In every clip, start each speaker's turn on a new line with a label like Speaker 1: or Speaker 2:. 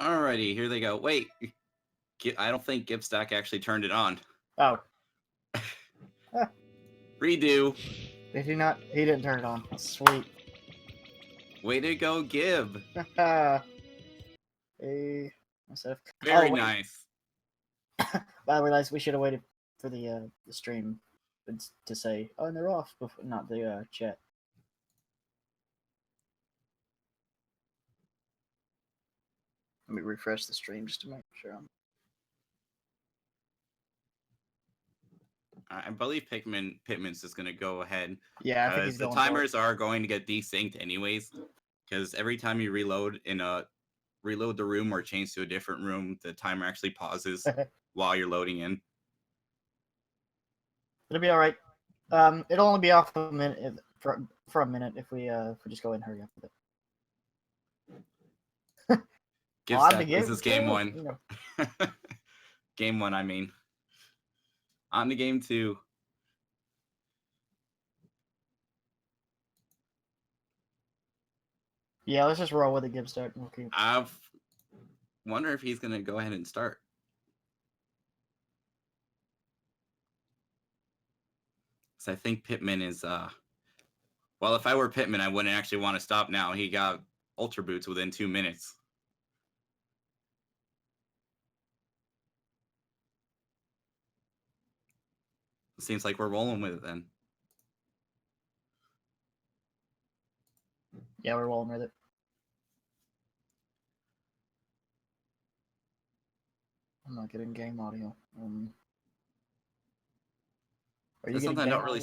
Speaker 1: Alrighty, here they go. Wait, I don't think Gibstack actually turned it on.
Speaker 2: Oh.
Speaker 1: Redo.
Speaker 2: Did he not? He didn't turn it on. Sweet.
Speaker 1: Way to go, Gib.
Speaker 2: Hey,
Speaker 1: Very nice.
Speaker 2: I realized we should have waited for the stream to say, oh, and they're off, before, not the chat. Let me refresh the stream just to make sure I'm...
Speaker 1: I believe Pitman's just going to go ahead.
Speaker 2: Yeah, I think he's
Speaker 1: the
Speaker 2: going
Speaker 1: timers are going to get desynced anyways. Because every time you reload the room or change to a different room, the timer actually pauses while you're loading in.
Speaker 2: It'll be all right. It'll only be off a minute for a minute if we just go ahead and hurry up with it.
Speaker 1: This is game one. You know. Game one, I mean. On to game two.
Speaker 2: Yeah, let's just roll with it, Gibstack. Okay.
Speaker 1: I wonder if he's going to go ahead and start. So I think Pitman is... Well, if I were Pitman, I wouldn't actually want to stop now. He got Ultra Boots within 2 minutes. Seems like we're rolling with it then.
Speaker 2: Yeah, we're rolling with it. I'm not getting game audio. Are you getting
Speaker 1: something I don't really...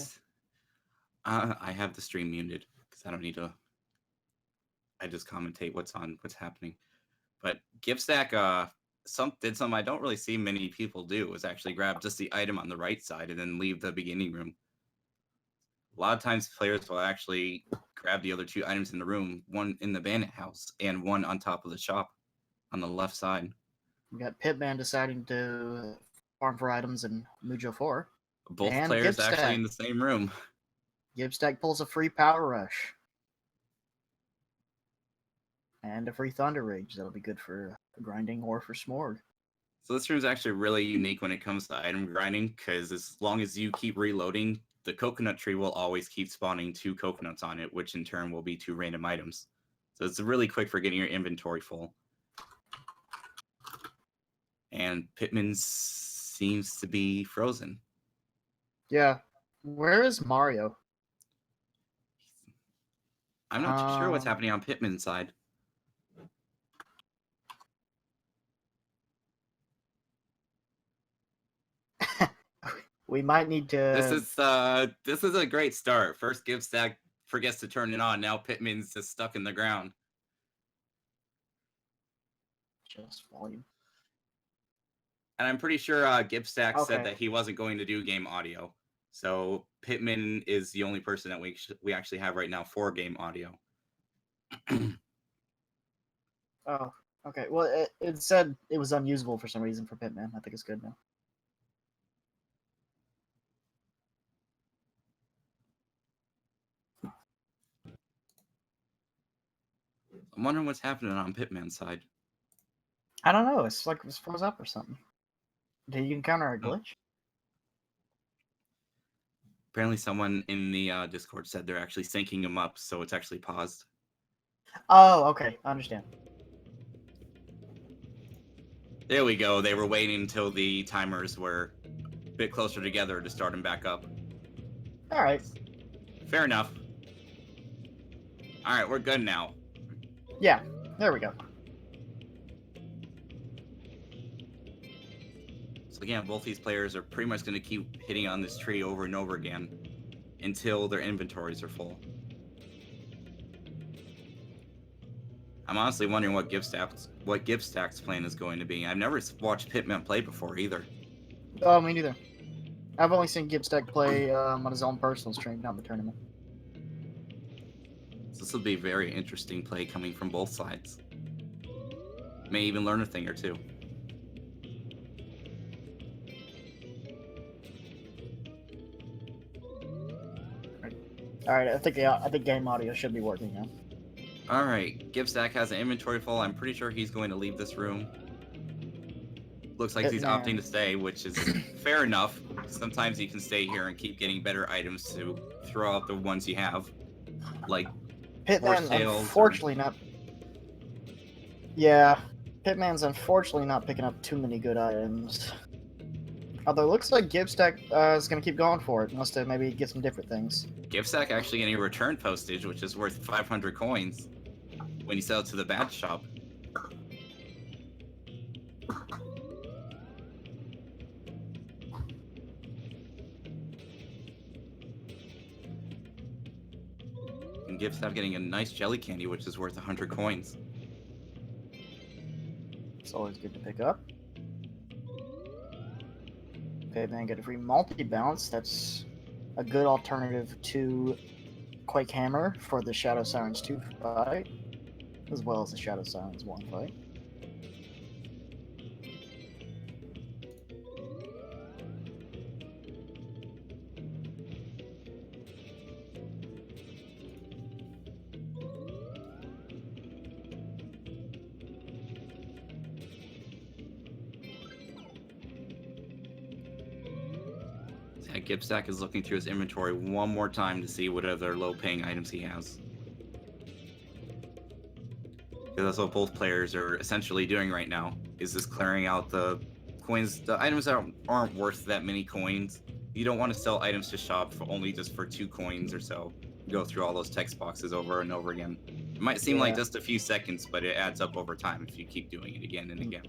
Speaker 2: I
Speaker 1: have the stream muted because I don't need to... I just commentate what's happening. But Gibstack did something I don't really see many people do, is actually grab just the item on the right side and then leave the beginning room. A lot of times players will actually grab the other 2 items in the room, one in the bandit house and one on top of the shop on the left side.
Speaker 2: We got Pitman deciding to farm for items in Mujo 4.
Speaker 1: Both players
Speaker 2: Gibstack.
Speaker 1: Actually in the same room.
Speaker 2: Gibstack pulls a free Power Rush. And a free Thunder Rage. That'll be good for grinding or for Smorg.
Speaker 1: So this room is actually really unique when it comes to item grinding, because as long as you keep reloading, the coconut tree will always keep spawning 2 coconuts on it, which in turn will be 2 random items. So it's really quick for getting your inventory full. And Pitman seems to be frozen.
Speaker 2: Yeah. Where is Mario?
Speaker 1: I'm not too sure what's happening on Pitman's side.
Speaker 2: We might need to...
Speaker 1: This is a great start. First Gibstack forgets to turn it on. Now Pitman's just stuck in the ground.
Speaker 2: Just volume.
Speaker 1: And I'm pretty sure Gibstack said that he wasn't going to do game audio. So Pitman is the only person that we actually have right now for game audio.
Speaker 2: Oh, okay. Well, it said it was unusable for some reason for Pitman. I think it's good now.
Speaker 1: I'm wondering what's happening on Pitman's side.
Speaker 2: I don't know. It's like it was froze up or something. Did you encounter a glitch?
Speaker 1: Apparently someone in the Discord said they're actually syncing him up, so it's actually paused.
Speaker 2: Oh, okay. I understand.
Speaker 1: There we go. They were waiting until the timers were a bit closer together to start him back up.
Speaker 2: All right.
Speaker 1: Fair enough. All right, we're good now.
Speaker 2: Yeah, there we go.
Speaker 1: So again, both these players are pretty much going to keep hitting on this tree over and over again until their inventories are full. I'm honestly wondering what Gibstack's plan is going to be. I've never watched Pitman play before either.
Speaker 2: Oh, me neither. I've only seen Gibstack play on his own personal stream, not the tournament.
Speaker 1: So this will be a very interesting play coming from both sides. May even learn a thing or two.
Speaker 2: All right, I think game audio should be working now.
Speaker 1: All right, Gibstack has an inventory full. I'm pretty sure he's going to leave this room. Looks like he's opting to stay, which is fair enough. Sometimes you can stay here and keep getting better items to throw out the ones you have, like
Speaker 2: Pitman,
Speaker 1: tails
Speaker 2: unfortunately, not. Yeah, Pitman's unfortunately not picking up too many good items. Although it looks like Gibstack is going to keep going for it, unless they maybe get some different things.
Speaker 1: Gibstack actually getting return postage, which is worth 500 coins when you sell it to the badge shop. And Gibstack getting a nice jelly candy, which is worth 100 coins.
Speaker 2: It's always good to pick up. Okay, then get a free multi-bounce. That's a good alternative to Quake Hammer for the Shadow Sirens 2 fight, as well as the Shadow Sirens 1 fight.
Speaker 1: Gibstack is looking through his inventory one more time to see what other low-paying items he has. Because that's what both players are essentially doing right now, is just clearing out the coins, the items that aren't worth that many coins. You don't want to sell items to shop for only just for 2 coins or so. Go through all those text boxes over and over again. It might seem like just a few seconds, but it adds up over time if you keep doing it again and again.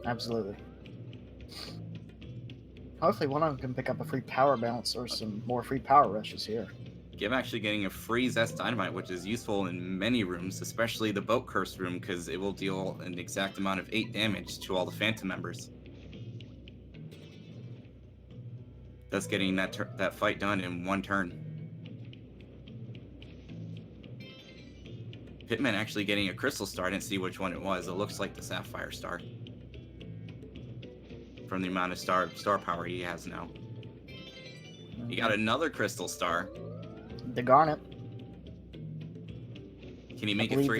Speaker 2: Absolutely. Hopefully one of them can pick up a free power bounce or some more free power rushes here.
Speaker 1: I'm actually getting a free Zest Dynamite, which is useful in many rooms, especially the Boat Curse room, because it will deal an exact amount of 8 damage to all the Phantom members. Thus getting that fight done in 1 turn. Pitman actually getting a Crystal Star. I didn't see which one it was. It looks like the Sapphire Star. From the amount of star power he has now. He got another Crystal Star.
Speaker 2: The Garnet.
Speaker 1: Can he make it 3?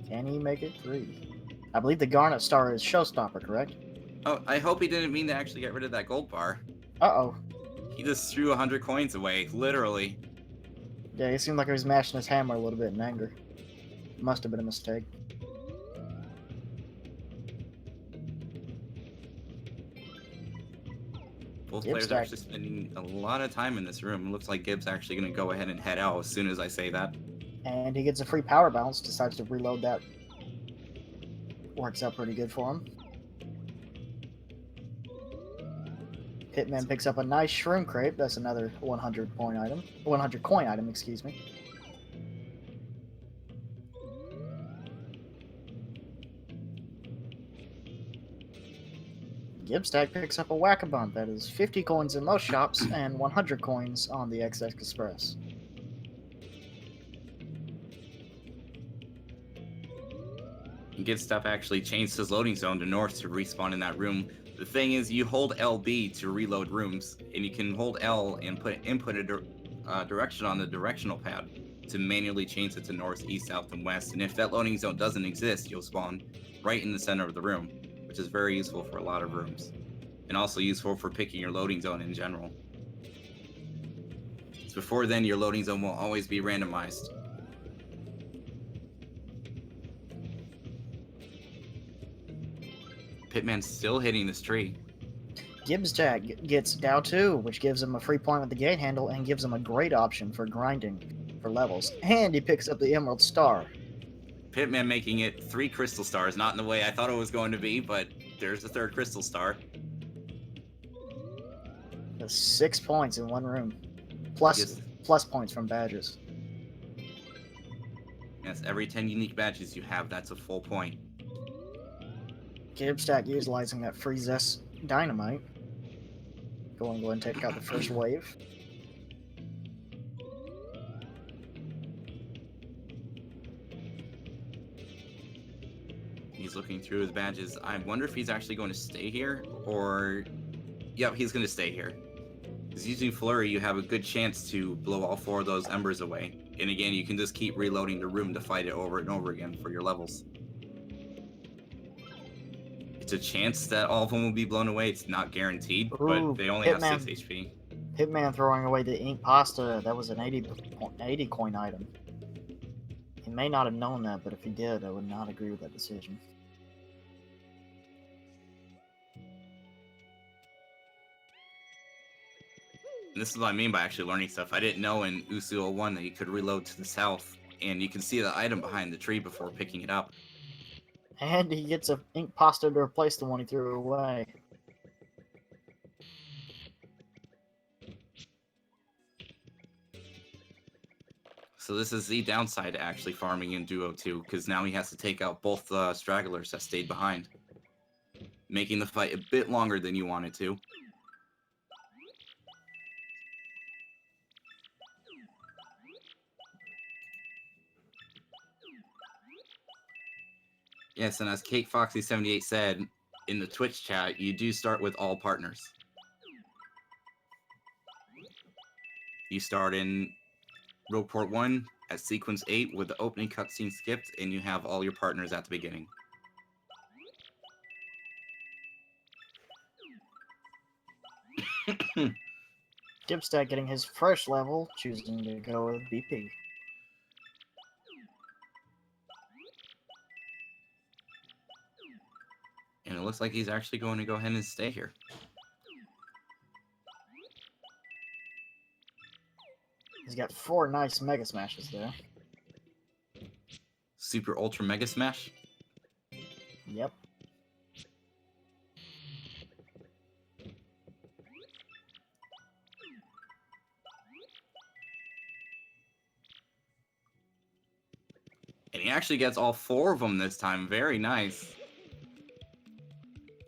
Speaker 2: Can he make it 3? I believe the Garnet Star is Showstopper, correct?
Speaker 1: Oh, I hope he didn't mean to actually get rid of that gold bar.
Speaker 2: Uh-oh.
Speaker 1: He just threw 100 coins away, literally.
Speaker 2: Yeah, it seemed like he was mashing his hammer a little bit in anger. Must have been a mistake.
Speaker 1: Both players are actually spending a lot of time in this room. It looks like Gibbs actually going to go ahead and head out as soon as I say that.
Speaker 2: And he gets a free power bounce, decides to reload that. Works out pretty good for him. Pitman picks up a nice shroom crate. That's another 100 coin item, excuse me. Gibstack picks up a Whack-A-Bump. That is 50 coins in most shops and 100 coins on the XX Express.
Speaker 1: Gibstack actually changed his loading zone to north to respawn in that room. The thing is, you hold LB to reload rooms, and you can hold L and input a direction on the directional pad to manually change it to north, east, south, and west. And if that loading zone doesn't exist, you'll spawn right in the center of the room, which is very useful for a lot of rooms, and also useful for picking your loading zone in general. So before then, your loading zone will always be randomized. Pitman's still hitting this tree.
Speaker 2: Gibstack gets Dow 2, which gives him a free point with the gate handle and gives him a great option for grinding for levels. And he picks up the Emerald Star.
Speaker 1: Pitman making it 3 Crystal Stars, not in the way I thought it was going to be, but there's the 3rd Crystal Star.
Speaker 2: That's 6 points in one room. Plus points from badges.
Speaker 1: Yes, every 10 unique badges you have, that's a full point.
Speaker 2: Gibstack utilizing that free Zest Dynamite. Go ahead and take out the first wave.
Speaker 1: He's looking through his badges. I wonder if he's actually going to stay here, or... Yep, he's going to stay here. Because using Flurry, you have a good chance to blow all 4 of those embers away And again, you can just keep reloading the room to fight it over and over again for your levels. It's a chance that all of them will be blown away. It's not guaranteed,
Speaker 2: Ooh,
Speaker 1: but they only have 6
Speaker 2: Pitman.
Speaker 1: HP.
Speaker 2: Pitman throwing away the ink pasta. That was an 80 coin item. He may not have known that, but if he did, I would not agree with that decision.
Speaker 1: And this is what I mean by actually learning stuff. I didn't know in Usuo 1 that you could reload to the south, and you can see the item behind the tree before picking it up.
Speaker 2: And he gets a ink pasta to replace the one he threw away.
Speaker 1: So this is the downside to actually farming in Duo 2, because now he has to take out both the stragglers that stayed behind, making the fight a bit longer than you want it to. Yes, and as Kate Foxy78 said in the Twitch chat, you do start with all partners. You start in Rogueport 1 at sequence 8 with the opening cutscene skipped, and you have all your partners at the beginning.
Speaker 2: Gibstack getting his first level, choosing to go with BP.
Speaker 1: And it looks like he's actually going to go ahead and stay here.
Speaker 2: He's got 4 nice Mega Smashes there.
Speaker 1: Super Ultra Mega Smash.
Speaker 2: Yep.
Speaker 1: And he actually gets all 4 of them this time. Very nice.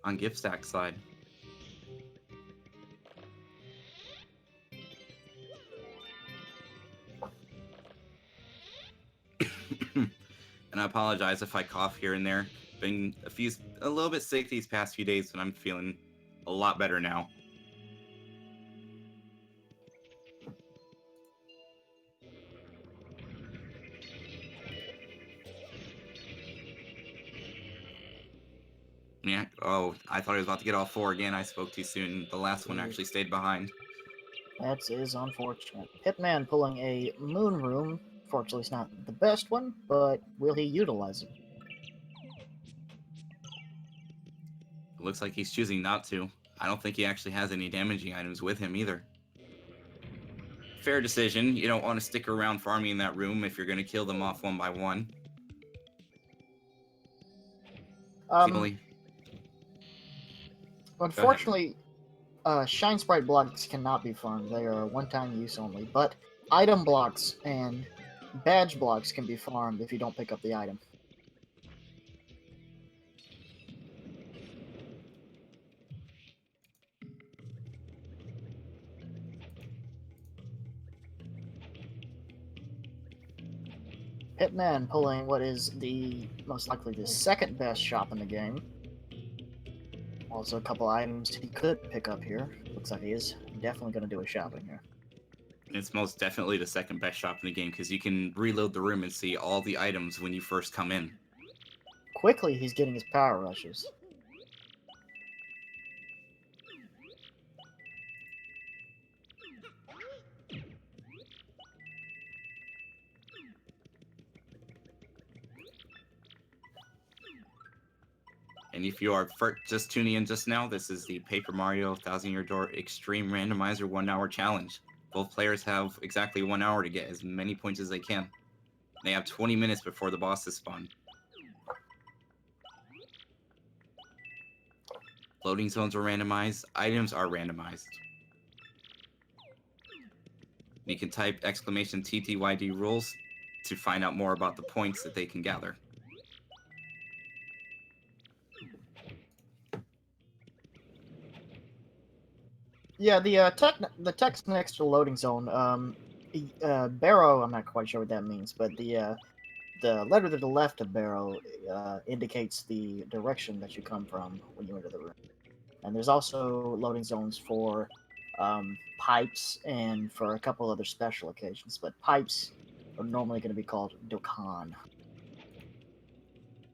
Speaker 1: On Gibstack's side. And I apologize if I cough here and there. Been a little bit sick these past few days, but I'm feeling a lot better now. Yeah. Oh, I thought I was about to get all 4 again. I spoke too soon. The last one actually stayed behind.
Speaker 2: That is unfortunate. Hitman pulling a Moon Room. Fortunately, it's not the best one, but will he utilize it?
Speaker 1: It looks like he's choosing not to. I don't think he actually has any damaging items with him either. Fair decision. You don't want to stick around farming in that room if you're going to kill them off one by one.
Speaker 2: Unfortunately, Shine Sprite blocks cannot be farmed. They are one-time use only. But item blocks and badge blocks can be farmed if you don't pick up the item. Pitman pulling what is the most likely the second best shop in the game. Also, a couple items he could pick up here. Looks like he is definitely going to do a shopping here.
Speaker 1: It's most definitely the second best shop in the game because you can reload the room and see all the items when you first come in.
Speaker 2: Quickly, he's getting his power rushes.
Speaker 1: And if you are just tuning in just now, this is the Paper Mario 1000-Year Door Extreme Randomizer 1-hour challenge. Both players have exactly 1 hour to get as many points as they can. They have 20 minutes before the bosses spawn. Loading zones are randomized. Items are randomized. You can type exclamation TTYD rules to find out more about the points that they can gather.
Speaker 2: Yeah, the text next to loading zone, Barrow, I'm not quite sure what that means, but the letter to the left of Barrow indicates the direction that you come from when you enter the room. And there's also loading zones for pipes and for a couple other special occasions. But pipes are normally going to be called Dokkan.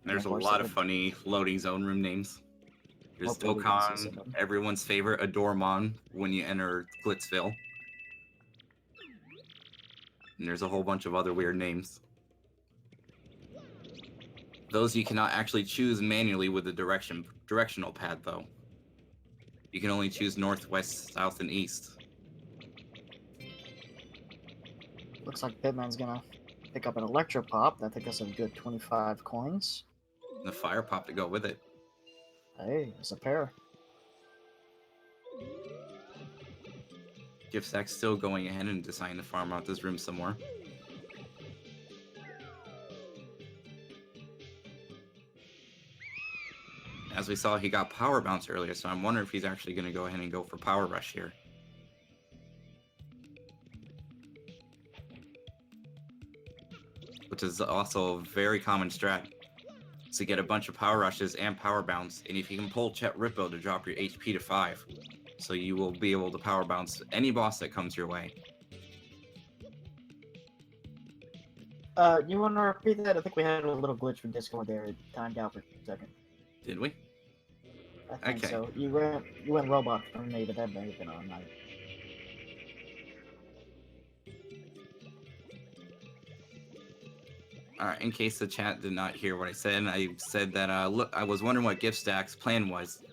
Speaker 1: There's a
Speaker 2: course,
Speaker 1: lot of funny loading zone room names. There's
Speaker 2: hopefully we can see some
Speaker 1: Dokkan,
Speaker 2: of them.
Speaker 1: everyone's favorite Adormon when you enter Glitzville. And there's a whole bunch of other weird names. Those you cannot actually choose manually with the directional pad, though. You can only choose north, west, south, and east.
Speaker 2: Looks like Pitman's gonna pick up an Electro Pop. I think that's a good 25 coins.
Speaker 1: And the Fire Pop to go with it.
Speaker 2: Hey, it's a pair.
Speaker 1: Gibstack's still going ahead and deciding to farm out this room some more. As we saw, he got Power Bounce earlier, so I'm wondering if he's actually going to go ahead and go for Power Rush here. Which is also a very common strat. To get a bunch of Power Rushes and Power Bounce, and if you can pull Chet Rippo to drop your HP to 5, so you will be able to Power Bounce any boss that comes your way.
Speaker 2: You want to repeat that? I think we had a little glitch from Discord there. It timed out for a second.
Speaker 1: Did we?
Speaker 2: I think
Speaker 1: Okay.
Speaker 2: so. You went robot for me, but that may have been on.
Speaker 1: Alright, in case the chat did not hear what I said that, look, I was wondering what Gibstack's plan was.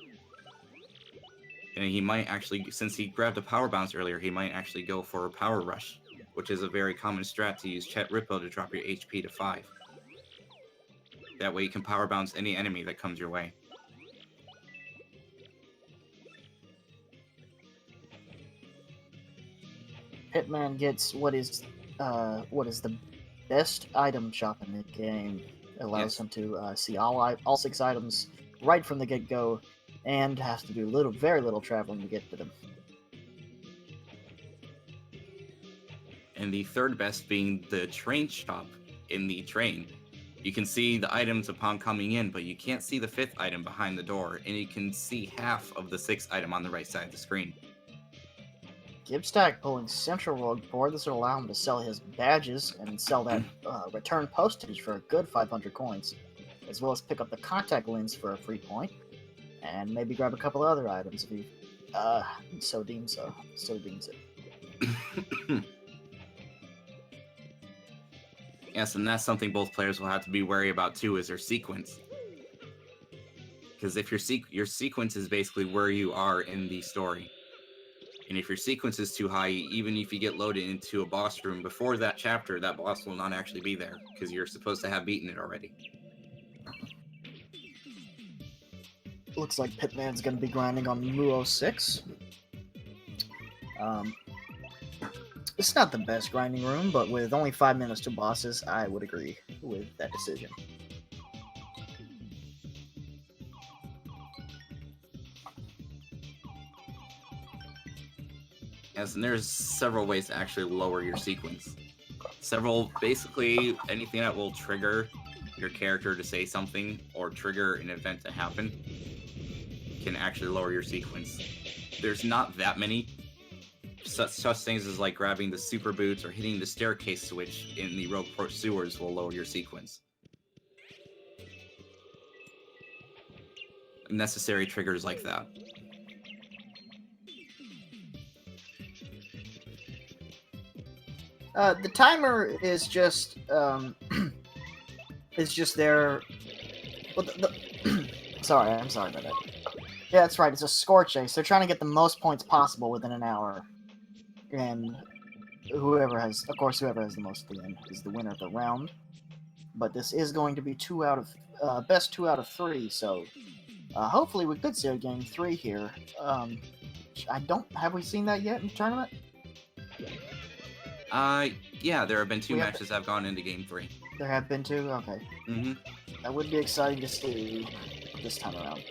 Speaker 1: And he might actually, since he grabbed a Power Bounce earlier, he might actually go for a Power Rush, which is a very common strat to use Chet Rippo to drop your HP to 5. That way you can Power Bounce any enemy that comes your way.
Speaker 2: Pitman gets what is the best item shop in the game. It allows him to see all 6 items right from the get-go, and has to do very little traveling to get to them.
Speaker 1: And the third best being the train shop in the train. You can see the items upon coming in, but you can't see the 5th item behind the door, and you can see half of the 6th item on the right side of the screen.
Speaker 2: Gibstack pulling Central Road forward. This will allow him to sell his badges and sell that return postage for a good 500 coins, as well as pick up the contact lens for a free point, and maybe grab a couple other items if he so deems it.
Speaker 1: Yes, and that's something both players will have to be wary about too, is their sequence. Because if your sequence is basically where you are in the story. And if your sequence is too high, even if you get loaded into a boss room before that chapter, that boss will not actually be there, because you're supposed to have beaten it already.
Speaker 2: Looks like Pitman's going to be grinding on Muo 6. It's not the best grinding room, but with only 5 minutes to bosses, I would agree with that decision.
Speaker 1: Yes, and there's several ways to actually lower your sequence. Basically, anything that will trigger your character to say something or trigger an event to happen can actually lower your sequence. There's not that many. Such things as like grabbing the super boots or hitting the staircase switch in the Rogueport sewers will lower your sequence. Necessary triggers like that.
Speaker 2: The timer is just there. Well, sorry about that. Yeah, that's right. It's a score chase. They're trying to get the most points possible within an hour, and whoever has the most to win is the winner of the round. But this is going to be best 2 out of 3. So hopefully we could see a game 3 here. Have we seen that yet in the tournament?
Speaker 1: Yeah, there have been 2 matches that have gone into game 3.
Speaker 2: There have been 2? Okay.
Speaker 1: Mm-hmm.
Speaker 2: That would be exciting to see this time around.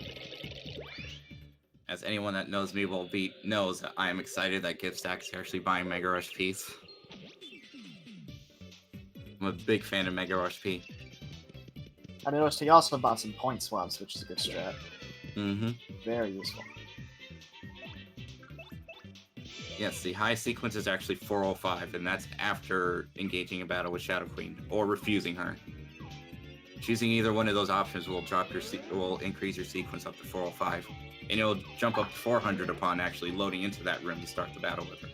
Speaker 1: As anyone that knows me knows that I am excited that Gibstack is actually buying Mega Rush P's. I'm a big fan of Mega Rush P.
Speaker 2: I noticed he also bought some point swaps, which is a good strat.
Speaker 1: Mm-hmm.
Speaker 2: Very useful.
Speaker 1: Yes, the high sequence is actually 405, and that's after engaging a battle with Shadow Queen or refusing her. Choosing either one of those options will will increase your sequence up to 405, and it'll jump up to 400 upon actually loading into that room to start the battle with her.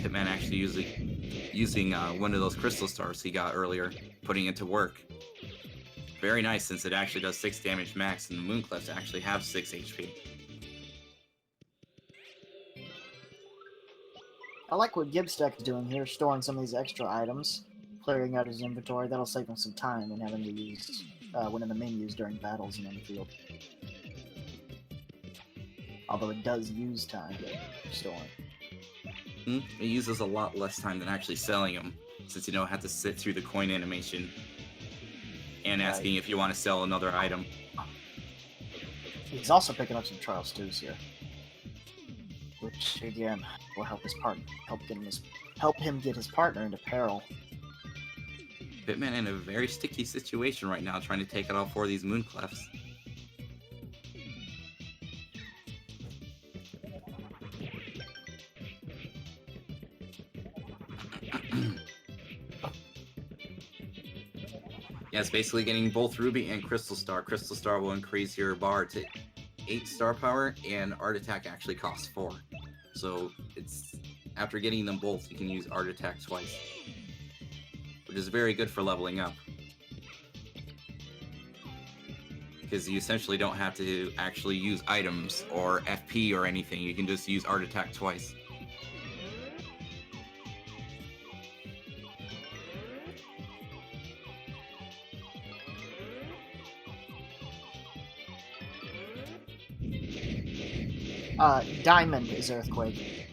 Speaker 1: Pitman actually using one of those crystal stars he got earlier, putting it to work. Very nice, since it actually does 6 damage max, and the Moonclefs actually have 6 HP.
Speaker 2: I like what Gibstack is doing here, storing some of these extra items, clearing out his inventory. That'll save him some time and having to use one of the menus during battles and on the field. Although it does use time storing.
Speaker 1: It uses a lot less time than actually selling them, since you don't have to sit through the coin animation and asking if you want to sell another item.
Speaker 2: He's also picking up some Charles Stews here, which again will help him get his partner into peril.
Speaker 1: Pitman in a very sticky situation right now, trying to take out all 4 of these Moonclefs. Yeah, it's basically getting both Ruby and Crystal Star. Crystal Star will increase your bar to 8 star power, and Art Attack actually costs 4. So it's after getting them both, you can use Art Attack twice, which is very good for leveling up, because you essentially don't have to actually use items or FP or anything. You can just use Art Attack twice.
Speaker 2: Diamond is Earthquake.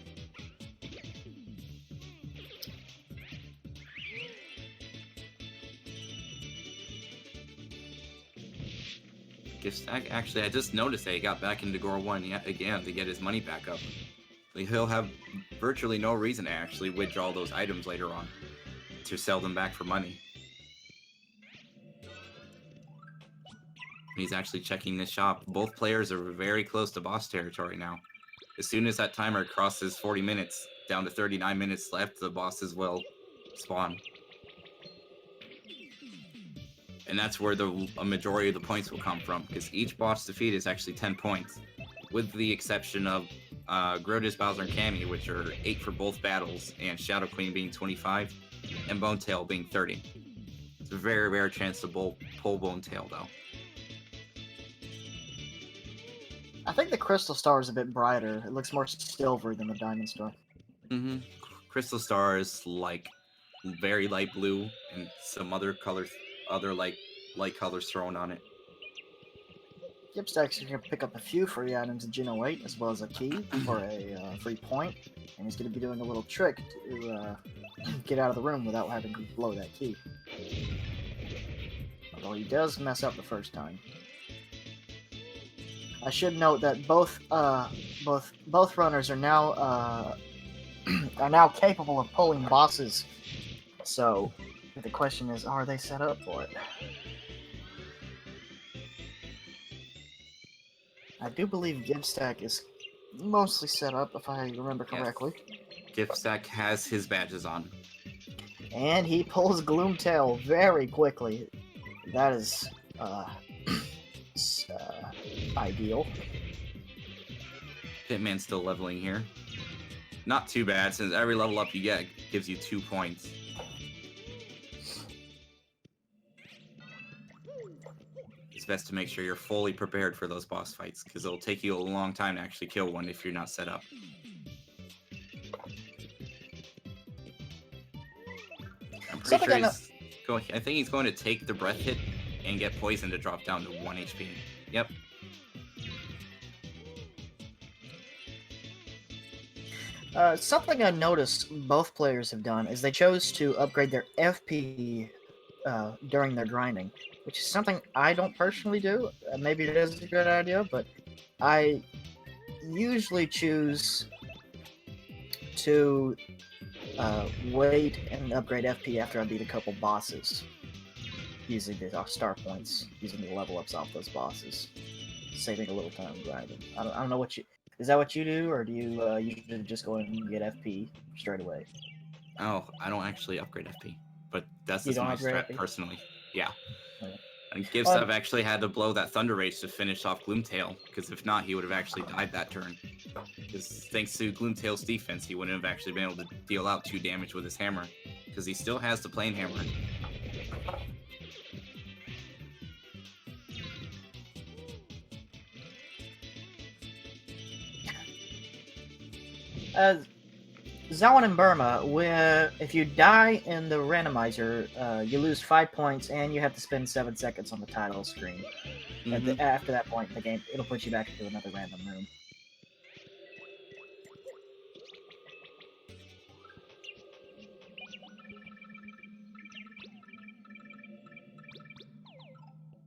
Speaker 1: Gibstack, actually, I just noticed that he got back into Gore 1 yet again to get his money back up. Like, he'll have virtually no reason to actually withdraw those items later on to sell them back for money. He's actually checking the shop. Both players are very close to boss territory now. As soon as that timer crosses 40 minutes, down to 39 minutes left, the bosses will spawn. And that's where a majority of the points will come from, because each boss defeat is actually 10 points, with the exception of Grotus, Bowser, and Cammy, which are 8 for both battles, and Shadow Queen being 25, and Bone Tail being 30. It's a very rare chance to pull Bone Tail, though.
Speaker 2: I think the Crystal Star is a bit brighter. It looks more silver than the Diamond Star.
Speaker 1: Mm-hmm. Crystal Star is like very light blue, and some other colors, light colors thrown on it.
Speaker 2: Gibstack's going to pick up a few free items in Gen 08, as well as a key for a free point, and he's going to be doing a little trick to get out of the room without having to blow that key. Although he does mess up the first time. I should note that both runners are now capable of pulling bosses. So the question is, are they set up for it? I do believe Gibstack is mostly set up, if I remember correctly.
Speaker 1: Yes. Gibstack has his badges on.
Speaker 2: And he pulls Gloomtail very quickly. That is ideal.
Speaker 1: Pitman's still leveling here. Not too bad, since every level up you get gives you 2 points. It's best to make sure you're fully prepared for those boss fights, because it'll take you a long time to actually kill one if you're not set up. I'm pretty sure I think he's going to take the breath hit and get poison to drop down to 1 HP. Yep.
Speaker 2: Something I noticed both players have done is they chose to upgrade their FP during their grinding, which is something I don't personally do. Maybe it is a good idea, but I usually choose to wait and upgrade FP after I beat a couple bosses. using the star points, using the level ups off those bosses, saving a little time grinding. I don't know what you. Is that what you do, or do you usually just go and get FP straight away?
Speaker 1: Oh, I don't actually upgrade FP, but that's
Speaker 2: You
Speaker 1: just
Speaker 2: don't
Speaker 1: my
Speaker 2: upgrade
Speaker 1: strat
Speaker 2: FP?
Speaker 1: personally. Yeah.
Speaker 2: Okay.
Speaker 1: And Gibbs
Speaker 2: Well,
Speaker 1: have actually had to blow that Thunder Rage to finish off Gloomtail, because if not, he would have actually died that turn. Because thanks to Gloomtail's defense, he wouldn't have actually been able to deal out 2 damage with his hammer, because he still has the plane hammer.
Speaker 2: Zawan and Burma, where if you die in the randomizer, you lose 5 points and you have to spend 7 seconds on the title screen. After that point in the game, it'll put you back into another random room.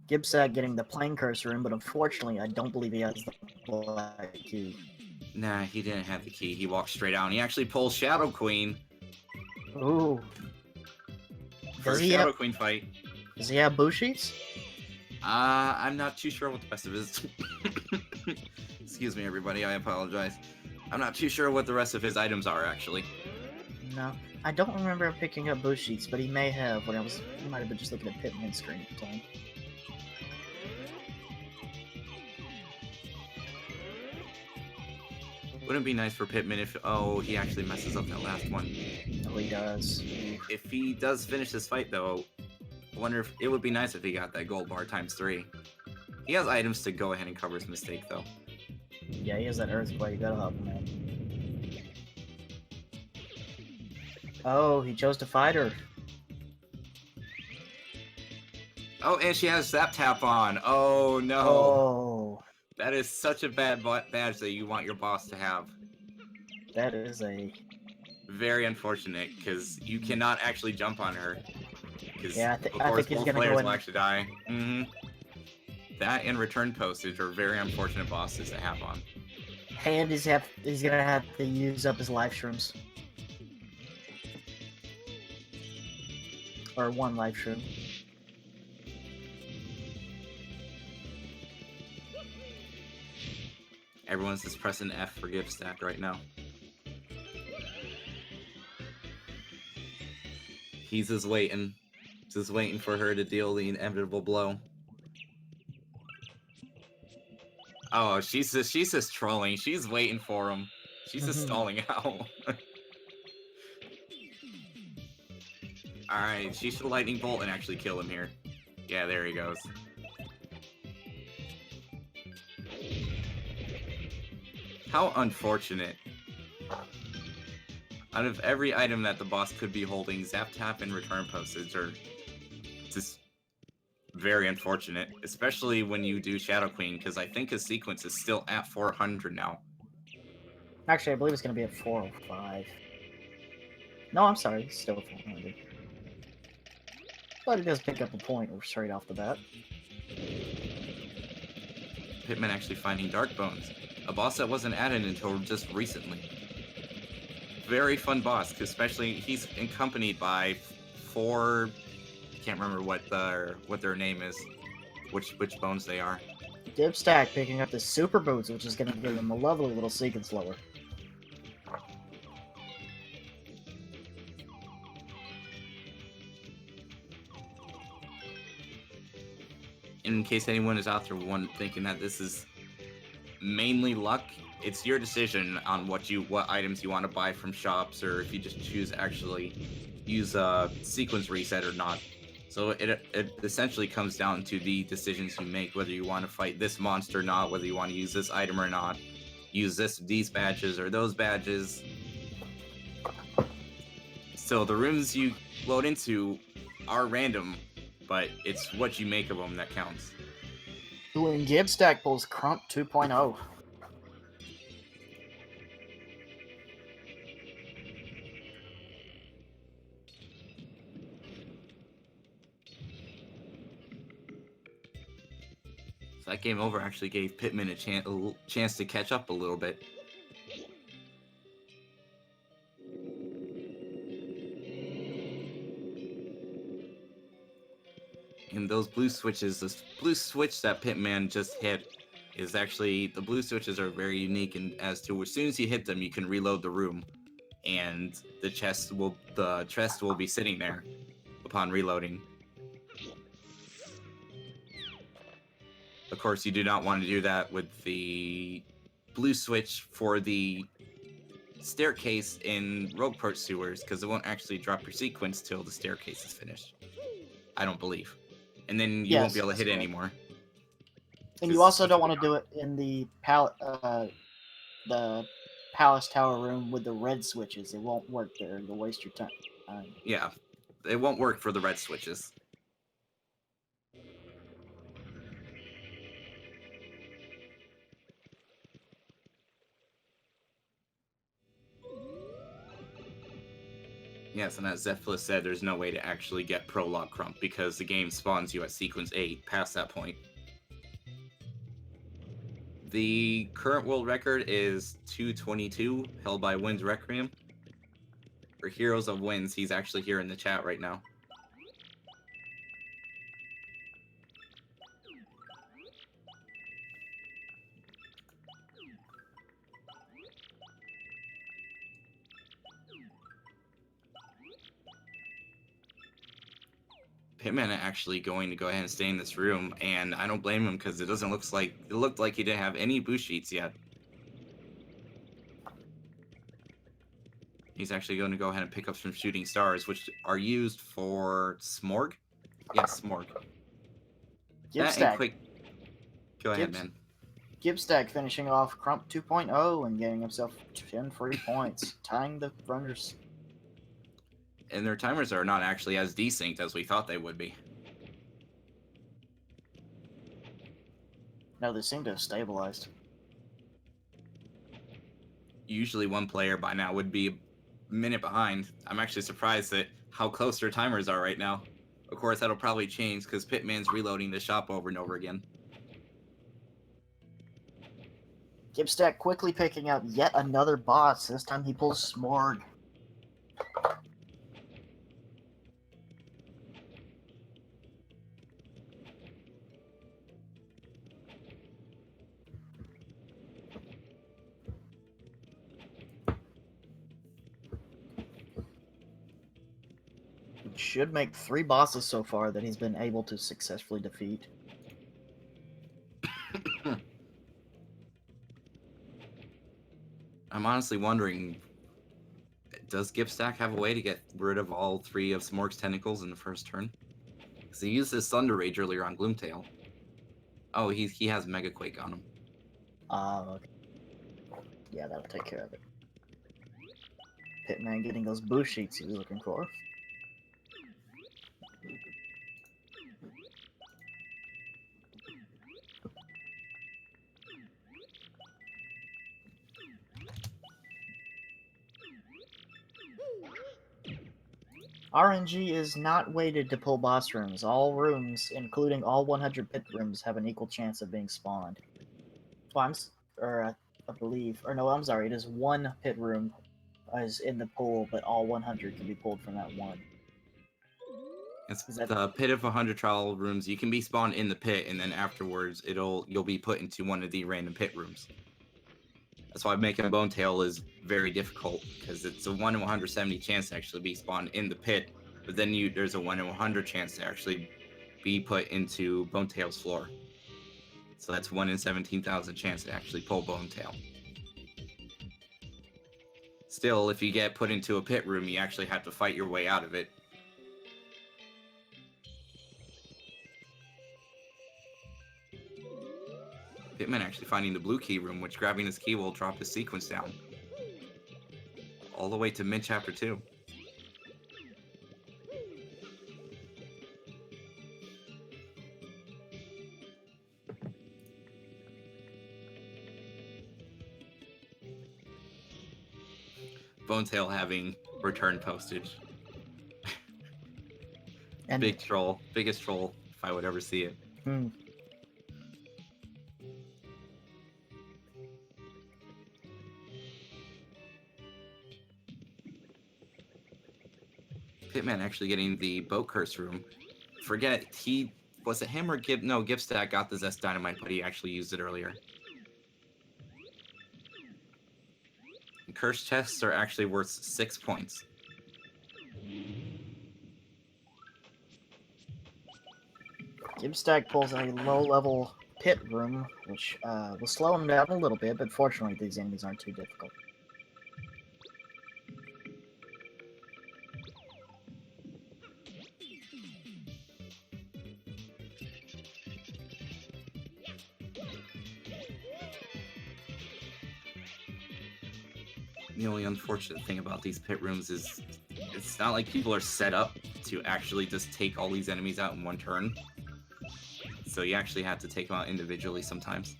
Speaker 2: Gibstack getting the plane cursor in, but unfortunately, I don't believe he has the black key.
Speaker 1: Nah, he didn't have the key. He walked straight out, and he actually pulls Shadow Queen.
Speaker 2: Ooh.
Speaker 1: For a Shadow Queen fight.
Speaker 2: Does he have Bushi's?
Speaker 1: I'm not too sure what the rest of his... Excuse me, everybody. I apologize. I'm not too sure what the rest of his items are, actually.
Speaker 2: No. I don't remember him picking up Bushi's, but he may have when he might have been just looking at Pitman's screen at the time.
Speaker 1: Wouldn't it be nice for Pitman if... Oh, he actually messes up that last one.
Speaker 2: Oh, he does.
Speaker 1: If he does finish this fight, though, I wonder if it would be nice if he got that gold bar ×3. He has items to go ahead and cover his mistake, though.
Speaker 2: Yeah, he has that earthquake. You gotta help him out. Oh, he chose to fight her.
Speaker 1: Oh, and she has Zap Tap on. Oh, no.
Speaker 2: Oh.
Speaker 1: That is such a bad badge that you want your boss to have.
Speaker 2: That is a...
Speaker 1: Very unfortunate, because you cannot actually jump on her.
Speaker 2: Yeah,
Speaker 1: of course,
Speaker 2: I think he's
Speaker 1: both
Speaker 2: gonna
Speaker 1: players
Speaker 2: go in...
Speaker 1: will actually die. That and return postage are very unfortunate bosses to have on.
Speaker 2: And he's gonna have to use up his life shrooms. Or 1 life shroom.
Speaker 1: Everyone's just pressing F for Gibstack right now. He's just waiting for her to deal the inevitable blow. Oh, she's just trolling. She's waiting for him. She's just stalling out. Alright, she should lightning bolt and actually kill him here. Yeah, there he goes. How unfortunate. Out of every item that the boss could be holding, Zap Tap and return postage are just very unfortunate. Especially when you do Shadow Queen, because I think his sequence is still at 400 now.
Speaker 2: Actually, I believe it's going to be at 405. No, I'm sorry. It's still 400. But it does pick up a point straight off the bat.
Speaker 1: Pitman actually finding Dark Bones. A boss that wasn't added until just recently. Very fun boss, especially he's accompanied by 4... Can't remember what their name is. Which bones they are.
Speaker 2: Gibstack picking up the super boots, which is going to give him a lovely little sequence lower.
Speaker 1: In case anyone is out there thinking that this is mainly luck, it's your decision on what items you want to buy from shops, or if you just choose actually use a sequence reset or not. So it essentially comes down to the decisions you make, whether you want to fight this monster or not, whether you want to use this item or not, use these badges or those badges. So the rooms you load into are random, but it's what you make of them that counts.
Speaker 2: When Gibstack pulls Crump 2.0.
Speaker 1: So that game over actually gave Pitman a chance to catch up a little bit. And those blue switches, this blue switch that Pitman just hit is actually, the blue switches are very unique, and as to as soon as you hit them, you can reload the room, and the chest will be sitting there upon reloading. Of course, you do not want to do that with the blue switch for the staircase in Rogue Port Sewers, because it won't actually drop your sequence till the staircase is finished. I don't believe. And then you won't be able to hit anymore.
Speaker 2: And you also don't want to do it in the palace tower room with the red switches. It won't work there. You'll waste your time.
Speaker 1: Yeah, it won't work for the red switches. Yes, and as Zephyllis said, there's no way to actually get Prologue Crump because the game spawns you at sequence 8 past that point. The current world record is 222, held by Winds Requiem. For Heroes of Winds, he's actually here in the chat right now. Pitman actually going to go ahead and stay in this room, and I don't blame him because it looked like he didn't have any boost sheets yet. He's actually going to go ahead and pick up some shooting stars, which are used for Smorg. Yes, Smorg.
Speaker 2: Gibstack.
Speaker 1: Go ahead, man.
Speaker 2: Gibstack finishing off Crump 2.0 and getting himself 10 free points, tying the runners.
Speaker 1: And their timers are not actually as desynced as we thought they would be.
Speaker 2: No, they seem to have stabilized.
Speaker 1: Usually one player by now would be a minute behind. I'm actually surprised at how close their timers are right now. Of course, that'll probably change because Pitman's reloading the shop over and over again.
Speaker 2: Gibstack quickly picking out yet another boss. This time he pulls Smorg. Should make 3 bosses so far that he's been able to successfully defeat.
Speaker 1: I'm honestly wondering, does Gibstack have a way to get rid of all 3 of Smorg's tentacles in the first turn? Because he used his Thunder Rage earlier on Gloomtail. Oh, he has Mega Quake on him.
Speaker 2: Okay. Yeah, that'll take care of it. Pitman getting those boost sheets he was looking for. RNG is not weighted to pull boss rooms. All rooms, including all 100 pit rooms, have an equal chance of being spawned. Well, I believe, or no, I'm sorry, it is 1 pit room is in the pool, but all 100 can be pulled from that one.
Speaker 1: It's the pit of 100 trial rooms. You can be spawned in the pit, and then afterwards, you'll be put into one of the random pit rooms. That's why making a Bone Tail is very difficult, because it's a 1 in 170 chance to actually be spawned in the pit, but then there's a 1 in 100 chance to actually be put into Bone Tail's floor. So that's 1 in 17,000 chance to actually pull Bone Tail. Still, if you get put into a pit room, you actually have to fight your way out of it. Pitman actually finding the blue key room, which grabbing his key will drop his sequence down. All the way to mid chapter 2. Bonetail having return postage. And big troll. Biggest troll, if I would ever see it. Pitman actually getting the boat curse room. Forget, he Was it him or No, Gibstack got the Zest Dynamite, but he actually used it earlier. And cursed chests are actually worth 6 points.
Speaker 2: Gibstack pulls a low-level pit room, which will slow him down a little bit, but fortunately these enemies aren't too difficult.
Speaker 1: The only unfortunate thing about these pit rooms is it's not like people are set up to actually just take all these enemies out in one turn. So you actually have to take them out individually sometimes.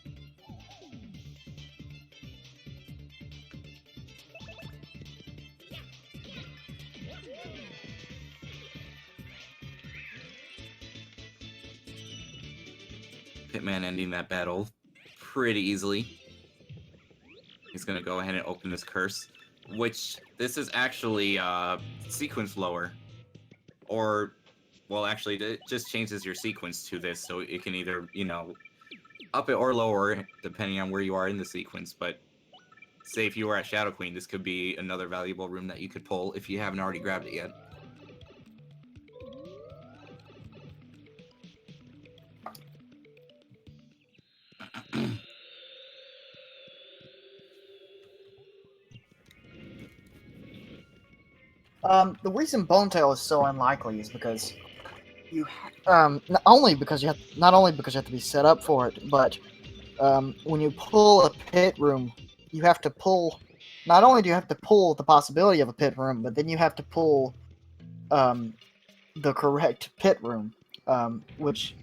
Speaker 1: Pitman ending that battle pretty easily. He's going to go ahead and open his curse, which this is actually sequence lower. Or, well, actually, it just changes your sequence to this, so it can either, you know, up it or lower, depending on where you are in the sequence. But say if you were at Shadow Queen, this could be another valuable room that you could pull if you haven't already grabbed it yet.
Speaker 2: The reason Bonetail is so unlikely is because you, not only because you have to be set up for it, but when you pull a pit room, you have to pull. Not only do you have to pull the possibility of a pit room, but then you have to pull the correct pit room, which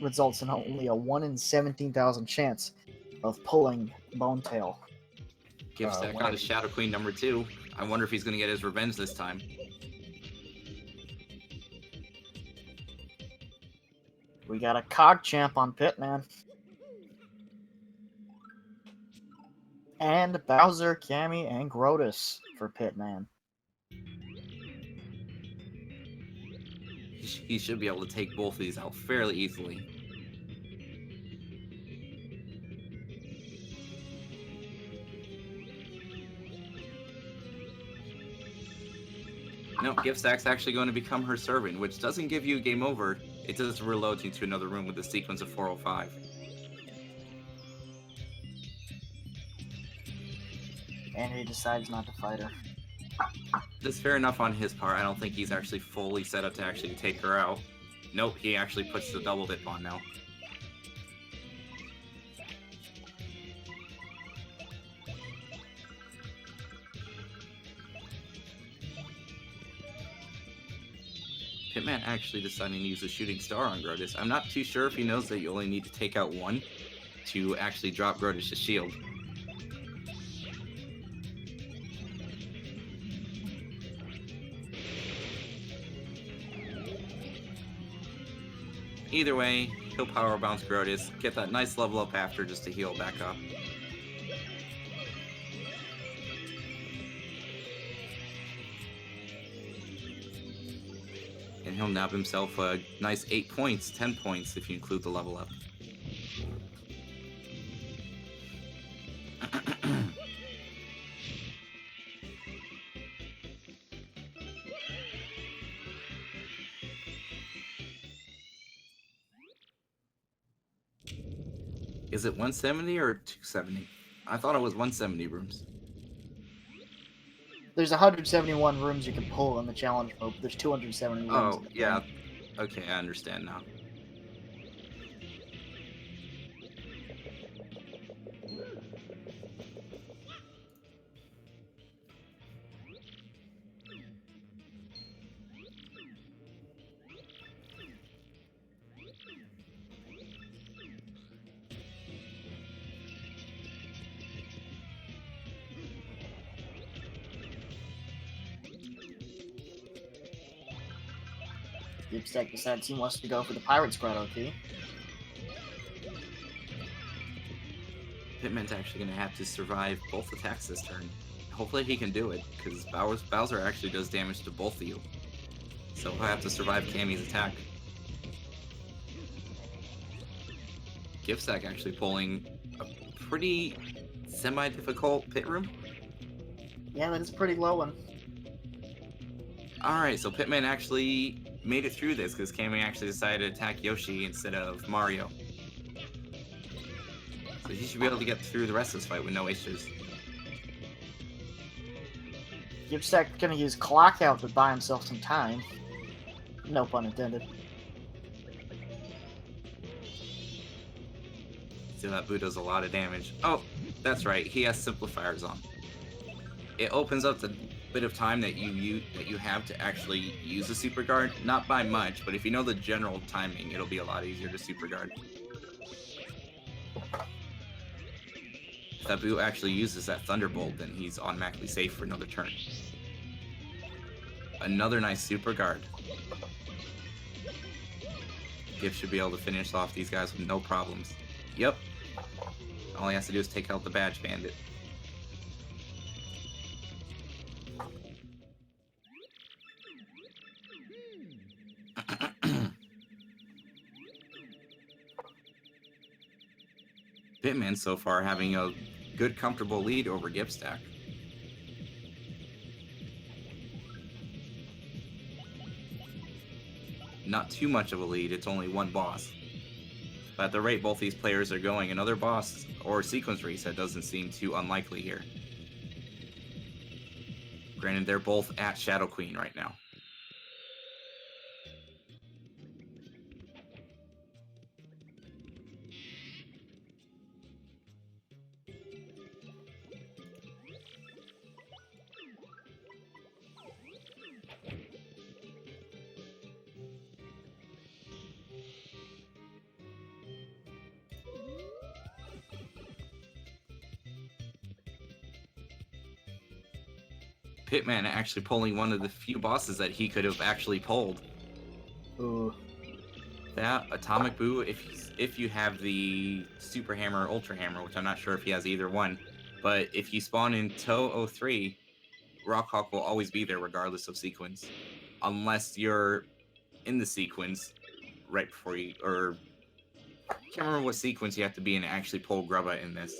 Speaker 2: results in only a 1 in 17,000 chance of pulling Bonetail.
Speaker 1: Gibstack on his Shadow Queen number 2. I wonder if he's going to get his revenge this time.
Speaker 2: We got a cog champ on Pitman. And Bowser, Cammy, and Grotus for Pitman.
Speaker 1: He should be able to take both of these out fairly easily. No, Gibstack's actually going to become her servant, which doesn't give you a game over. It does reload you to another room with a sequence of 405.
Speaker 2: And he decides not to fight her.
Speaker 1: That's fair enough on his part. I don't think he's actually fully set up to actually take her out. Nope, he actually puts the double dip on now. Pitman actually deciding to use a shooting star on Grotus. I'm not too sure if he knows that you only need to take out one to actually drop Grotus' shield. Either way, he'll power bounce Grotus, get that nice level up after just to heal back up. And he'll nab himself a nice 8 points, 10 points if you include the level up. Is it 170 or 270? I thought it was 170 rooms.
Speaker 2: There's 171 rooms you can pull in the challenge mode. There's 270 rooms.
Speaker 1: Oh, yeah. Okay, I understand now.
Speaker 2: Gibstack decides he wants to go for the Pirate's Grotto key.
Speaker 1: Pitman's actually going to have to survive both attacks this turn. Hopefully he can do it, because Bowser actually does damage to both of you. So he'll have to survive Cammy's attack. Gibstack actually pulling a pretty semi-difficult pit room.
Speaker 2: Yeah, that is a pretty low one.
Speaker 1: Alright, so Pitman actually made it through this because Kami actually decided to attack Yoshi instead of Mario. So he should be able to get through the rest of this fight with no issues.
Speaker 2: Gibstack gonna use Clock Out to buy himself some time. No pun intended.
Speaker 1: So that Boo does a lot of damage. Oh, that's right, he has simplifiers on. It opens up the bit of time that you have to actually use a super guard. Not by much, but if you know the general timing, it'll be a lot easier to super guard. If that Boo actually uses that Thunderbolt, then he's automatically safe for another turn. Another nice super guard. Gift should be able to finish off these guys with no problems. Yep. All he has to do is take out the Badge Bandit. Pitman so far having a good, comfortable lead over Gibstack. Not too much of a lead, it's only one boss. But at the rate both these players are going, another boss or sequence reset doesn't seem too unlikely here. Granted, they're both at Shadow Queen right now. Pitman actually pulling one of the few bosses that he could have actually pulled.
Speaker 2: Ooh.
Speaker 1: That Atomic Boo, if you have the Super Hammer or Ultra Hammer, which I'm not sure if he has either one, but if you spawn in Toe 03, Rockhawk will always be there regardless of sequence. Unless you're in the sequence right before you, or I can't remember what sequence you have to be in to actually pull Grubba in this.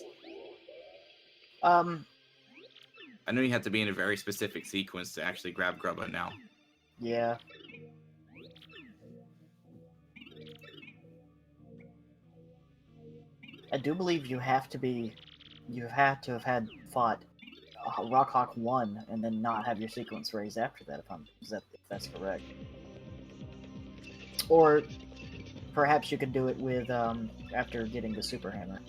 Speaker 1: I know you have to be in a very specific sequence to actually grab Grubba now.
Speaker 2: Yeah. I do believe you have to have had fought Rockhawk 1 and then not have your sequence raised after that, if that's correct. Or perhaps you could do it with after getting the Super Hammer.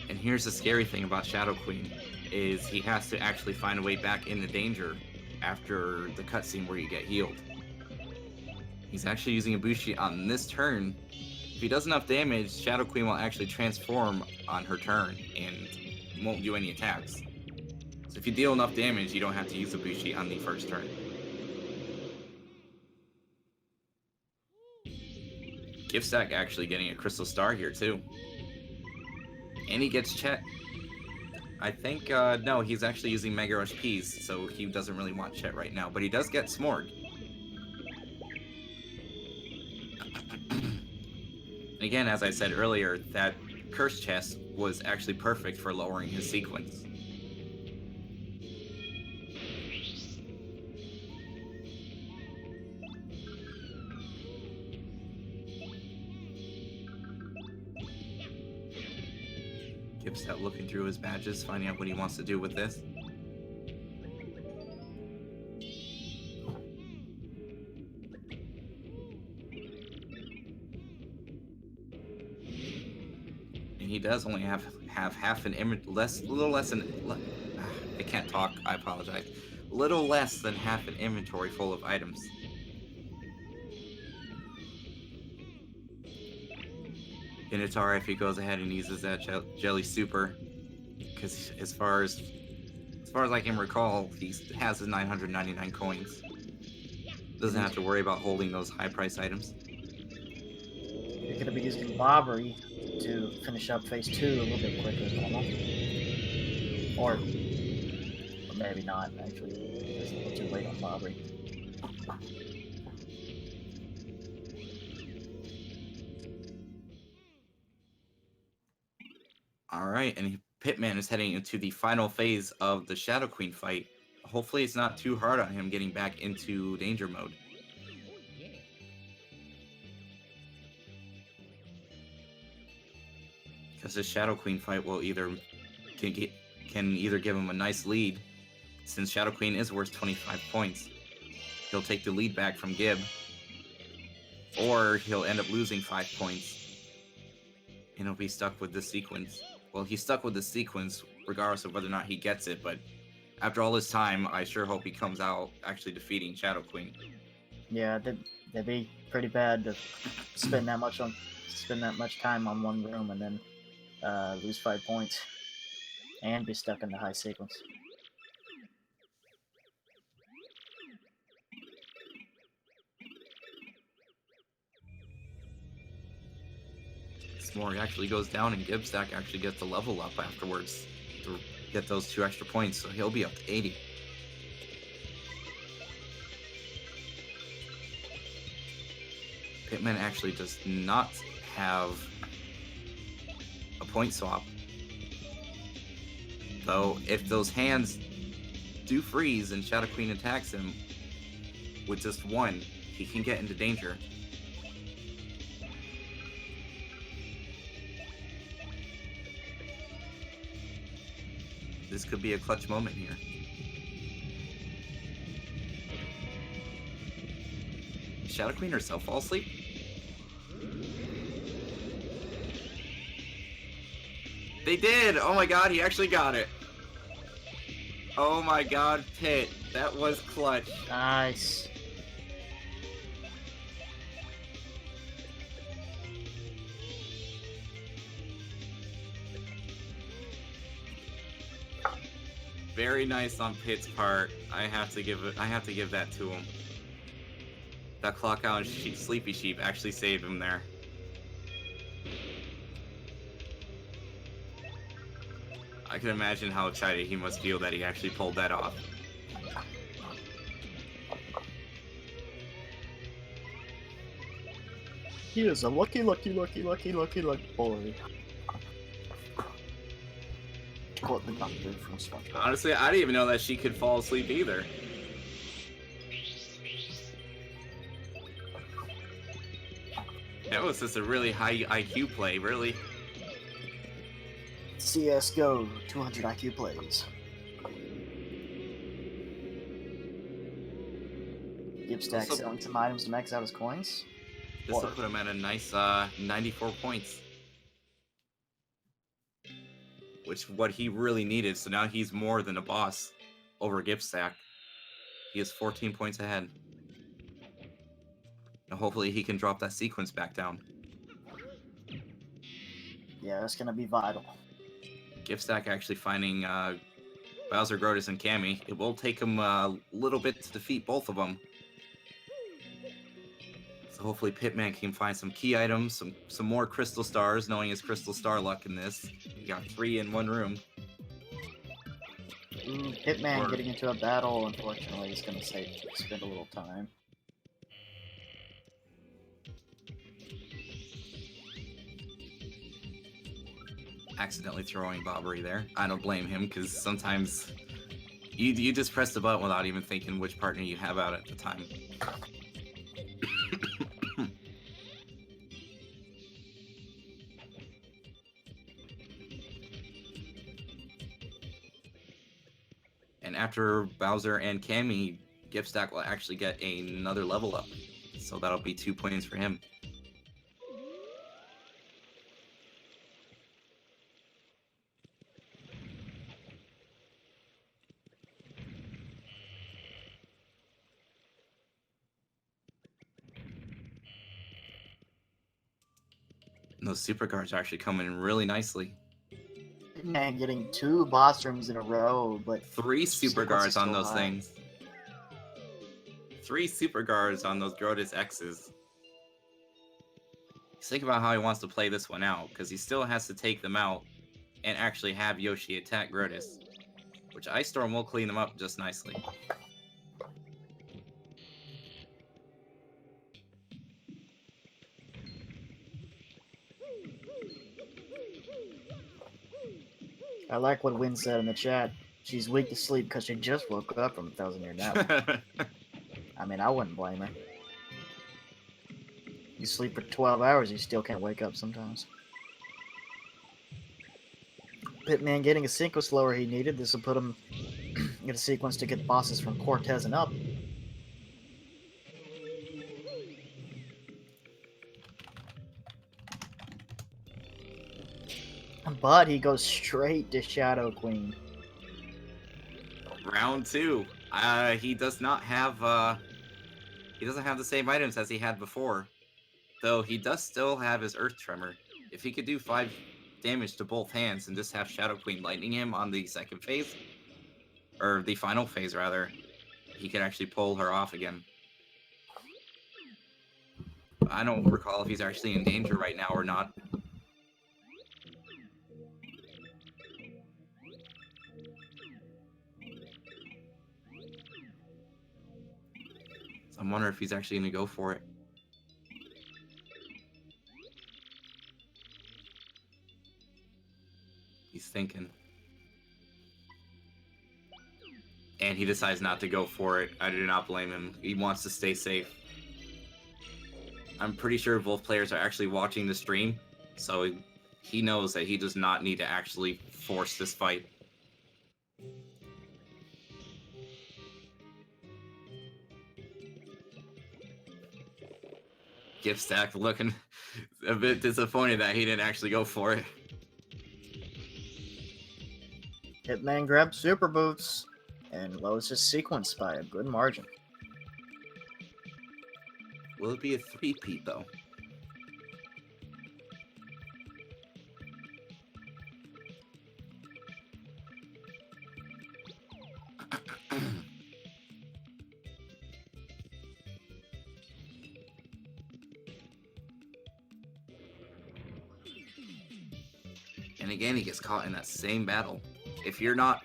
Speaker 1: And here's the scary thing about Shadow Queen, is he has to actually find a way back into danger after the cutscene where you get healed. He's actually using a Bushi on this turn. If he does enough damage, Shadow Queen will actually transform on her turn and won't do any attacks. So if you deal enough damage, you don't have to use a Bushi on the first turn. Gibstack actually getting a Crystal Star here too. And he gets Chet. I think, no, he's actually using Mega Rush Peas, so he doesn't really want Chet right now, but he does get Smorg. Again, as I said earlier, that Curse Chest was actually perfect for lowering his sequence. Gibstack looking through his badges, finding out what he wants to do with this. And he does only have half an little less than, I can't talk, I apologize. Little less than half an inventory full of items. And it's alright if he goes ahead and uses that Jelly Super, because as far as I can recall, he has his 999 coins. Doesn't have to worry about holding those high price items.
Speaker 2: You're going to be using Bobbery to finish up phase 2 a little bit quicker than normal. Or maybe not, actually. It's a little too late on Bobbery.
Speaker 1: All right, and Pitman is heading into the final phase of the Shadow Queen fight. Hopefully it's not too hard on him getting back into danger mode. Because this Shadow Queen fight will can either give him a nice lead, since Shadow Queen is worth 25 points. He'll take the lead back from Gib, or he'll end up losing 5 points, and he'll be stuck with this sequence. Well, he's stuck with this sequence regardless of whether or not he gets it, but after all this time, I sure hope he comes out actually defeating Shadow Queen.
Speaker 2: Yeah, that'd be pretty bad to spend that much time on one room and then lose 5 points and be stuck in the high sequence.
Speaker 1: Smorg actually goes down, and Gibstack actually gets the level up afterwards to get those 2 extra points, so he'll be up to 80. Pitman actually does not have a point swap. Though, if those hands do freeze and Shadow Queen attacks him with just 1, he can get into danger. This could be a clutch moment here. Did Shadow Queen herself fall asleep? They did! Oh my god, he actually got it. Oh my god, Pit. That was clutch.
Speaker 2: Nice.
Speaker 1: Very nice on Pit's part. I have to give that to him. That clock out Sleepy Sheep actually saved him there. I can imagine how excited he must feel that he actually pulled that off.
Speaker 2: He is a lucky boy. Quote the doctor from SpongeBob.
Speaker 1: Honestly, I didn't even know that she could fall asleep either. That was just a really high IQ play, really.
Speaker 2: CSGO 200 IQ plays. Gibstack selling some items to max out his coins.
Speaker 1: This will put him at a nice 94 points. Which what he really needed, so now he's more than a boss over Gibstack. He is 14 points ahead. And hopefully he can drop that sequence back down.
Speaker 2: Yeah, that's gonna be vital.
Speaker 1: Gibstack actually finding Bowser, Grotus, and Cammy. It will take him a little bit to defeat both of them. So hopefully Pitman can find some key items, some more crystal stars, knowing his crystal star luck in this. You got 3 in one room.
Speaker 2: Ooh, Pitman getting into a battle, unfortunately, is going to spend a little time.
Speaker 1: Accidentally throwing Bobbery there. I don't blame him, because sometimes you just press the button without even thinking which partner you have out at the time. And after Bowser and Cammy, Gibstack will actually get another level up. So that'll be 2 points for him. And those super cards are actually coming in really nicely.
Speaker 2: Man, getting 2 boss rooms in a row, but
Speaker 1: 3 super guards on those things. 3 super guards on those Grotus X's. Think about how he wants to play this one out, because he still has to take them out and actually have Yoshi attack Grotus, which Ice Storm will clean them up just nicely.
Speaker 2: I like what Win said in the chat. She's weak to sleep because she just woke up from a 1,000-year nap. I mean, I wouldn't blame her. You sleep for 12 hours, you still can't wake up sometimes. Pitman getting a sync was slower he needed. This will put him in a sequence to get bosses from Cortez and up. But he goes straight to Shadow Queen.
Speaker 1: Round 2. He does not have he doesn't have the same items as he had before. Though he does still have his Earth Tremor. If he could do 5 damage to both hands and just have Shadow Queen lightning him on the second phase, or the final phase rather, he could actually pull her off again. I don't recall if he's actually in danger right now or not. So I'm wondering if he's actually going to go for it. He's thinking. And he decides not to go for it. I do not blame him. He wants to stay safe. I'm pretty sure both players are actually watching the stream, so he knows that he does not need to actually force this fight. Gibstack looking a bit disappointed that he didn't actually go for it.
Speaker 2: Hitman grabs Super Boots and loads his sequence by a good margin.
Speaker 1: Will it be a 3-peat though? And again, he gets caught in that same battle. If you're not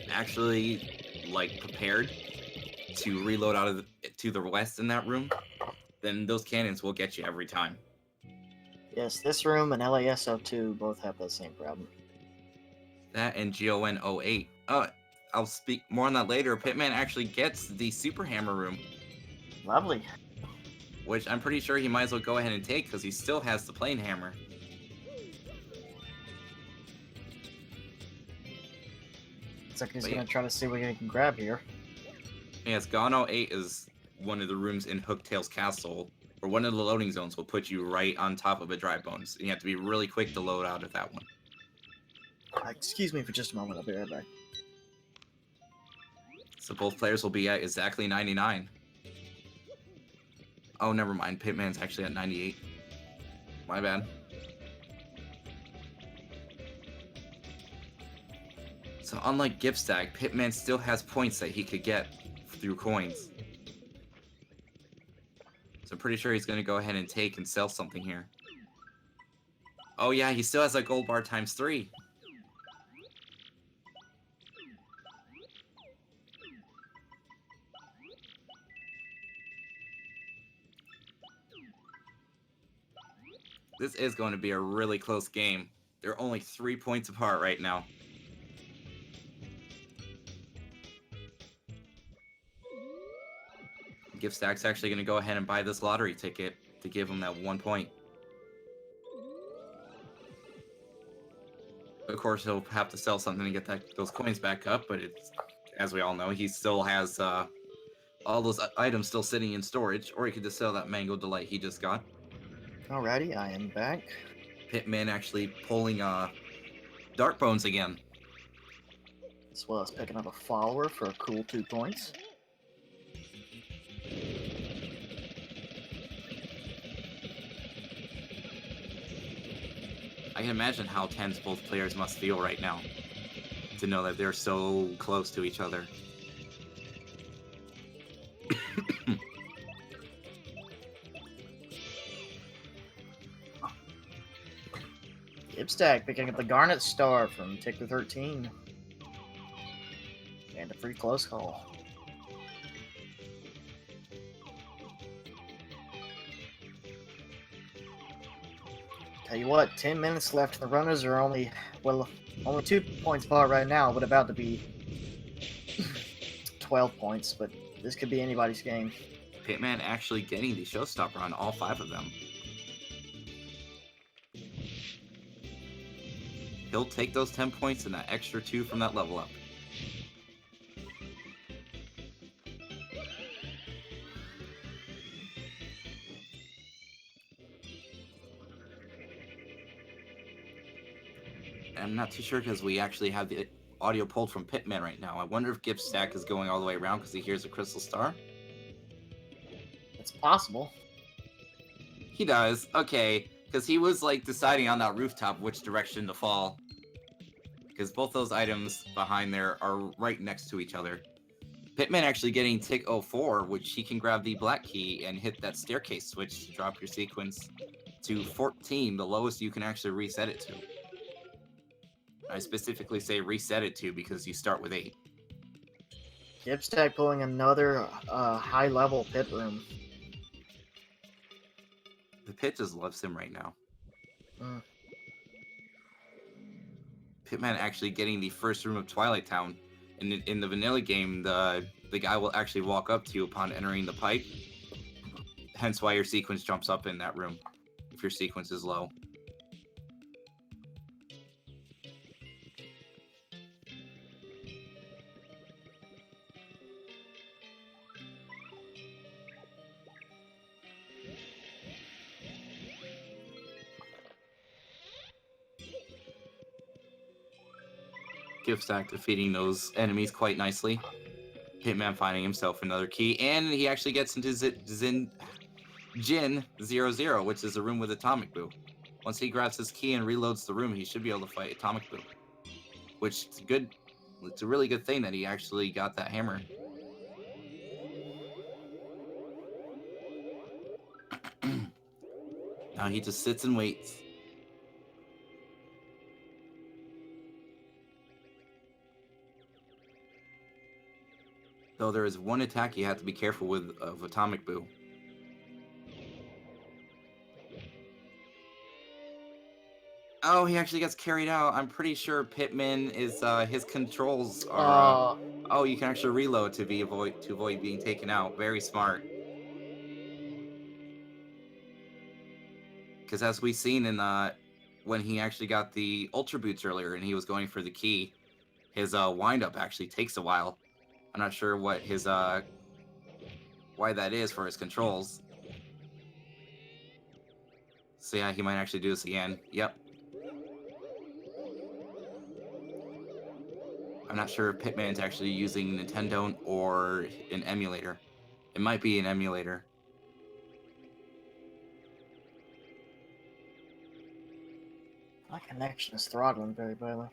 Speaker 1: actually like prepared to reload out of to the west in that room, then those cannons will get you every time.
Speaker 2: Yes, this room and LASO2 both have that same problem.
Speaker 1: That and GON 08. I'll speak more on that later. Pitman actually gets the Super Hammer room.
Speaker 2: Lovely.
Speaker 1: Which I'm pretty sure he might as well go ahead and take because he still has the Plane Hammer.
Speaker 2: Looks like he's going to try to see what he can grab here.
Speaker 1: Yes, GON 08 is one of the rooms in Hooktail's castle, or one of the loading zones will put you right on top of a dry bones. And you have to be really quick to load out of that one.
Speaker 2: Excuse me for just a moment, I'll be right back.
Speaker 1: So both players will be at exactly 99. Oh, never mind. Pitman's actually at 98. My bad. So unlike Gibstack, Pitman still has points that he could get through coins. So I'm pretty sure he's going to go ahead and take and sell something here. Oh yeah, he still has that gold bar times 3. This is going to be a really close game. They're only 3 points apart right now. Gibstack's actually going to go ahead and buy this lottery ticket to give him that 1 point. Of course, he'll have to sell something to get those coins back up, but it's, as we all know, he still has all those items still sitting in storage, or he could just sell that Mango Delight he just got.
Speaker 2: Alrighty, I am back.
Speaker 1: Pitman actually pulling Dark Bones again.
Speaker 2: As well as picking up a follower for a cool 2 points.
Speaker 1: I can imagine how tense both players must feel right now to know that they're so close to each other.
Speaker 2: Gibstack picking up the Garnet Star from Ticker 13. And a free close call. Tell you what, 10 minutes left. The runners are only 2 points apart right now, but about to be 12 points. But this could be anybody's game.
Speaker 1: Pitman actually getting the showstopper on all 5 of them. He'll take those 10 points and that extra 2 from that level up. I'm not too sure because we actually have the audio pulled from Pitman right now. I wonder if Gibstack is going all the way around because he hears a crystal star.
Speaker 2: It's possible.
Speaker 1: He does. Okay, because he was like deciding on that rooftop which direction to fall. Because both those items behind there are right next to each other. Pitman actually getting tick 04, which he can grab the black key and hit that staircase switch to drop your sequence to 14, the lowest you can actually reset it to. I specifically say reset it to because you start with 8.
Speaker 2: Gibstack pulling another high-level pit room.
Speaker 1: The pit just loves him right now.
Speaker 2: Mm.
Speaker 1: Pitman actually getting the first room of Twilight Town. In the vanilla game, the guy will actually walk up to you upon entering the pipe. Hence why your sequence jumps up in that room, if your sequence is low. Gibstack defeating those enemies quite nicely. Pitman finding himself another key, and he actually gets into Jin 00, which is a room with Atomic Boo. Once he grabs his key and reloads the room, he should be able to fight Atomic Boo. Which is good. It's a really good thing that he actually got that hammer. Now he just sits and waits. Though there is one attack you have to be careful with of Atomic Boo. Oh, he actually gets carried out. I'm pretty sure Pitman is his controls are. Oh, you can actually reload to avoid being taken out. Very smart. Because as we've seen in when he actually got the Ultra Boots earlier and he was going for the key, his windup actually takes a while. I'm not sure what his why that is for his controls. So yeah, he might actually do this again. Yep. I'm not sure if Pitman's actually using Nintendo or an emulator. It might be an emulator.
Speaker 2: My connection is throttling very badly.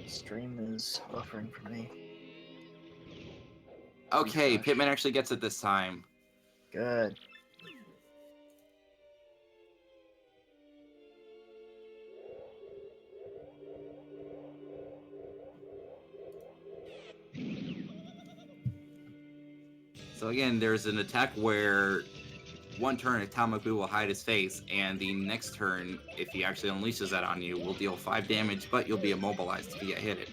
Speaker 2: Stream is buffering for me.
Speaker 1: Okay, Pitman actually gets it this time.
Speaker 2: Good.
Speaker 1: So again, there's an attack where one turn Atomic Boo will hide his face, and the next turn, if he actually unleashes that on you, will deal 5 damage, but you'll be immobilized if you get hit.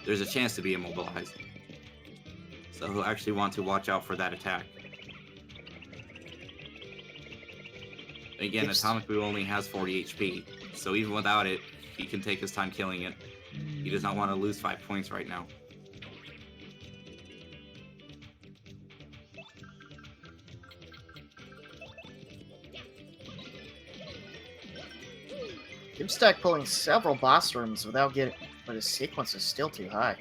Speaker 1: There's a chance to be immobilized. So he'll actually want to watch out for that attack. Again, Atomic Boo only has 40 HP, so even without it, he can take his time killing it. He does not want to lose 5 points right now.
Speaker 2: Gibstack pulling several boss rooms without getting, but his sequence is still too high.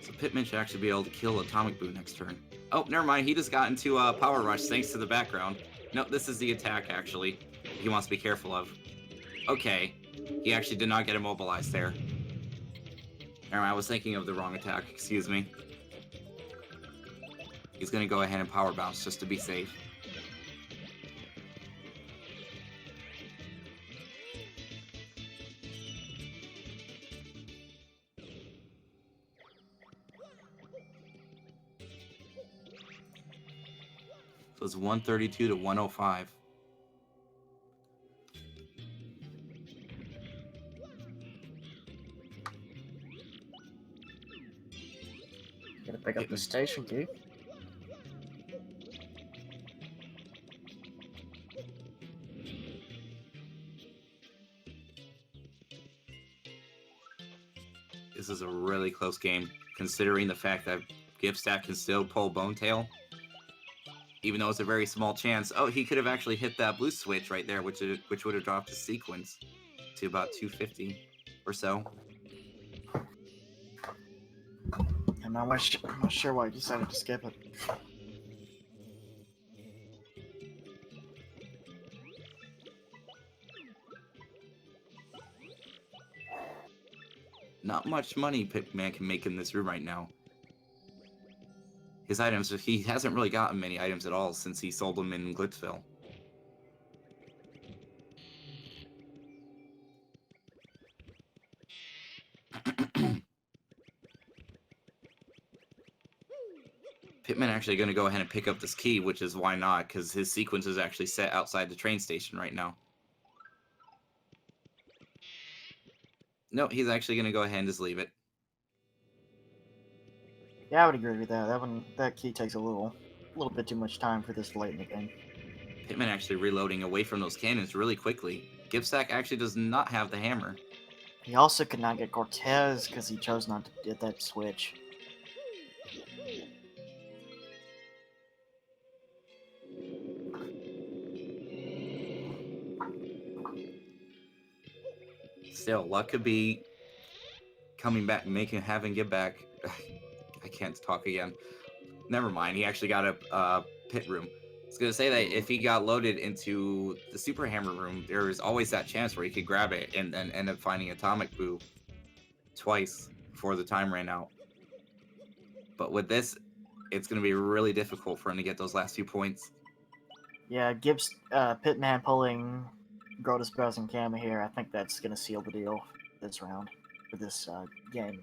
Speaker 1: So Pitman should actually be able to kill Atomic Boo next turn. Oh, never mind. He just got into Power Rush thanks to the background. No, this is the attack, actually. He wants to be careful of. Okay. He actually did not get immobilized there. Never mind, I was thinking of the wrong attack. Excuse me. He's going to go ahead and Power Bounce just to be safe. So it's 132 to 105.
Speaker 2: Gotta pick up the station key.
Speaker 1: This is a really close game, considering the fact that Gibstack can still pull Bonetail. Even though it's a very small chance. Oh, he could have actually hit that blue switch right there, which would have dropped his sequence to about 250 or so.
Speaker 2: I'm not sure why I decided to skip it.
Speaker 1: Not much money Pitman can make in this room right now. His items, he hasn't really gotten many items at all since he sold them in Glitzville. Pitman actually going to go ahead and pick up this key, which is why not, because his sequence is actually set outside the train station right now. No, he's actually going to go ahead and just leave it.
Speaker 2: Yeah, I would agree with that. That key takes a little bit too much time for this late in the game.
Speaker 1: Pitman actually reloading away from those cannons really quickly. Gibstack actually does not have the hammer.
Speaker 2: He also could not get Cortez because he chose not to get that switch.
Speaker 1: Still, luck could be coming back, having get back. I can't talk again. Never mind. He actually got a pit room. I was gonna say that if he got loaded into the super hammer room, there was always that chance where he could grab it and then end up finding Atomic Boo twice before the time ran out. But with this, it's gonna be really difficult for him to get those last 2 points.
Speaker 2: Yeah, Pitman pulling Grotus Bros and Kama here. I think that's gonna seal the deal this round for this game.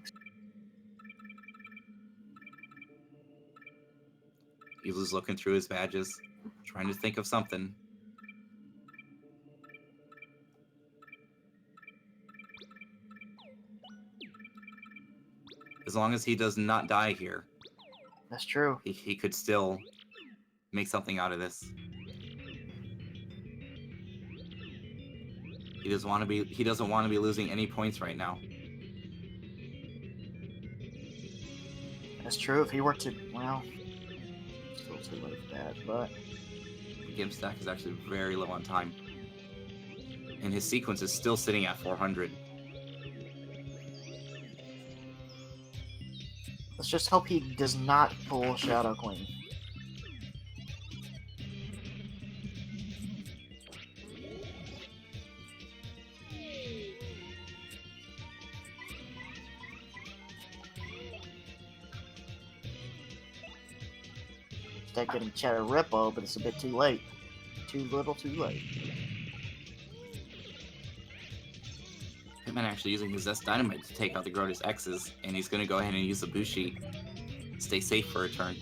Speaker 1: He was looking through his badges, trying to think of something. As long as he does not die here.
Speaker 2: That's true.
Speaker 1: He could still make something out of this. He doesn't want to be losing any points right now.
Speaker 2: That's true. If he were to, well, still too late for that, but
Speaker 1: Gibstack is actually very low on time. And his sequence is still sitting at 400.
Speaker 2: let's just hope he does not pull Shadow Queen. Start getting Cheddar Rippo, but it's a bit too late. Too little, too late.
Speaker 1: Pitman actually using his S Dynamite to take out the Grotus X's, and he's going to go ahead and use the Bushi. Stay safe for a turn.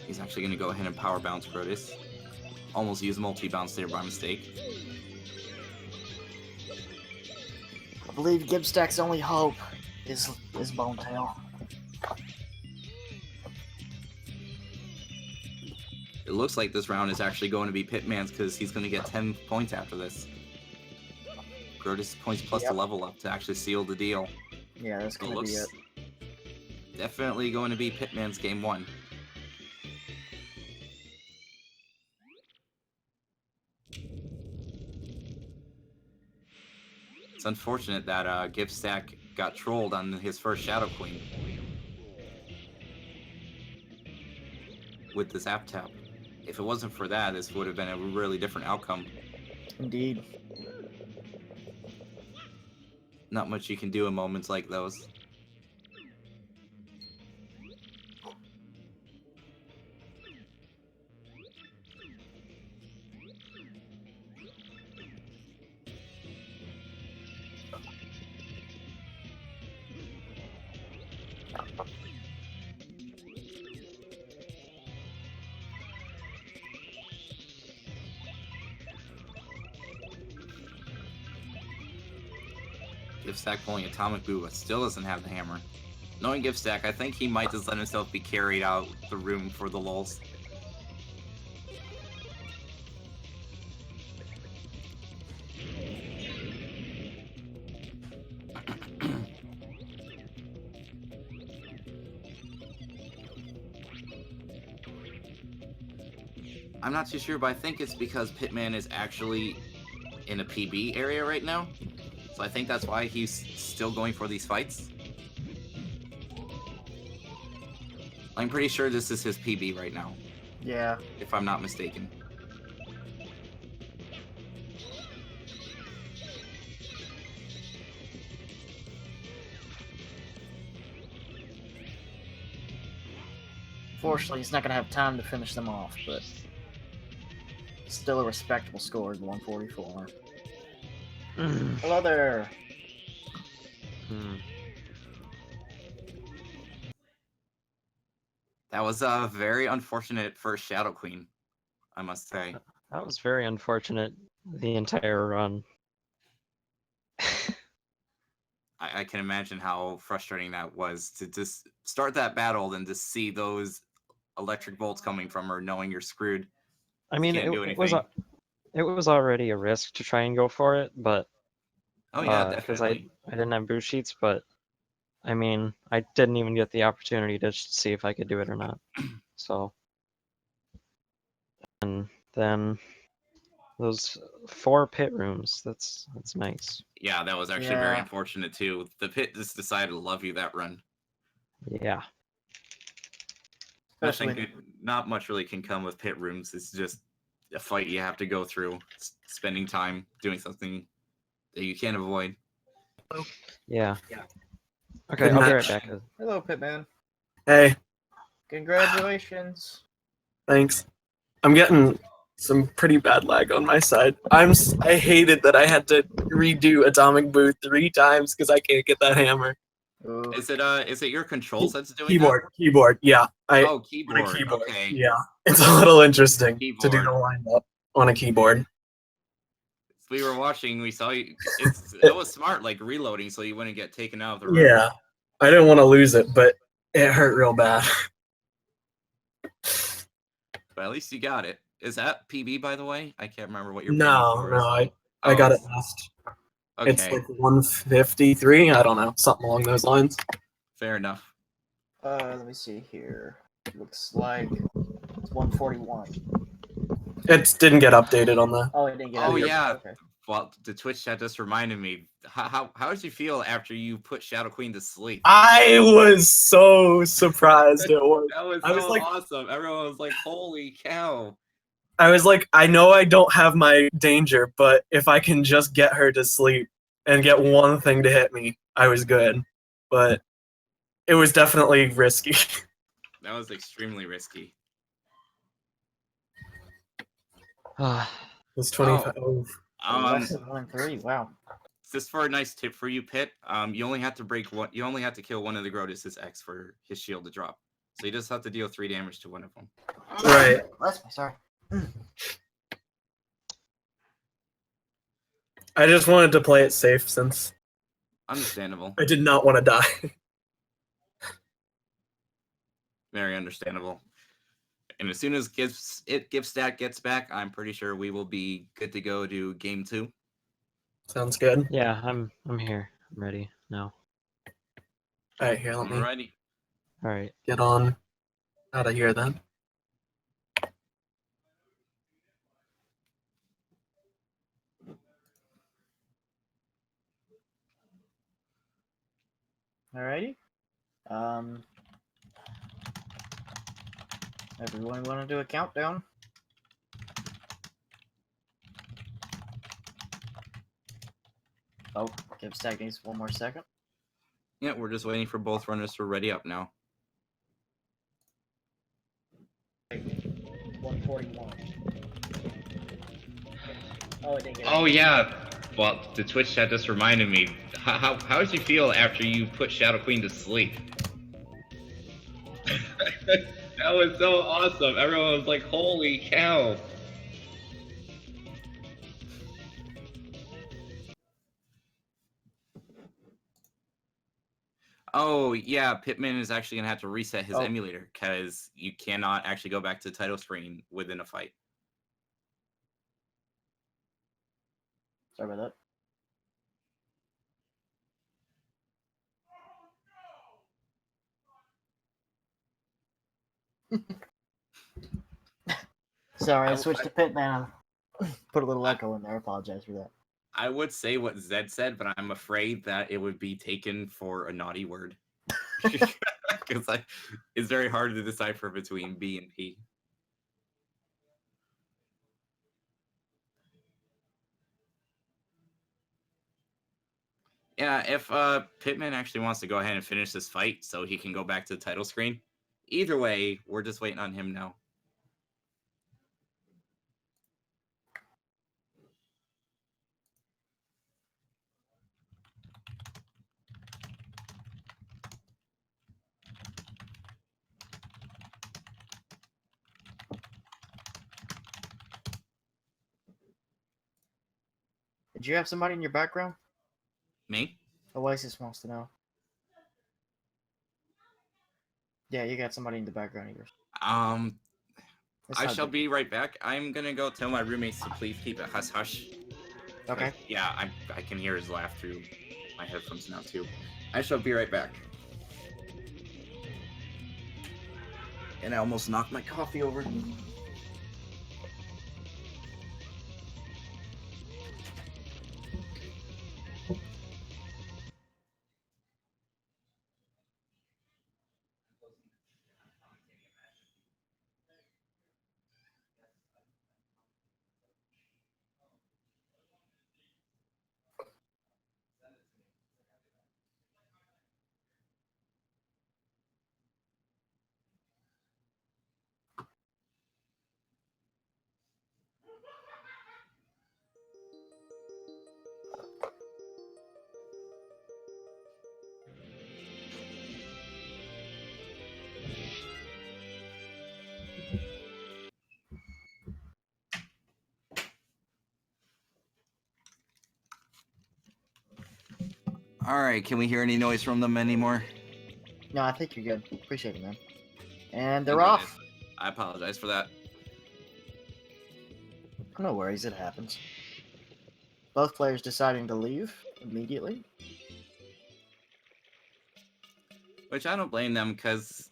Speaker 1: He's actually going to go ahead and power bounce Grotus. Almost use multi-bounce there by mistake.
Speaker 2: I believe Gibstack's only hope is Bonetail.
Speaker 1: It looks like this round is actually going to be Pitman's because he's going to get 10 points after this. Grotus points plus the level up to actually seal the deal.
Speaker 2: Yeah, that's going to be it.
Speaker 1: Definitely going to be Pitman's game 1. It's unfortunate that Gibstack got trolled on his first Shadow Queen with this app tap. If it wasn't for that, this would have been a really different outcome.
Speaker 2: Indeed.
Speaker 1: Not much you can do in moments like those. Gibstack pulling Atomic Boot, but still doesn't have the hammer. Knowing Gibstack, I think he might just let himself be carried out the room for the lulz. I'm not too sure, but I think it's because Pitman is actually in a PB area right now. So I think that's why he's still going for these fights. I'm pretty sure this is his PB right now.
Speaker 2: Yeah.
Speaker 1: If I'm not mistaken.
Speaker 2: Fortunately, he's not going to have time to finish them off, but still a respectable score is 144. Hello there.
Speaker 1: That was a very unfortunate first Shadow Queen, I must say.
Speaker 3: That was very unfortunate, the entire run.
Speaker 1: I can imagine how frustrating that was to just start that battle and to see those electric bolts coming from her, knowing you're screwed.
Speaker 3: I mean,
Speaker 1: Can't do
Speaker 3: it was
Speaker 1: anything.
Speaker 3: it was already a risk to try and go for it, but
Speaker 1: Oh yeah,
Speaker 3: because
Speaker 1: definitely.
Speaker 3: I didn't have boost sheets, but I mean, I didn't even get the opportunity to see if I could do it or not. So, and then those 4 pit rooms, that's nice.
Speaker 1: Yeah, that was actually very unfortunate too. The pit just decided to love you that run.
Speaker 3: Yeah.
Speaker 1: Not much really can come with pit rooms. It's just a fight you have to go through, spending time doing something that you can't avoid.
Speaker 3: Yeah. Okay, I'll be right back.
Speaker 2: Hello, Pitman.
Speaker 4: Hey,
Speaker 2: Congratulations.
Speaker 4: thanks. I'm getting some pretty bad lag on my side. I hated that I had to redo Atomic Boot 3 times because I can't get that hammer.
Speaker 2: Ooh.
Speaker 1: Is it your controls that's doing
Speaker 4: Keyboard, yeah.
Speaker 1: keyboard. Okay.
Speaker 4: Yeah, it's a little interesting to do the wind up on a keyboard.
Speaker 1: We were watching, we saw you. It was smart, like reloading, so you wouldn't get taken out of the room.
Speaker 4: Yeah, I didn't want to lose it, but it hurt real bad.
Speaker 1: But at least you got it. Is that PB, by the way? I can't remember what your
Speaker 4: No, I got it last.
Speaker 1: Okay.
Speaker 4: It's like 153. I don't know, something along those lines.
Speaker 1: Fair enough.
Speaker 2: Let me see here. Looks like it's 141.
Speaker 4: It didn't get updated on the.
Speaker 2: Oh, it didn't get updated.
Speaker 1: Oh yeah.
Speaker 2: Okay.
Speaker 1: Well, the Twitch chat just reminded me. How did you feel after you put Shadow Queen to sleep?
Speaker 4: I was so surprised it was.
Speaker 1: That was awesome. Everyone was like, "Holy cow!"
Speaker 4: I was like, I know I don't have my danger, but if I can just get her to sleep and get one thing to hit me, I was good. But it was definitely risky.
Speaker 1: That was extremely risky.
Speaker 4: It's 25.
Speaker 2: Less than 1-3. Wow.
Speaker 1: Just for a nice tip for you, Pit. You only have to break one. You only have to kill one of the Grotus' X for his shield to drop. So you just have to deal 3 damage to one of them.
Speaker 4: Right.
Speaker 2: Bless me, sorry.
Speaker 4: I just wanted to play it safe since
Speaker 1: Understandable.
Speaker 4: I did not want to die.
Speaker 1: Very understandable. And as soon as Gibstack gets back, I'm pretty sure we will be good to go to game 2.
Speaker 4: Sounds good.
Speaker 3: Yeah, I'm here. I'm ready now.
Speaker 4: All right, here, let me
Speaker 1: Alrighty.
Speaker 3: All right.
Speaker 4: get on out of here then.
Speaker 2: Alrighty. Everyone want to do a countdown? Oh, Gibstack needs one more second.
Speaker 1: Yeah, we're just waiting for both runners to ready up now.
Speaker 2: 141. Oh, it didn't get
Speaker 1: Oh yeah. Well, the Twitch chat just reminded me. How did you feel after you put Shadow Queen to sleep? That was so awesome. Everyone was like, "Holy cow!" Oh, yeah, Pitman is actually going to have to reset his
Speaker 2: Oh.
Speaker 1: emulator because you cannot actually go back to the title screen within a fight.
Speaker 2: Sorry about that. Sorry, I switched to Pitman. Put a little echo in there. I apologize for that.
Speaker 1: I would say what Zed said, but I'm afraid that it would be taken for a naughty word. Because it's very hard to decipher between B and P. Yeah, if Pitman actually wants to go ahead and finish this fight so he can go back to the title screen, either way, we're just waiting on him now.
Speaker 2: Did you have somebody in your background?
Speaker 1: Me?
Speaker 2: Oasis wants to know. Yeah, you got somebody in the background of yours. It's
Speaker 1: I
Speaker 2: not
Speaker 1: shall
Speaker 2: good.
Speaker 1: be right back. I'm gonna go tell my roommates to please keep it hush hush.
Speaker 2: Okay.
Speaker 1: Yeah, I can hear his laugh through my headphones now too. I shall be right back. And I almost knocked my coffee over. All right, can we hear any noise from them anymore?
Speaker 2: No, I think you're good. Appreciate it, man. And they're
Speaker 1: Thank
Speaker 2: off.
Speaker 1: goodness. I apologize for that.
Speaker 2: No worries, it happens. Both players deciding to leave immediately.
Speaker 1: Which I don't blame them because,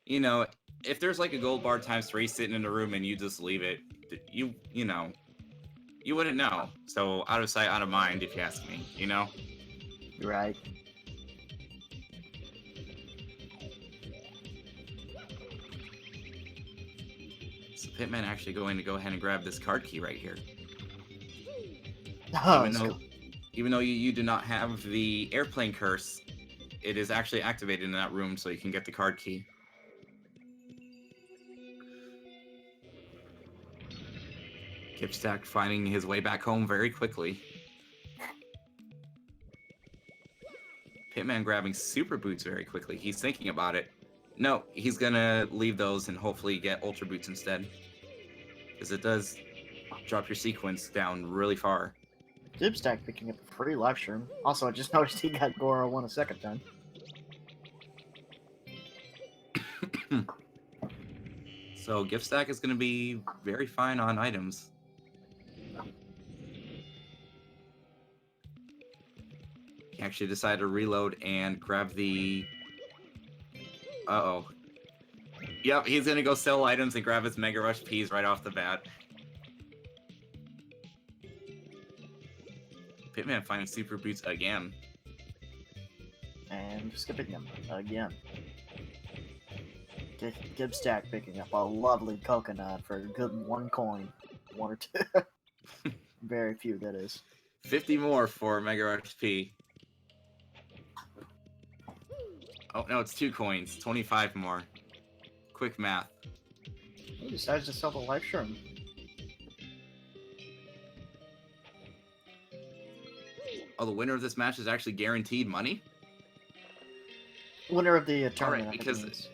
Speaker 1: you know, if there's like a gold bar ×3 sitting in a room and you just leave it, you know, you wouldn't know. So out of sight, out of mind, if you ask me, you know?
Speaker 2: You're right.
Speaker 1: So Pitman actually going to go ahead and grab this card key right here.
Speaker 2: Oh,
Speaker 1: Even though you do not have the airplane curse, it is actually activated in that room so you can get the card key. Gibstack finding his way back home very quickly. Pitman grabbing super boots very quickly. He's thinking about it. No, he's gonna leave those and hopefully get ultra boots instead. Because it does drop your sequence down really far.
Speaker 2: Gibstack picking up a free live stream. Also, I just noticed he got Goro 1 a second time.
Speaker 1: So Gibstack is gonna be very fine on items. He actually decided to reload and grab the... Uh-oh. Yep, he's gonna go sell items and grab his Mega Rush Ps right off the bat. Pitman finding super boots again.
Speaker 2: And skipping them again. Gibstack picking up a lovely coconut for a good 1 coin. 1 or 2. Very few, that is.
Speaker 1: 50 more for Mega Rush P. Oh, no, it's 2 coins. 25 more. Quick math.
Speaker 2: He decides to sell the live stream.
Speaker 1: Oh, the winner of this match is actually guaranteed money?
Speaker 2: Winner of the tournament.
Speaker 1: Alright,
Speaker 2: I think
Speaker 1: because...
Speaker 2: it is.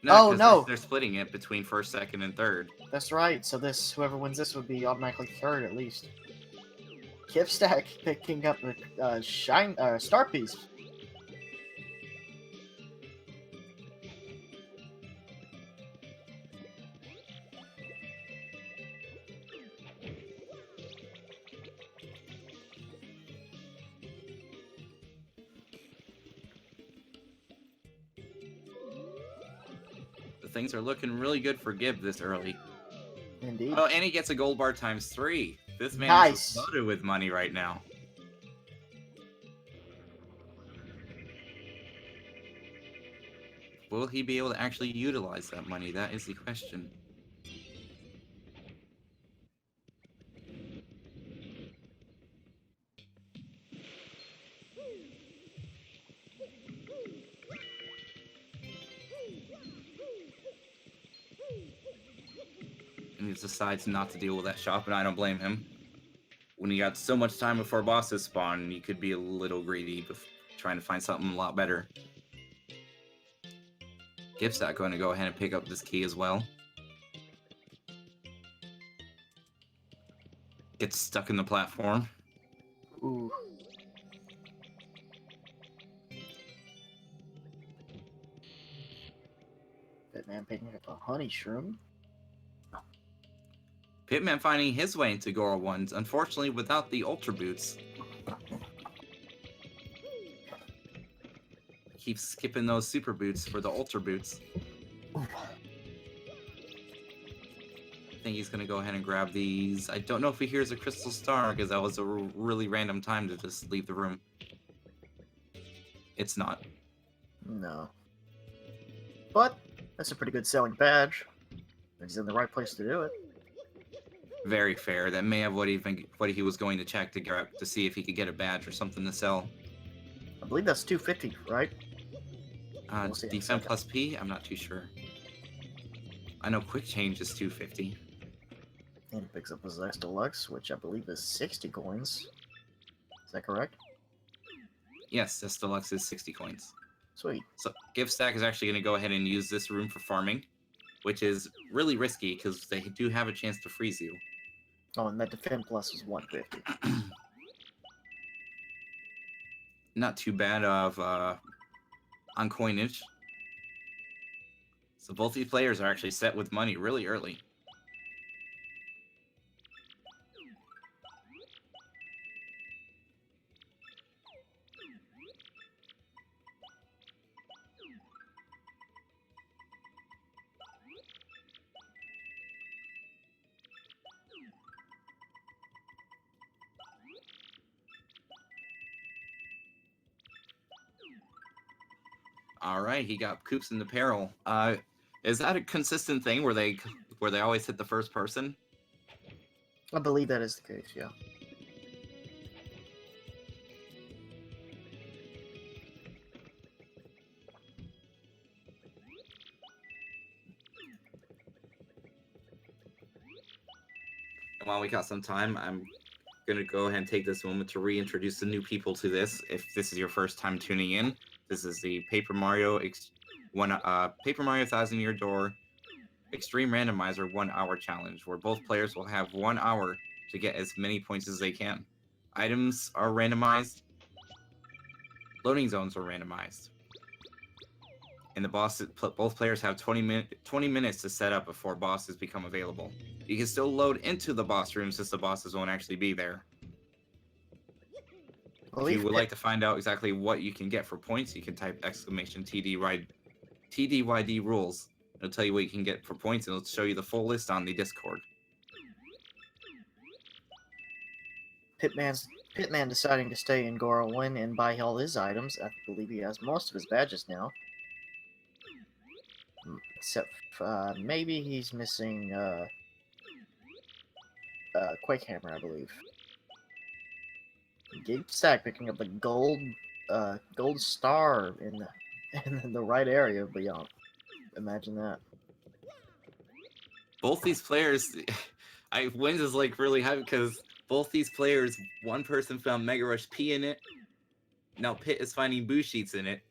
Speaker 1: No,
Speaker 2: Oh,
Speaker 1: 'cause
Speaker 2: no!
Speaker 1: They're splitting it between first, second, and third.
Speaker 2: That's right. So this, whoever wins this would be automatically third at least. Gibstack picking up a star piece.
Speaker 1: Things are looking really good for Gib this early.
Speaker 2: Indeed.
Speaker 1: Oh, and he gets a gold bar ×3. This man
Speaker 2: Nice.
Speaker 1: is just loaded with money right now. Will he be able to actually utilize that money? That is the question. And he decides not to deal with that shop, and I don't blame him. When you got so much time before bosses spawn, you could be a little greedy trying to find something a lot better. Gibstack going to go ahead and pick up this key as well. Gets stuck in the platform.
Speaker 2: Ooh. Pitman picking up a honey shroom.
Speaker 1: Pitman finding his way into Gora 1s, unfortunately without the Ultra Boots. Keeps skipping those Super Boots for the Ultra Boots. I think he's going to go ahead and grab these. I don't know if he hears a Crystal Star, because that was a really random time to just leave the room. It's not.
Speaker 2: No. But that's a pretty good selling badge. He's in the right place to do it.
Speaker 1: Very fair. That may have what he was going to check to see if he could get a badge or something to sell.
Speaker 2: I believe that's 250, right? We'll see in a
Speaker 1: Defend
Speaker 2: second.
Speaker 1: plus P? I'm not too sure. I know Quick Change is 250.
Speaker 2: And he picks up his X Deluxe, which I believe is 60 coins. Is that correct?
Speaker 1: Yes, this Deluxe is 60 coins.
Speaker 2: Sweet.
Speaker 1: So Gibstack is actually going to go ahead and use this room for farming, which is really risky because they do have a chance to freeze you.
Speaker 2: Oh, and that Defend Plus is 150.
Speaker 1: Not too bad of on coinage. So both these players are actually set with money really early. All right, he got Coops in the Peril. Is that a consistent thing where they always hit the first person?
Speaker 2: I believe that is the case, yeah.
Speaker 1: And while we got some time, I'm going to go ahead and take this moment to reintroduce the new people to this. If this is your first time tuning in, this is the Paper Mario 1000 Year Door Extreme Randomizer 1 hour challenge, where both players will have 1 hour to get as many points as they can. Items are randomized. Loading zones are randomized. And both players have 20 minutes to set up before bosses become available. You can still load into the boss room since the bosses won't actually be there. If you would like to find out exactly what you can get for points, you can type TTYD rules. It'll tell you what you can get for points, and it'll show you the full list on the Discord.
Speaker 2: Pitman deciding to stay in Gora 1 and buy all his items. I believe he has most of his badges now. Except maybe he's missing Quake Hammer, I believe. Gibstack picking up a gold star in the right area beyond. Imagine that.
Speaker 1: Both these players, wins is like really high because both these players, one person found Mega Rush P in it. Now Pit is finding Boo Sheets in it.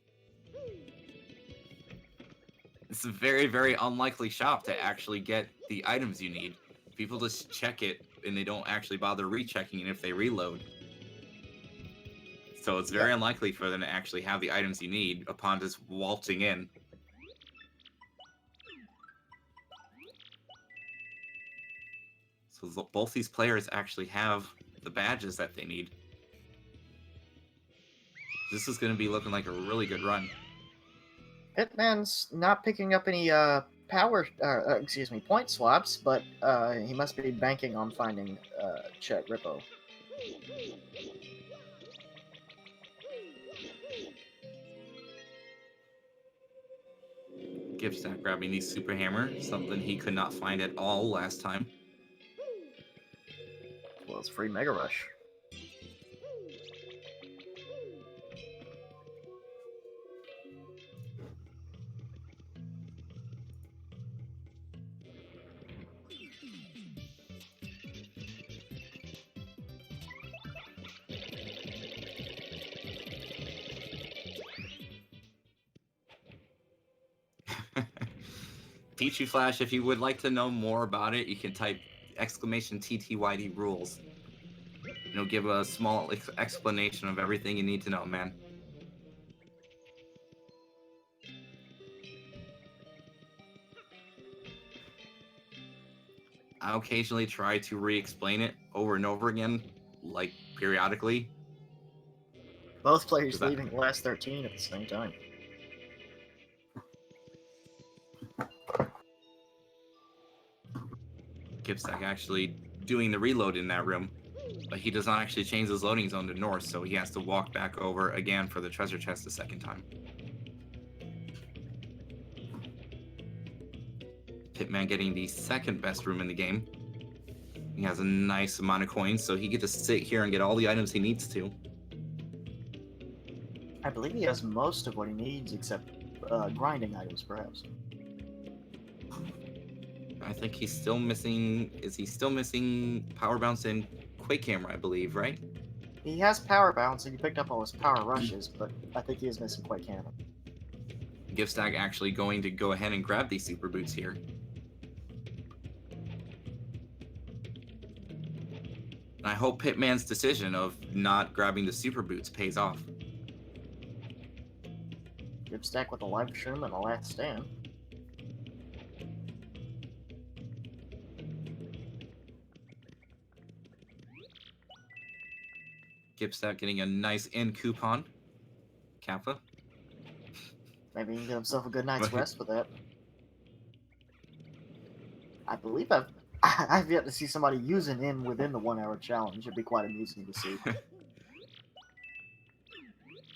Speaker 1: It's a very, very unlikely shop to actually get the items you need. People just check it and they don't actually bother rechecking it if they reload. So it's very unlikely for them to actually have the items you need upon just waltzing in. So both these players actually have the badges that they need. This is going to be looking like a really good run.
Speaker 2: Pitman's not picking up any point swaps, but he must be banking on finding Chet Rippo.
Speaker 1: Gibstack grabbing the Super Hammer, something he could not find at all last time.
Speaker 2: Well, it's free Mega Rush.
Speaker 1: Peachy Flash, if you would like to know more about it, you can type exclamation TTYD rules. It'll give a small explanation of everything you need to know, man. I occasionally try to re-explain it over and over again, like periodically.
Speaker 2: Both players leaving the last 13 at the same time.
Speaker 1: Gibstack actually doing the reload in that room, but he does not actually change his loading zone to north, so he has to walk back over again for the treasure chest a second time. Pitman getting the second best room in the game. He has a nice amount of coins, so he gets to sit here and get all the items he needs to.
Speaker 2: I believe he has most of what he needs, except grinding items, perhaps.
Speaker 1: I think he's still missing... Is he still missing Power Bounce and Quake Hammer, I believe, right?
Speaker 2: He has Power Bounce, and he picked up all his Power Rushes, but I think he is missing Quake Hammer.
Speaker 1: Gibstack actually going to go ahead and grab these Super Boots here. I hope Pitman's decision of not grabbing the Super Boots pays off.
Speaker 2: Gibstack with a live shroom and a last stand.
Speaker 1: Gibstack getting a nice end coupon. Kappa.
Speaker 2: Maybe he can get himself a good night's rest with that. I believe I've yet to see somebody using him within the 1 hour challenge. It'd be quite amusing to see.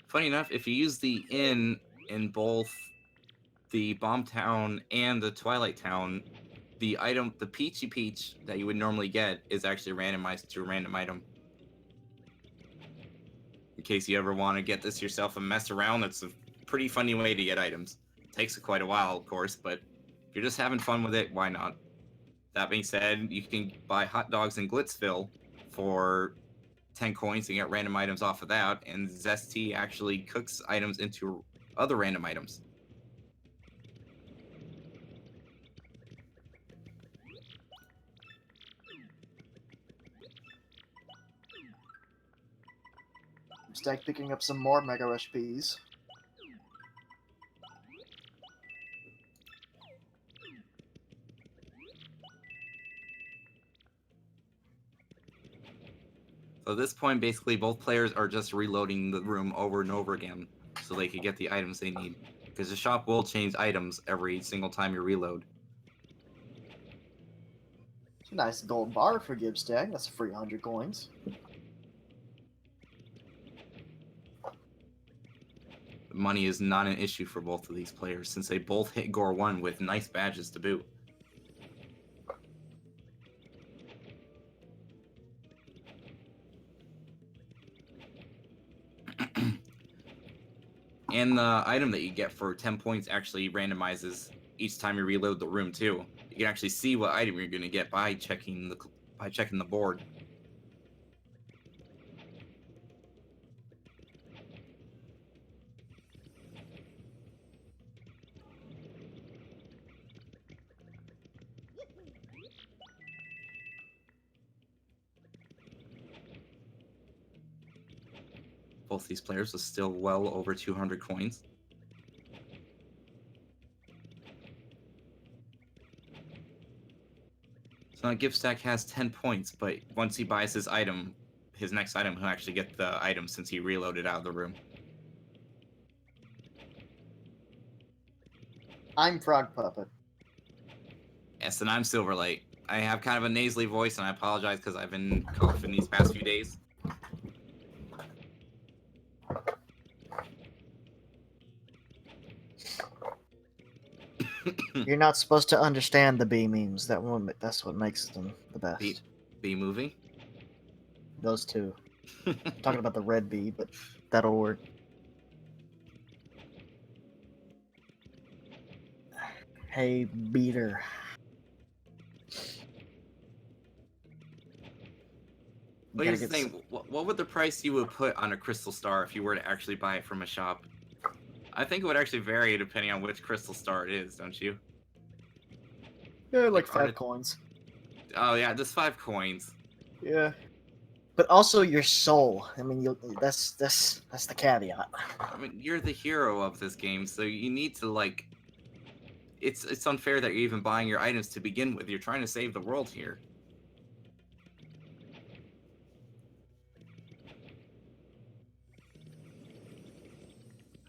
Speaker 1: Funny enough, if you use the in both the Bomb Town and the Twilight Town, the Peachy Peach that you would normally get is actually randomized to a random item. In case you ever want to get this yourself and mess around, it's a pretty funny way to get items. It takes quite a while, of course, but if you're just having fun with it, why not? That being said, you can buy hot dogs in Glitzville for 10 coins and get random items off of that, and Zesty actually cooks items into other random items.
Speaker 2: Gibstack picking up some more Mega Rush Ps.
Speaker 1: So at this point, basically, both players are just reloading the room over and over again so they can get the items they need. Because the shop will change items every single time you reload.
Speaker 2: It's a nice gold bar for Gibstack. That's a free 100 coins.
Speaker 1: Money is not an issue for both of these players since they both hit Gore 1 with nice badges to boot. And the item that you get for 10 points actually randomizes each time you reload the room too. You can actually see what item you're going to get by checking the board. both these players with still well over 200 coins. So now Gibstack has 10 points, but once he buys his item, his next item, he'll actually get the item since he reloaded out of the room.
Speaker 2: I'm Frog Puppet.
Speaker 1: Yes, and I'm Silverlight. I have kind of a nasally voice, and I apologize because I've been coughing these past few days.
Speaker 2: You're not supposed to understand the B memes. That's what makes them the best.
Speaker 1: B movie?
Speaker 2: Those two. Talking about the red bee, but that'll work. Hey, beater.
Speaker 1: Well, here's the thing. What would the price you would put on a crystal star if you were to actually buy it from a shop? I think it would actually vary depending on which crystal star it is, don't you?
Speaker 2: Yeah, like 5 coins.
Speaker 1: Oh yeah, just 5 coins.
Speaker 2: Yeah. But also your soul. I mean, that's the caveat.
Speaker 1: I mean, you're the hero of this game, so you need to like. It's unfair that you're even buying your items to begin with. You're trying to save the world here.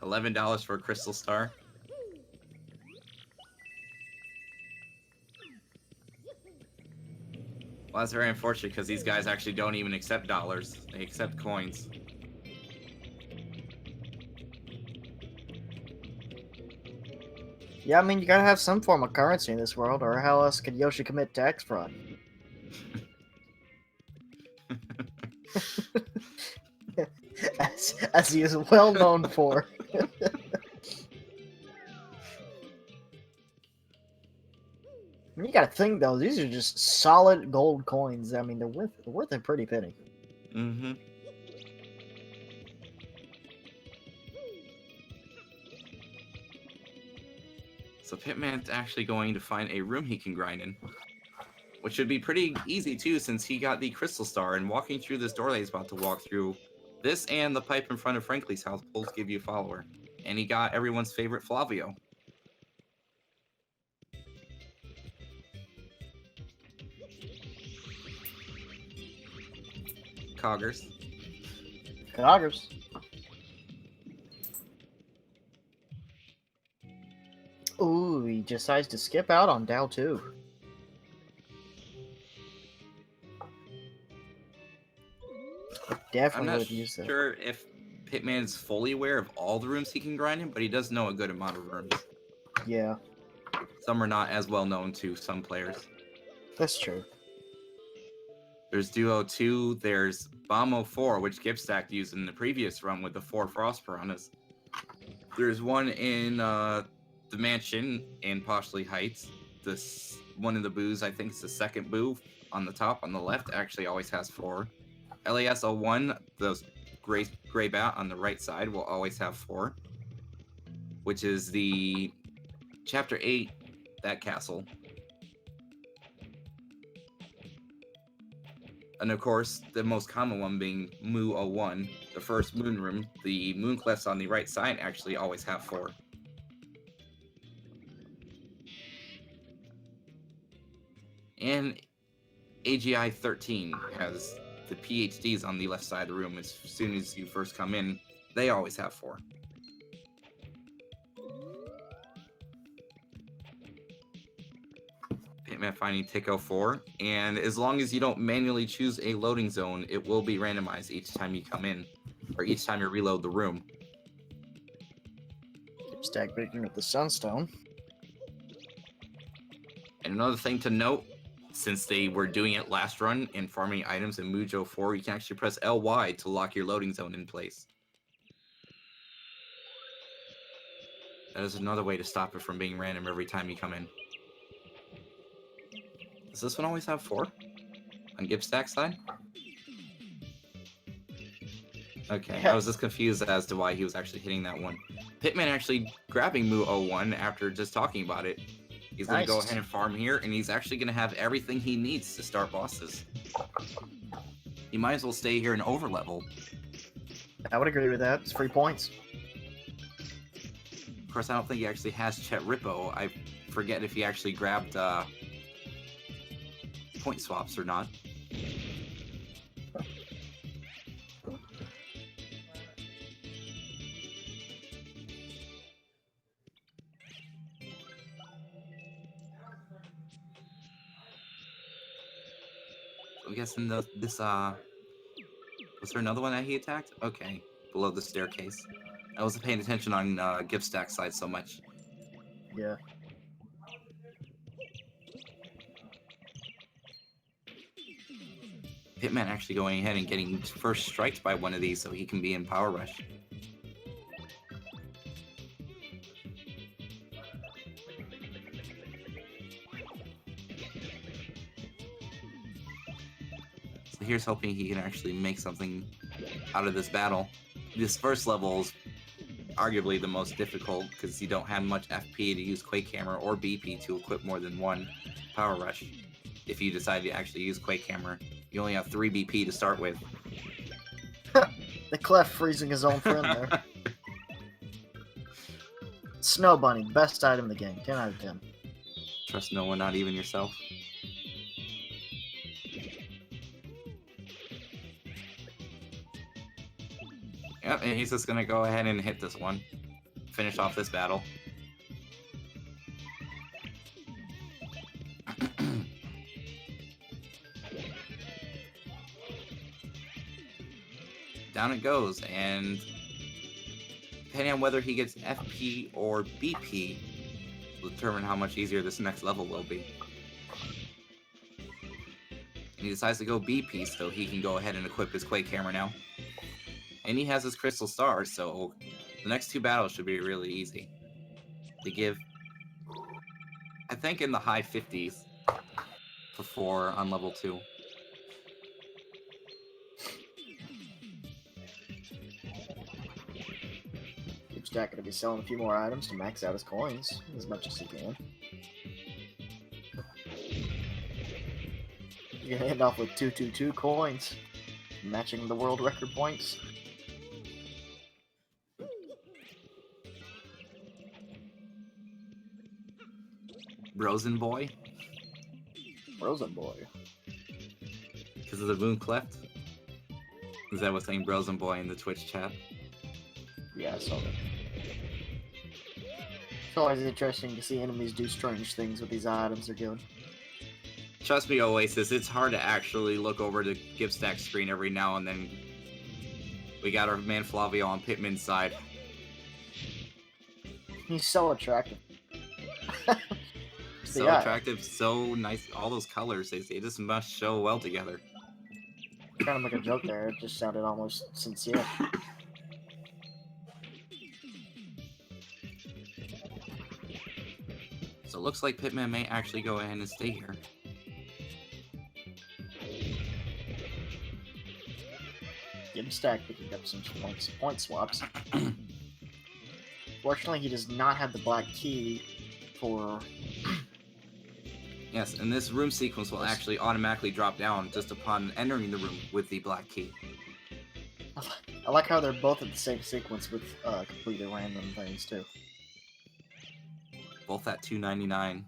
Speaker 1: $11 for a crystal star. Well, that's very unfortunate because these guys actually don't even accept dollars. They accept coins.
Speaker 2: Yeah, I mean, you gotta have some form of currency in this world, or how else could Yoshi commit tax fraud? as he is well known for. I mean, you gotta think though; these are just solid gold coins. I mean, they're worth a pretty penny.
Speaker 1: Mm-hmm. So Pitman's actually going to find a room he can grind in, which should be pretty easy too, since he got the crystal star. And walking through this door that he's about to walk through, this and the pipe in front of Frankly's house both give you a follower, and he got everyone's favorite Flavio. Coggers.
Speaker 2: Coggers. Ooh, he decides to skip out on Dow 2. Definitely would use that.
Speaker 1: I'm not sure if Pitman is fully aware of all the rooms he can grind in, but he does know a good amount of rooms.
Speaker 2: Yeah.
Speaker 1: Some are not as well known to some players.
Speaker 2: That's true.
Speaker 1: There's Duo 2, there's Bomb 04, which Gibstack used in the previous run with the 4 Frost Piranhas. There's one in the mansion in Poshley Heights. This one in the booze, I think it's the second boo on the top on the left, actually always has 4. LAS 01, the gray bat on the right side, will always have 4. Which is the Chapter 8, that castle. And of course, the most common one being Moo 01, the first moon room. The moon cliffs on the right side actually always have 4. And AGI 13 has the PhDs on the left side of the room. As soon as you first come in, they always have 4. Pitman finding Tick 04, and as long as you don't manually choose a loading zone, it will be randomized each time you come in, or each time you reload the room.
Speaker 2: Stack breaking up the Sunstone.
Speaker 1: And another thing to note, since they were doing it last run and farming items in Mujo 4, you can actually press LY to lock your loading zone in place. That is another way to stop it from being random every time you come in. Does this one always have 4? On Gibstack's side? Okay, I was just confused as to why he was actually hitting that one. Pitman actually grabbing Moo 01 after just talking about it. He's going to go ahead and farm here, and he's actually going to have everything he needs to start bosses. He might as well stay here and overlevel.
Speaker 2: I would agree with that. It's 3 points.
Speaker 1: Of course, I don't think he actually has Chet Rippo. I forget if he actually grabbed point swaps or not. I'm guessing this was there another one that he attacked? Okay, below the staircase. I wasn't paying attention on Gibstack side so much.
Speaker 2: Yeah.
Speaker 1: Pitman actually going ahead and getting first striked by one of these so he can be in Power Rush. So here's hoping he can actually make something out of this battle. This first level is arguably the most difficult because you don't have much FP to use Quake Hammer or BP to equip more than one Power Rush. If you decide to actually use Quake Hammer, you only have 3 BP to start with.
Speaker 2: The Clef freezing his own friend there. Snow Bunny, best item in the game. 10 out of 10.
Speaker 1: Trust no one, not even yourself. Yep, and he's just gonna go ahead and hit this one. Finish off this battle. Down it goes, and depending on whether he gets FP or BP will determine how much easier this next level will be. And he decides to go BP so he can go ahead and equip his Quake Hammer now. And he has his Crystal Stars, so the next 2 battles should be really easy. They give, I think, in the high 50s for 4 on level 2.
Speaker 2: Gibstack gonna be selling a few more items to max out his coins as much as he can. You're gonna end off with 222 coins, matching the world record points.
Speaker 1: Rosenboy,
Speaker 2: Rosenboy.
Speaker 1: because of the moon cleft. Is that what's saying Rosenboy in the Twitch chat?
Speaker 2: Yeah, I saw that. It's always interesting to see enemies do strange things with these items they're given.
Speaker 1: Trust me, Oasis, it's hard to actually look over the Gibstack screen every now and then. We got our man Flavio on Pitman's side.
Speaker 2: He's so attractive.
Speaker 1: So
Speaker 2: Yeah.
Speaker 1: attractive, so nice. All those colors, they just must show well together.
Speaker 2: Trying to make a joke there, it just sounded almost sincere.
Speaker 1: So it looks like Pitman may actually go ahead and stay here.
Speaker 2: Gibstack picking up some point swaps. Fortunately, he does not have the black key for...
Speaker 1: Yes, and this room sequence will actually automatically drop down just upon entering the room with the black key.
Speaker 2: I like how they're both in the same sequence with completely random things, too.
Speaker 1: Both at 299.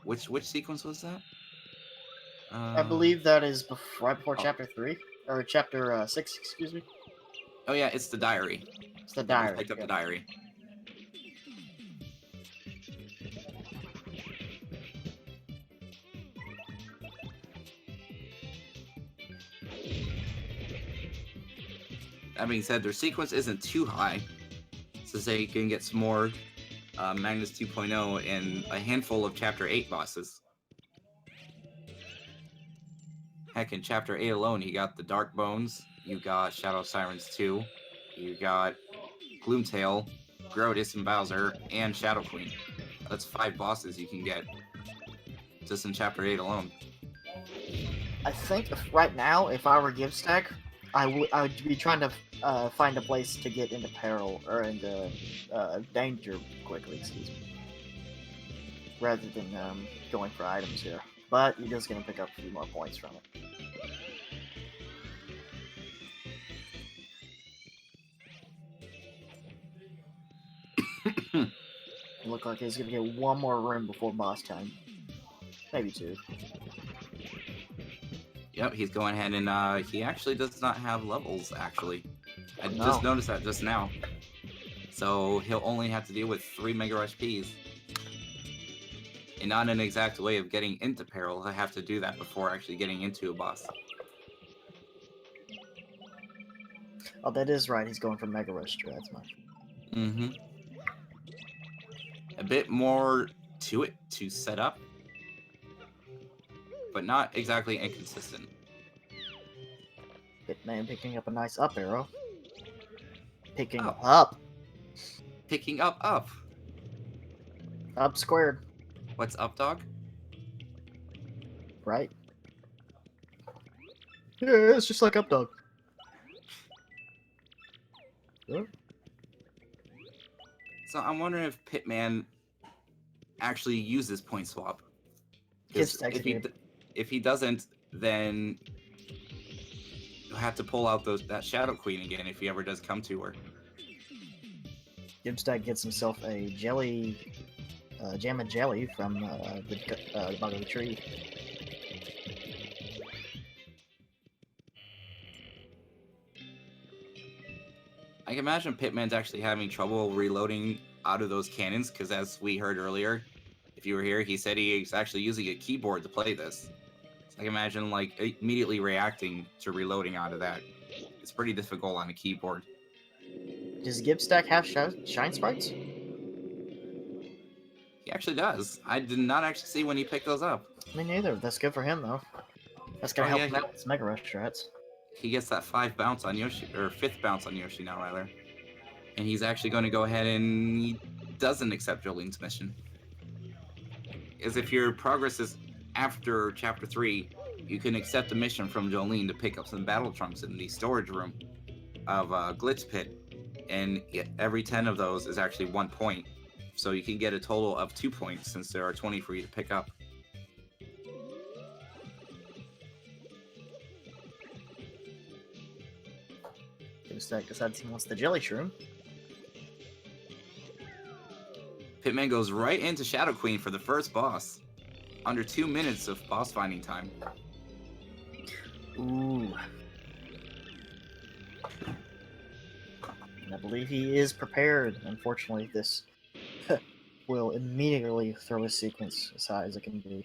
Speaker 1: Which sequence was that?
Speaker 2: I believe that is right before Chapter 3? Or Chapter 6, excuse me?
Speaker 1: Oh yeah, it's the diary.
Speaker 2: It's the
Speaker 1: They both
Speaker 2: diary.
Speaker 1: picked up
Speaker 2: yeah.
Speaker 1: the diary. That being said, their sequence isn't too high, so they can get some more Magnus 2.0 and a handful of Chapter 8 bosses. Heck, in Chapter 8 alone, you got the Dark Bones, you got Shadow Sirens 2, you got Gloomtail, Grotus and Bowser, and Shadow Queen. That's 5 bosses you can get just in Chapter 8 alone.
Speaker 2: I think right now, if I were Gibstack, I would be trying to find a place to get into peril or into danger quickly, excuse me, rather than going for items here. But he is going to pick up a few more points from it. Look like he's gonna get one more room before boss time. Maybe 2.
Speaker 1: Yep, he's going ahead and he actually does not have levels, actually. I
Speaker 2: No.
Speaker 1: just noticed that just now. So he'll only have to deal with 3 Mega Rush Ps. And not an exact way of getting into peril. I have to do that before actually getting into a boss.
Speaker 2: Oh, that is right. He's going for Mega Rush strats, man.
Speaker 1: Mm-hmm. A bit more to it to set up, but not exactly inconsistent.
Speaker 2: Pitman picking up a nice up arrow. Picking
Speaker 1: Oh.
Speaker 2: up.
Speaker 1: Picking up.
Speaker 2: Up squared.
Speaker 1: What's up, dog?
Speaker 2: Right? Yeah, it's just like up dog. Yeah.
Speaker 1: So I'm wondering if Pitman actually uses point swap. 'Cause
Speaker 2: Gibstack
Speaker 1: if he doesn't, then you'll have to pull out that Shadow Queen again if he ever does come to her.
Speaker 2: Gibstack gets himself a jelly, jam and jelly from the bug of the tree.
Speaker 1: I can imagine Pitman's actually having trouble reloading out of those cannons, because as we heard earlier, if you were here, he said he's actually using a keyboard to play this. So I can imagine like immediately reacting to reloading out of that. It's pretty difficult on a keyboard.
Speaker 2: Does Gibstack have shine sprites?
Speaker 1: He actually does. I did not actually see when he picked those up.
Speaker 2: Me neither. That's good for him though. That's gonna help
Speaker 1: yeah,
Speaker 2: him out with his Mega Rush strats.
Speaker 1: He gets that 5th bounce on Yoshi, or 5th bounce on Yoshi now, rather. And he's actually going to go ahead and he doesn't accept Jolene's mission. As if your progress is after Chapter 3, you can accept a mission from Jolene to pick up some battle trunks in the storage room of Glitch Pit. And every 10 of those is actually 1 point. So you can get a total of 2 points since there are 20 for you to pick up.
Speaker 2: Gibstack decides he wants the jelly shroom.
Speaker 1: Pitman goes right into Shadow Queen for the first boss. Under 2 minutes of boss finding time.
Speaker 2: Ooh. And I believe he is prepared. Unfortunately, this will immediately throw his sequence as high as it can be.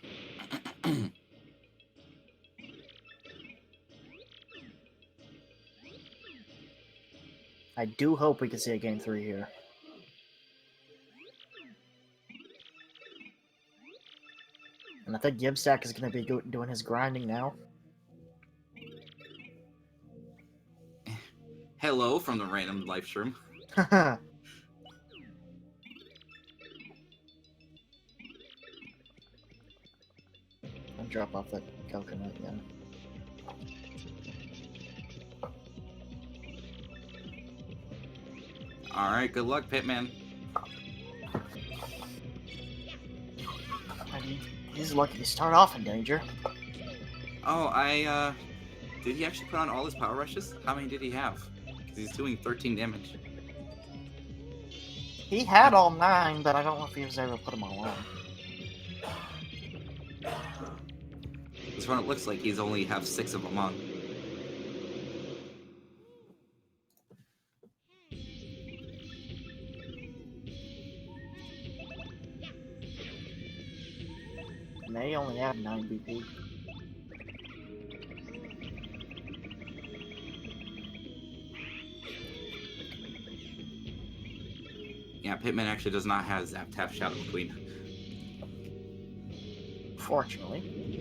Speaker 2: I do hope we can see a game 3 here. And I think Gibstack is going to be doing his grinding now.
Speaker 1: Hello from the random live stream.
Speaker 2: I'll drop off that coconut, yeah.
Speaker 1: Alright, good luck, Pitman.
Speaker 2: I mean, he's lucky to start off in danger.
Speaker 1: Oh, did he actually put on all his power rushes? How many did he have? Because he's doing 13 damage.
Speaker 2: He had all 9, but I don't know if he was able to put them all on.
Speaker 1: This one, it looks like he's only have 6 of them on.
Speaker 2: And they only have 9 BP.
Speaker 1: Yeah, Pitman actually does not have Zap Tap Shadow Queen.
Speaker 2: Fortunately.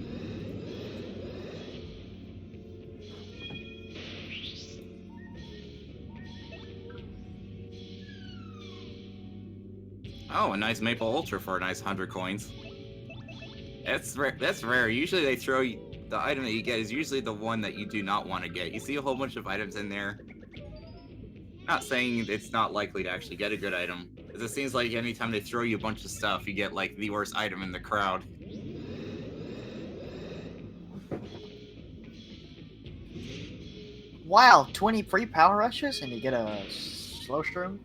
Speaker 1: Oh, a nice Maple Ultra for a nice 100 coins. That's rare. Usually they throw you, the item that you get is usually the one that you do not want to get. You see a whole bunch of items in there. Not saying it's not likely to actually get a good item, because it seems like anytime they throw you a bunch of stuff, you get like the worst item in the crowd.
Speaker 2: Wow, 20 free power rushes and you get a slow shroom?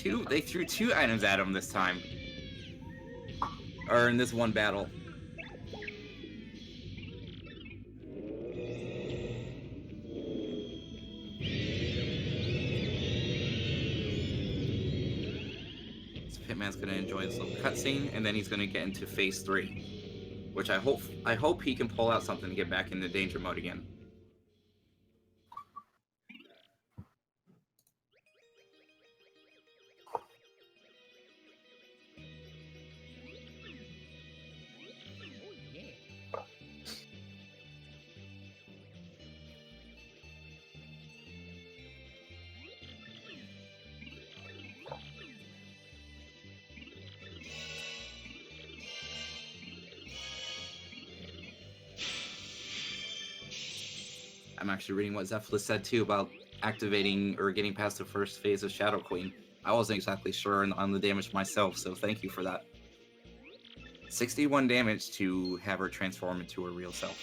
Speaker 1: They threw 2 items at him this time. Or in this one battle. So Pitman's gonna enjoy this little cutscene, and then he's gonna get into phase 3. Which I hope he can pull out something to get back into danger mode again. I'm actually reading what Zephyr said too about activating or getting past the first phase of Shadow Queen. I wasn't exactly sure on the damage myself, so thank you for that. 61 damage to have her transform into her real self.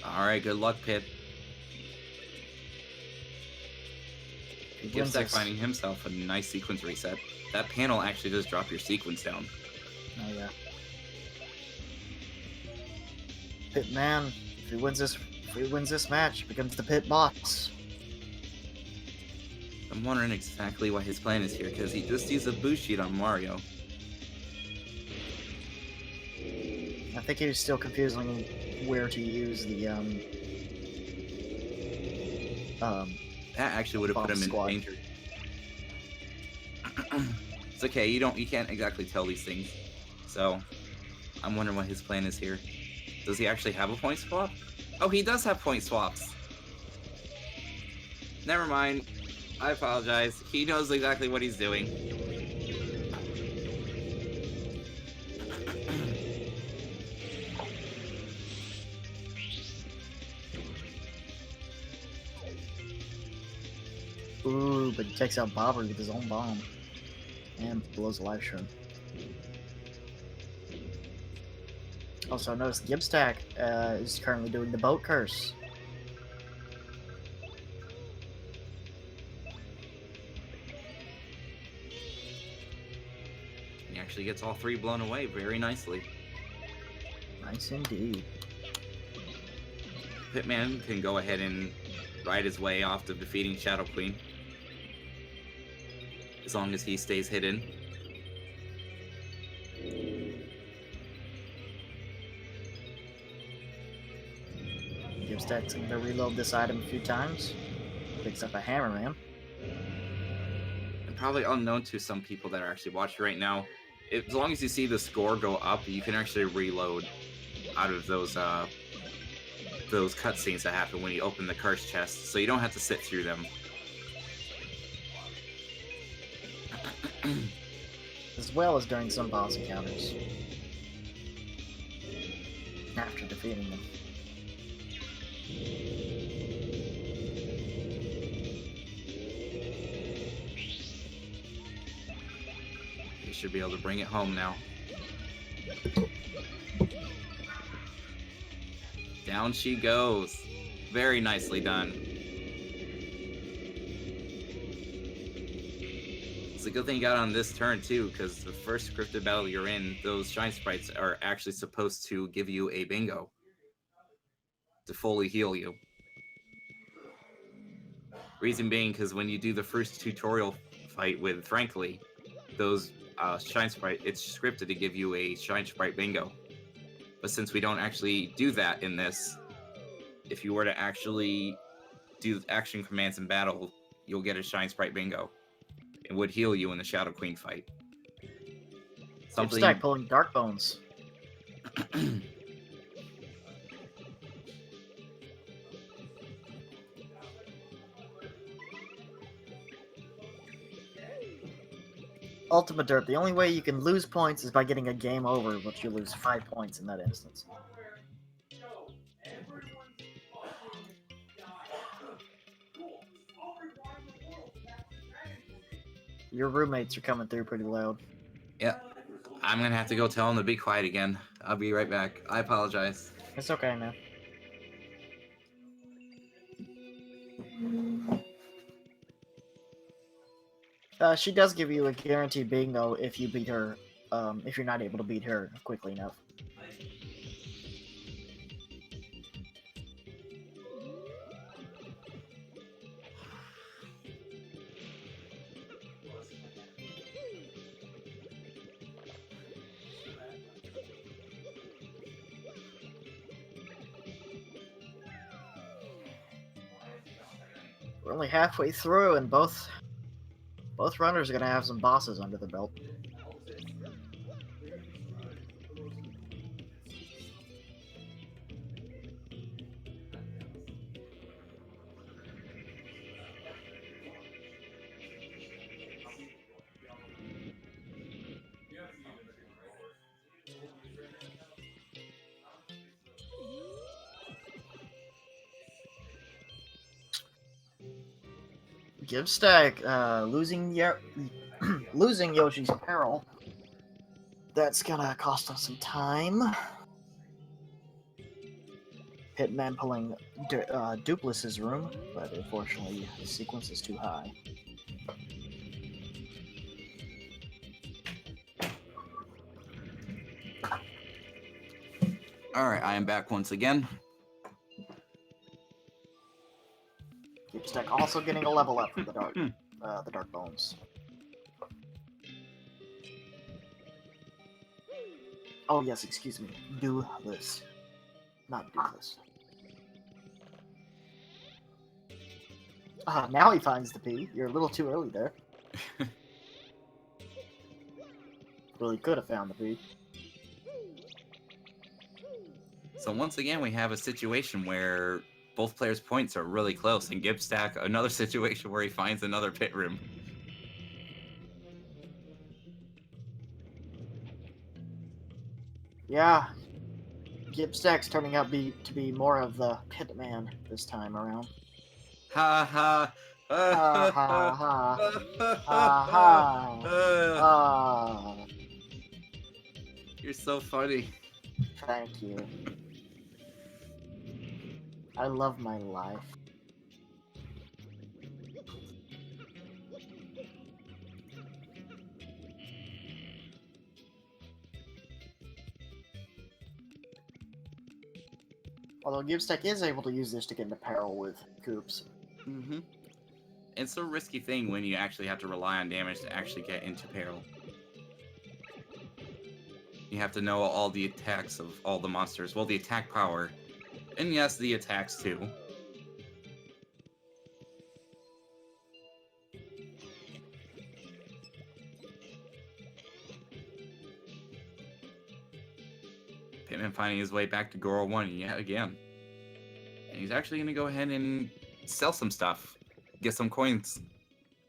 Speaker 1: Alright, good luck, Pit. Gibstack finding himself a nice sequence reset. That panel actually does drop your sequence down.
Speaker 2: Oh yeah. Pitman, if he wins this match, he becomes the Pit boss.
Speaker 1: I'm wondering exactly what his plan is here, because he just used a boost sheet on Mario.
Speaker 2: I think he was still confusing where to use the
Speaker 1: That actually would have put him in danger. It's okay, you can't exactly tell these things. So, I'm wondering what his plan is here. Does he actually have a point swap? Oh, he does have point swaps. Never mind. I apologize. He knows exactly what he's doing.
Speaker 2: Ooh, but he takes out Bobber with his own bomb. And blows a life shroom. Also, I noticed Gibstack is currently doing the boat curse.
Speaker 1: He actually gets all 3 blown away very nicely.
Speaker 2: Nice indeed.
Speaker 1: Pitman can go ahead and ride his way off to defeating Shadow Queen. As long as he stays hidden.
Speaker 2: Gibstack's gonna reload this item a few times. Picks up a hammer, man.
Speaker 1: And probably unknown to some people that are actually watching right now, as long as you see the score go up, you can actually reload out of those cutscenes that happen when you open the curse chest, so you don't have to sit through them.
Speaker 2: As well as during some boss encounters. After defeating them.
Speaker 1: You should be able to bring it home now. Down she goes. Very nicely done. It's a good thing you got on this turn too, because the first scripted battle you're in, those shine sprites are actually supposed to give you a bingo to fully heal you. Reason being, because when you do the first tutorial fight with Frankly, those shine sprite, it's scripted to give you a shine sprite bingo. But since we don't actually do that in this, if you were to actually do action commands in battle, you'll get a shine sprite bingo. It would heal you in the Shadow Queen fight. Something.
Speaker 2: Gibstack pulling Dark Bones. Ultimate Dirt, the only way you can lose points is by getting a game over, which you lose 5 points in that instance. Your roommates are coming through pretty loud.
Speaker 1: Yeah. I'm gonna have to go tell him to be quiet again. I'll be right back. I apologize.
Speaker 2: It's okay, man. She does give you a guaranteed bingo if you beat her, if you're not able to beat her quickly enough. We're only halfway through, and both runners are gonna have some bosses under the belt. Gibstack, losing Yoshi's Peril. That's gonna cost us some time. Pitman pulling Duplus's room, but unfortunately the sequence is too high.
Speaker 1: Alright, I am back once again.
Speaker 2: Gibstack also getting a level up from the Dark Bones. Oh yes, excuse me. Do this. Not do this. Now he finds the P. You're a little too early there. Well, he could have found the P.
Speaker 1: So once again, we have a situation where both players' points are really close, and Gibstack, another situation where he finds another pit room.
Speaker 2: Yeah. Gibstack's turning out to be more of the Pitman this time around.
Speaker 1: Ha ha.
Speaker 2: Ha ha ha. Ha ha.
Speaker 1: You're so funny.
Speaker 2: Thank you. I love my life. Although Gibstack is able to use this to get into peril with Coops.
Speaker 1: Mm-hmm. It's a risky thing when you actually have to rely on damage to actually get into peril. You have to know all the attacks of all the monsters. Well, the attack power. And yes, the attacks too. Pitman finding his way back to Goro 1 yet again. And he's actually going to go ahead and sell some stuff. Get some coins.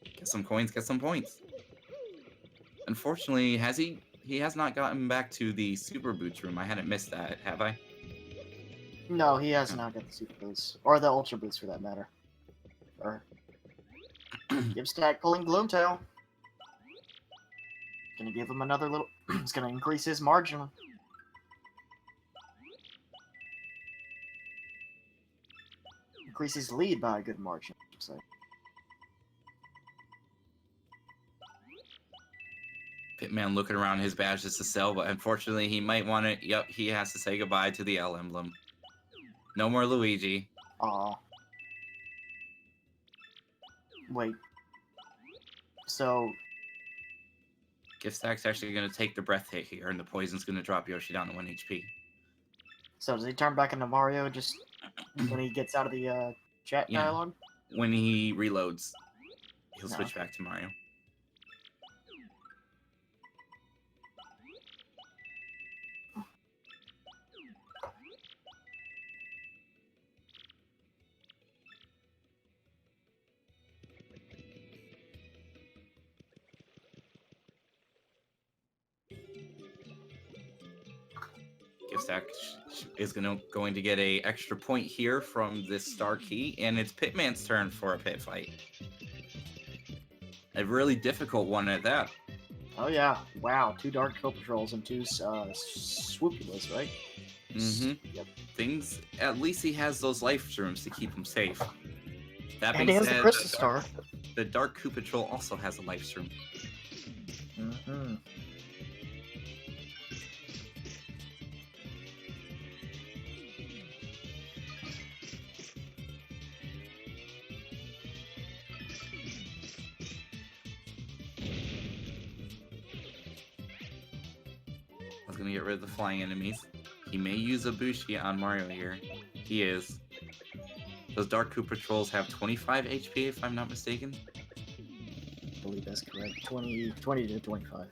Speaker 1: Get some coins, get some points. Unfortunately, he has not gotten back to the Super Boots room. I hadn't missed that, have I?
Speaker 2: No, he has not got the Super Boots. Or the Ultra Boots for that matter. Or Gibstack pulling Gloomtail. Gonna give him another little it's gonna increase his margin. Increase his lead by a good margin, I should say.
Speaker 1: Pitman looking around his badges to sell, but unfortunately he might want to... Yep, he has to say goodbye to the L emblem. No more Luigi.
Speaker 2: Aw. Wait. So...
Speaker 1: Gibstack's actually going to take the breath hit here, and the poison's going to drop Yoshi down to 1 HP.
Speaker 2: So does he turn back into Mario just when he gets out of the chat
Speaker 1: Yeah.
Speaker 2: dialogue?
Speaker 1: When he reloads, he'll
Speaker 2: No.
Speaker 1: switch back to Mario. Gibstack is going to get a extra point here from this star key, and it's Pitman's turn for a pit fight. A really difficult one at that.
Speaker 2: Oh yeah, wow, 2 Dark Patrols and 2 Swoopulas, right?
Speaker 1: Mm-hmm.
Speaker 2: Yep.
Speaker 1: Things. At least he has those life shrooms to keep him safe. That
Speaker 2: And
Speaker 1: being
Speaker 2: he has
Speaker 1: said,
Speaker 2: the Crystal Star.
Speaker 1: the Dark Koopa Patrol also has a life shroom.
Speaker 2: Mm-hmm.
Speaker 1: I was gonna get rid of the flying enemies. He may use a Bushi on Mario here. He is. Those Dark Koopa Patrols have 25 HP, if I'm not mistaken.
Speaker 2: I believe that's correct. 20 to 25.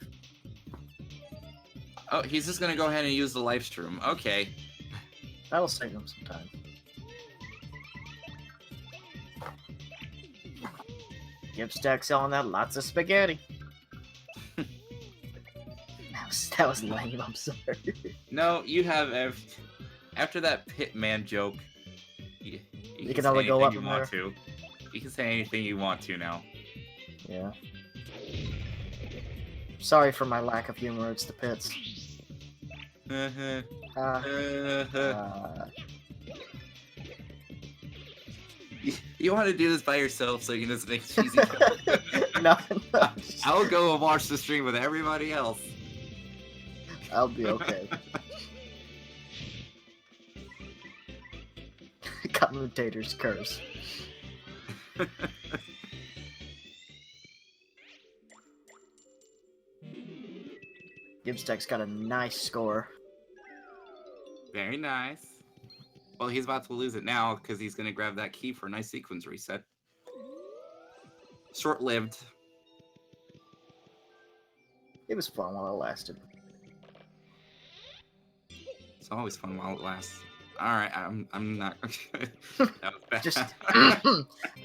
Speaker 1: Oh, he's just gonna go ahead and use the life shroom. Okay.
Speaker 2: That'll save him some time. Gibstack selling that lots of spaghetti. that was lame, I'm sorry.
Speaker 1: No, you have after that Pitman joke. You
Speaker 2: can
Speaker 1: say
Speaker 2: only go
Speaker 1: anything
Speaker 2: up
Speaker 1: you
Speaker 2: from
Speaker 1: want
Speaker 2: there.
Speaker 1: to. You can say anything you want to now.
Speaker 2: Yeah. Sorry for my lack of humor, it's the pits.
Speaker 1: You want to do this by yourself so you can just make cheesy.
Speaker 2: no,
Speaker 1: I'll go and watch the stream with everybody else.
Speaker 2: I'll be okay. Commentator's curse. Gibstack's got a nice score.
Speaker 1: Very nice. Well, he's about to lose it now because he's going to grab that key for a nice sequence reset. Short-lived.
Speaker 2: It was fun while it lasted.
Speaker 1: It's always fun while it lasts. All right, I'm not. That was bad.
Speaker 2: Just.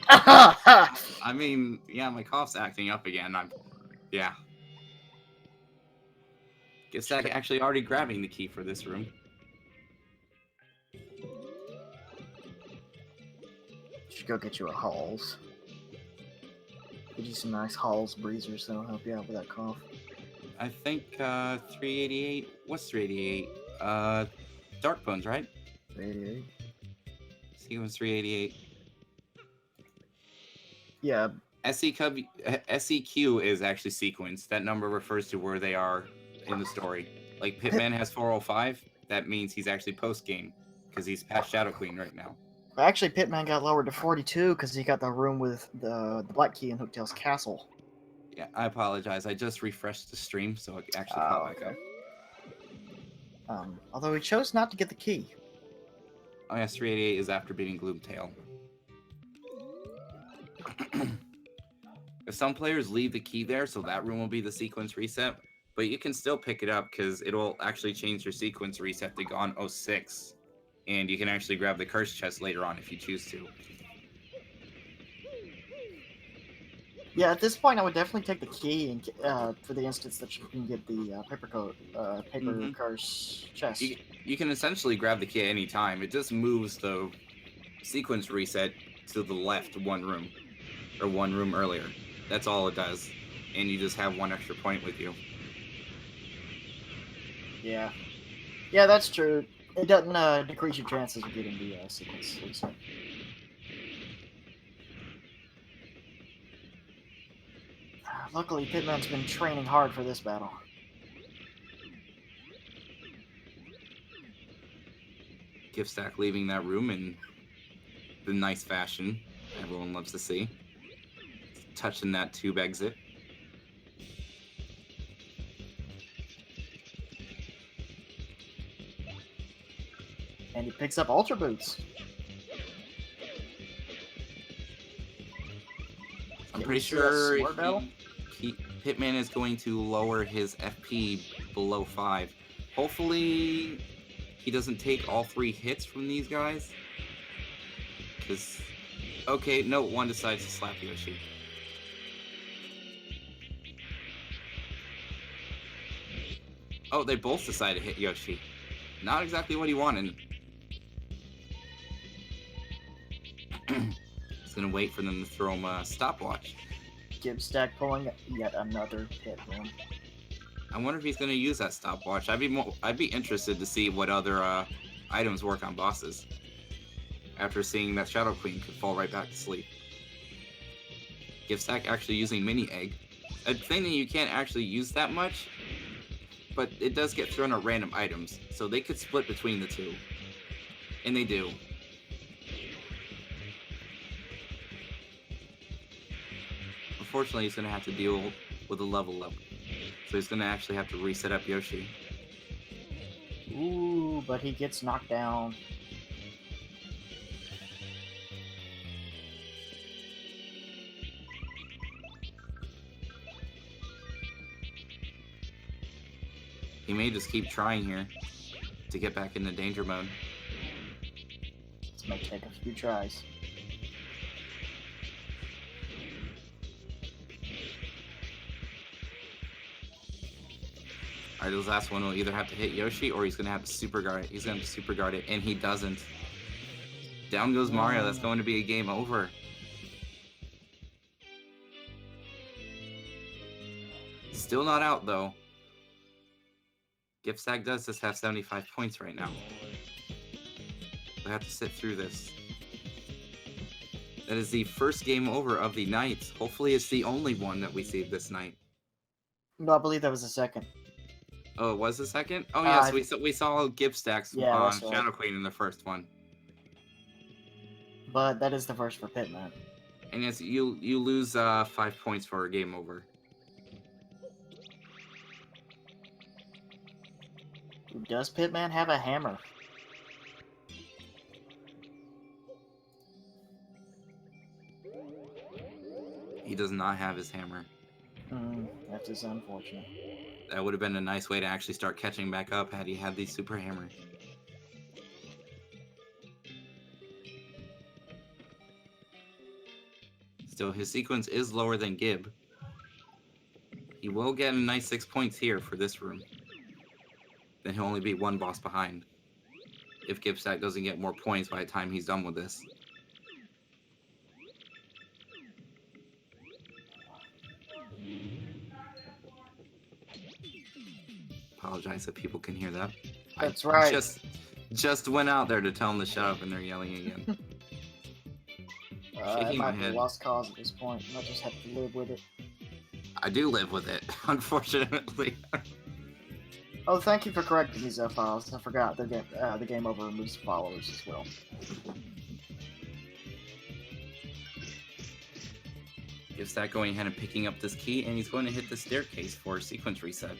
Speaker 1: I mean, yeah, my cough's acting up again. Yeah. Gibstack actually already grabbing the key for this room.
Speaker 2: Should go get you a Halls. Get you some nice Halls breezers that'll help you out with that cough.
Speaker 1: I think 388. What's 388? Dark Bones, right?
Speaker 2: 388.
Speaker 1: Sequence 388.
Speaker 2: Yeah.
Speaker 1: SEQ is actually sequenced. That number refers to where they are in the story. Like Pitman has 405. That means he's actually post game because he's past Shadow Queen right now.
Speaker 2: Actually, Pitman got lowered to 42 because he got the room with the Black Key in Hooktail's castle.
Speaker 1: Yeah, I apologize. I just refreshed the stream, so it actually caught back up.
Speaker 2: Although he chose not to get the key.
Speaker 1: Oh yes, 388 is after beating Gloomtail. If some players leave the key there, so that room will be the sequence reset, but you can still pick it up because it'll actually change your sequence reset to Gone 06. And you can actually grab the curse chest later on if you choose to.
Speaker 2: Yeah, at this point, I would definitely take the key and, for the instance that you can get the paper curse chest.
Speaker 1: You can essentially grab the key at any time. It just moves the sequence reset to the left one room earlier. That's all it does, and you just have one extra point with you.
Speaker 2: Yeah, that's true. It doesn't decrease your chances of getting the sequence reset. Luckily, Pitman's been training hard for this battle.
Speaker 1: Gibstack leaving that room in the nice fashion everyone loves to see. Touching that tube exit.
Speaker 2: And he picks up Ultra Boots.
Speaker 1: I'm pretty sure Pitman is going to lower his FP below 5. Hopefully, he doesn't take all 3 hits from these guys. Because, okay, no, one decides to slap Yoshi. Oh, they both decide to hit Yoshi. Not exactly what he wanted. He's gonna wait for them to throw him a stopwatch.
Speaker 2: Gibstack pulling yet another pit room.
Speaker 1: I wonder if he's going to use that stopwatch. I'd be interested to see what other items work on bosses. After seeing that Shadow Queen could fall right back to sleep. Gibstack actually using Mini Egg. A thing that you can't actually use that much, but it does get thrown at random items, so they could split between the two. And they do. Unfortunately, he's going to have to deal with a level up. So he's going to actually have to reset up Yoshi.
Speaker 2: Ooh, but he gets knocked down.
Speaker 1: He may just keep trying here to get back into danger mode.
Speaker 2: This may take a few tries.
Speaker 1: Alright, this last one will either have to hit Yoshi or he's going to have to super guard it. He's going to super guard it, and he doesn't. Down goes Mario. That's going to be a game over. Still not out, though. Gibstack does just have 75 points right now. We have to sit through this. That is the first game over of the night. Hopefully it's the only one that we see this night.
Speaker 2: No, I believe that was the second.
Speaker 1: Oh, it was the second? Oh, yes, we saw Gibstack's on
Speaker 2: that's right.
Speaker 1: Shadow Queen in the first one.
Speaker 2: But that is the first for Pitman.
Speaker 1: And yes, you lose 5 points for a game over.
Speaker 2: Does Pitman have a hammer?
Speaker 1: He does not have his hammer.
Speaker 2: That is unfortunate.
Speaker 1: That would have been a nice way to actually start catching back up had he had the super hammer. Still, his sequence is lower than Gib. He will get a nice 6 points here for this room. Then he'll only be one boss behind. If Gibstack doesn't get more points by the time he's done with this. Apologize if people can hear that.
Speaker 2: That's right.
Speaker 1: Just went out there to tell them to shut up and they're yelling again.
Speaker 2: It
Speaker 1: Shaking my
Speaker 2: might be a
Speaker 1: head.
Speaker 2: lost cause at this point. I'll just have to live with it.
Speaker 1: I do live with it, unfortunately.
Speaker 2: Oh, thank you for correcting these files. I forgot the game over removes followers as well.
Speaker 1: Gibstack going ahead and picking up this key, and he's going to hit the staircase for a sequence reset.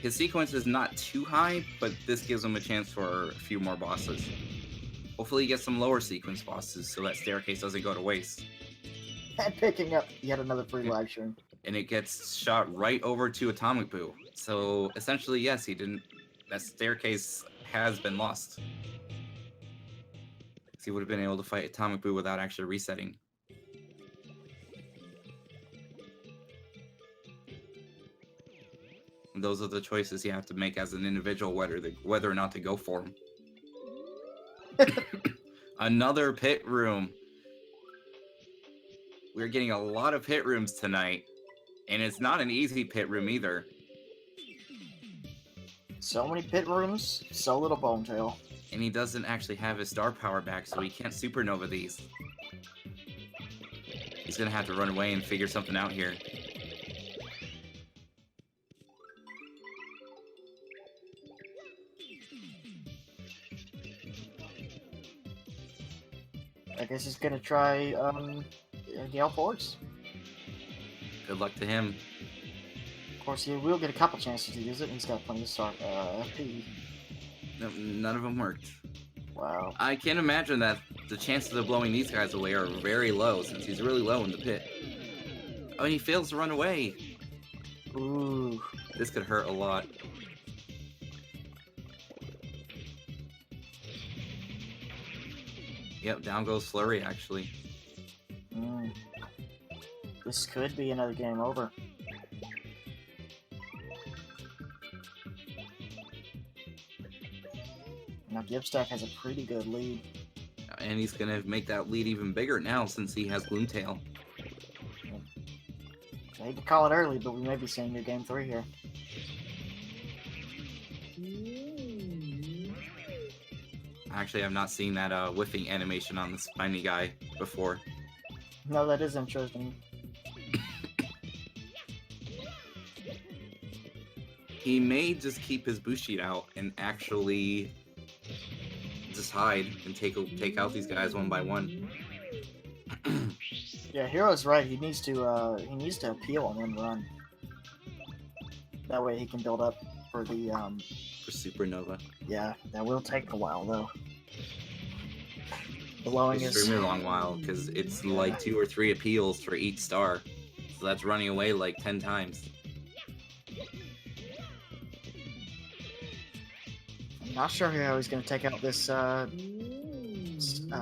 Speaker 1: His sequence is not too high, but this gives him a chance for a few more bosses. Hopefully he gets some lower sequence bosses so that staircase doesn't go to waste.
Speaker 2: And picking up yet another free live stream.
Speaker 1: And it gets shot right over to Atomic Boo. So essentially, yes, that staircase has been lost. He would have been able to fight Atomic Boo without actually resetting. And those are the choices you have to make as an individual, whether or not to go for them. Another pit room. We're getting a lot of pit rooms tonight, and it's not an easy pit room either.
Speaker 2: So many pit rooms, so little bone tail.
Speaker 1: And he doesn't actually have his star power back, so he can't supernova these. He's gonna have to run away and figure something out here.
Speaker 2: I guess he's gonna try Gale Force.
Speaker 1: Good luck to him.
Speaker 2: Of course, he will get a couple chances to use it, and he's got plenty of FP.
Speaker 1: No, none of them worked.
Speaker 2: Wow.
Speaker 1: I can't imagine that the chances of blowing these guys away are very low, since he's really low in the pit. Oh, and he fails to run away.
Speaker 2: Ooh.
Speaker 1: This could hurt a lot. Yep, down goes Flurry, actually.
Speaker 2: This could be another game over. Now Gibstack has a pretty good lead.
Speaker 1: And he's gonna make that lead even bigger now since he has Gloomtail.
Speaker 2: I hate to call it early, but we may be seeing your game 3 here.
Speaker 1: Actually, I've not seen that whiffing animation on the spiny guy before.
Speaker 2: No, that is interesting.
Speaker 1: He may just keep his Bushi out and actually just hide and take out these guys one by one.
Speaker 2: Yeah, Hero's right. He needs to appeal and then run. That way he can build up for the
Speaker 1: For Supernova.
Speaker 2: Yeah, that will take a while though. Blowing is
Speaker 1: Extremely long while, because it's like 2 or 3 appeals for each star. So that's running away like 10 times.
Speaker 2: I'm not sure how he's gonna take out this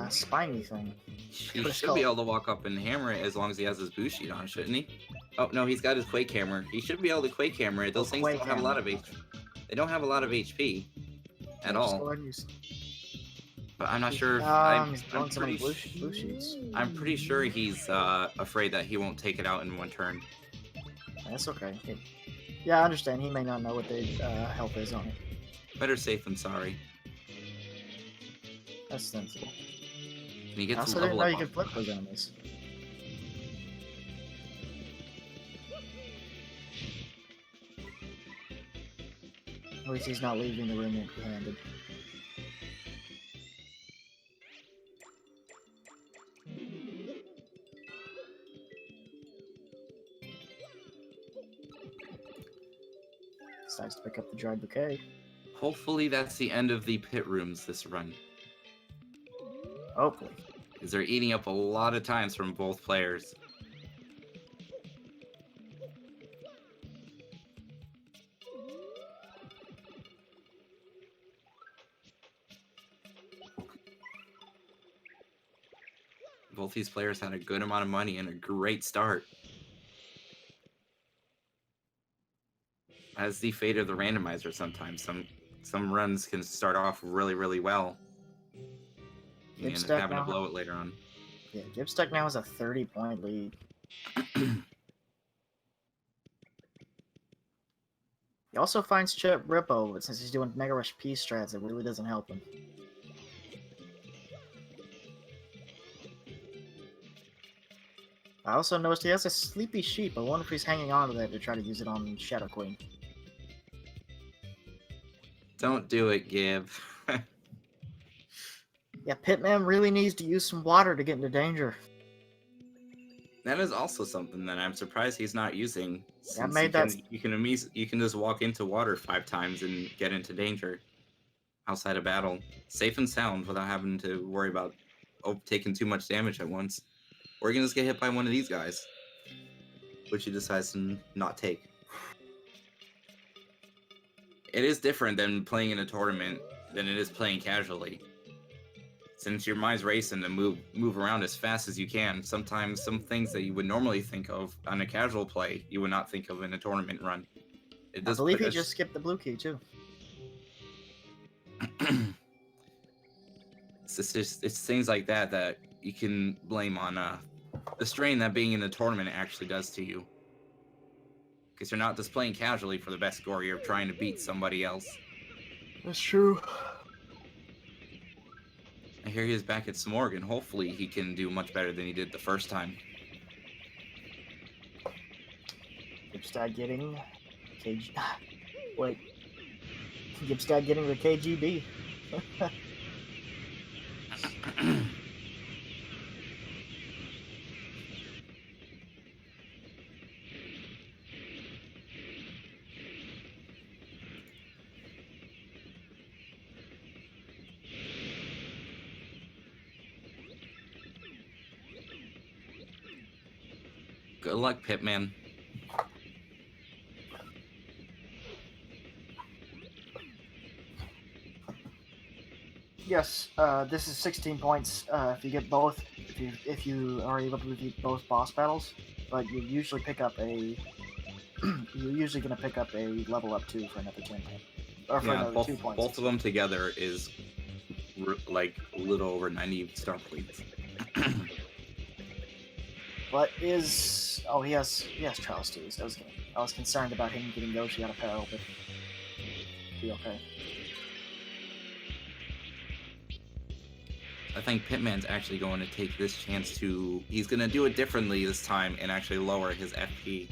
Speaker 2: spiny thing.
Speaker 1: He
Speaker 2: What it's
Speaker 1: should
Speaker 2: called.
Speaker 1: be able to walk up and hammer it as long as he has his Bushi on, shouldn't he? Oh no, he's got his Quake Hammer. He should be able to Quake Hammer it. Those things
Speaker 2: Quake
Speaker 1: don't have a lot of
Speaker 2: Hammer.
Speaker 1: HP. They don't have a lot of HP at
Speaker 2: Just
Speaker 1: all.
Speaker 2: go ahead and use-
Speaker 1: But I'm not sure.
Speaker 2: He's blowing so many blue sheets.
Speaker 1: I'm pretty sure he's afraid that he won't take it out in one turn.
Speaker 2: That's okay. Yeah, I understand. He may not know what the health is on it.
Speaker 1: Better safe than sorry.
Speaker 2: That's sensible.
Speaker 1: And he
Speaker 2: I
Speaker 1: gets
Speaker 2: also
Speaker 1: a
Speaker 2: didn't
Speaker 1: level
Speaker 2: know
Speaker 1: up.
Speaker 2: you could flip those enemies. At least he's not leaving the room empty-handed. Decides to pick up the dried bouquet.
Speaker 1: Hopefully that's the end of the pit rooms this run.
Speaker 2: Hopefully.
Speaker 1: Because they're eating up a lot of times from both players. Both these players had a good amount of money and a great start. As the fate of the randomizer sometimes. Some runs can start off really, really well. You end up
Speaker 2: Gibstack
Speaker 1: having to
Speaker 2: now-
Speaker 1: blow it later on.
Speaker 2: Yeah, Gibstack now has a 30-point lead. He also finds Chip Rippo, but since he's doing Mega Rush P strats, it really doesn't help him. I also noticed he has a sleepy sheep. I wonder if he's hanging on to that to try to use it on Shadow Queen.
Speaker 1: Don't do it, Gib.
Speaker 2: Yeah, Pitman really needs to use some water to get into danger.
Speaker 1: That is also something that I'm surprised he's not using.
Speaker 2: Yeah, I
Speaker 1: since
Speaker 2: made
Speaker 1: you can just walk into water 5 times and get into danger outside of battle, safe and sound, without having to worry about taking too much damage at once. Or you can just get hit by one of these guys, which he decides to not take. It is different than playing in a tournament than it is playing casually. Since your mind's racing to move around as fast as you can, sometimes some things that you would normally think of on a casual play, you would not think of in a tournament run. It
Speaker 2: I
Speaker 1: does
Speaker 2: believe
Speaker 1: put
Speaker 2: he
Speaker 1: us-
Speaker 2: just skipped the blue key, too.
Speaker 1: it's things like that that you can blame on the strain that being in the tournament actually does to you. Because you're not just playing casually for the best score, you're trying to beat somebody else.
Speaker 2: That's true.
Speaker 1: I hear he is back at Smorg, and hopefully he can do much better than he did the first time.
Speaker 2: Gibstack getting KG. Wait. Gibstack getting the KGB.
Speaker 1: Good luck, Pitman.
Speaker 2: Yes, this is 16 points if you get both. If you are able to defeat both boss battles, but you usually pick up a. You're usually going to pick up a level up 2 for another 10 points, or for another 2 points.
Speaker 1: both of them together is like a little over 90 star points.
Speaker 2: But is he has Charles too. So I was concerned about him getting Yoshi out of peril, but be okay.
Speaker 1: I think Pitman's actually going to take this chance to... He's going to do it differently this time and actually lower his FP.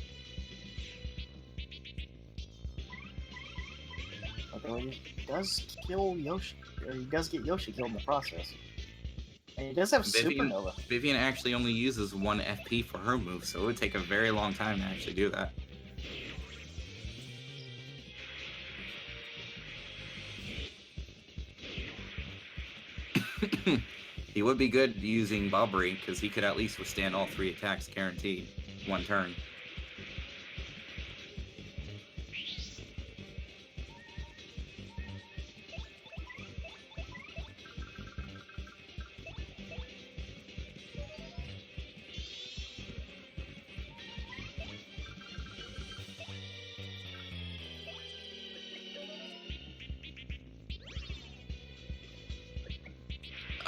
Speaker 2: Although he does kill Yoshi, or he does get Yoshi killed in the process. And he does have Supernova.
Speaker 1: Vivian actually only uses 1 FP for her move, so it would take a very long time to actually do that. He would be good using Bobbery, because he could at least withstand all 3 attacks guaranteed. 1 turn.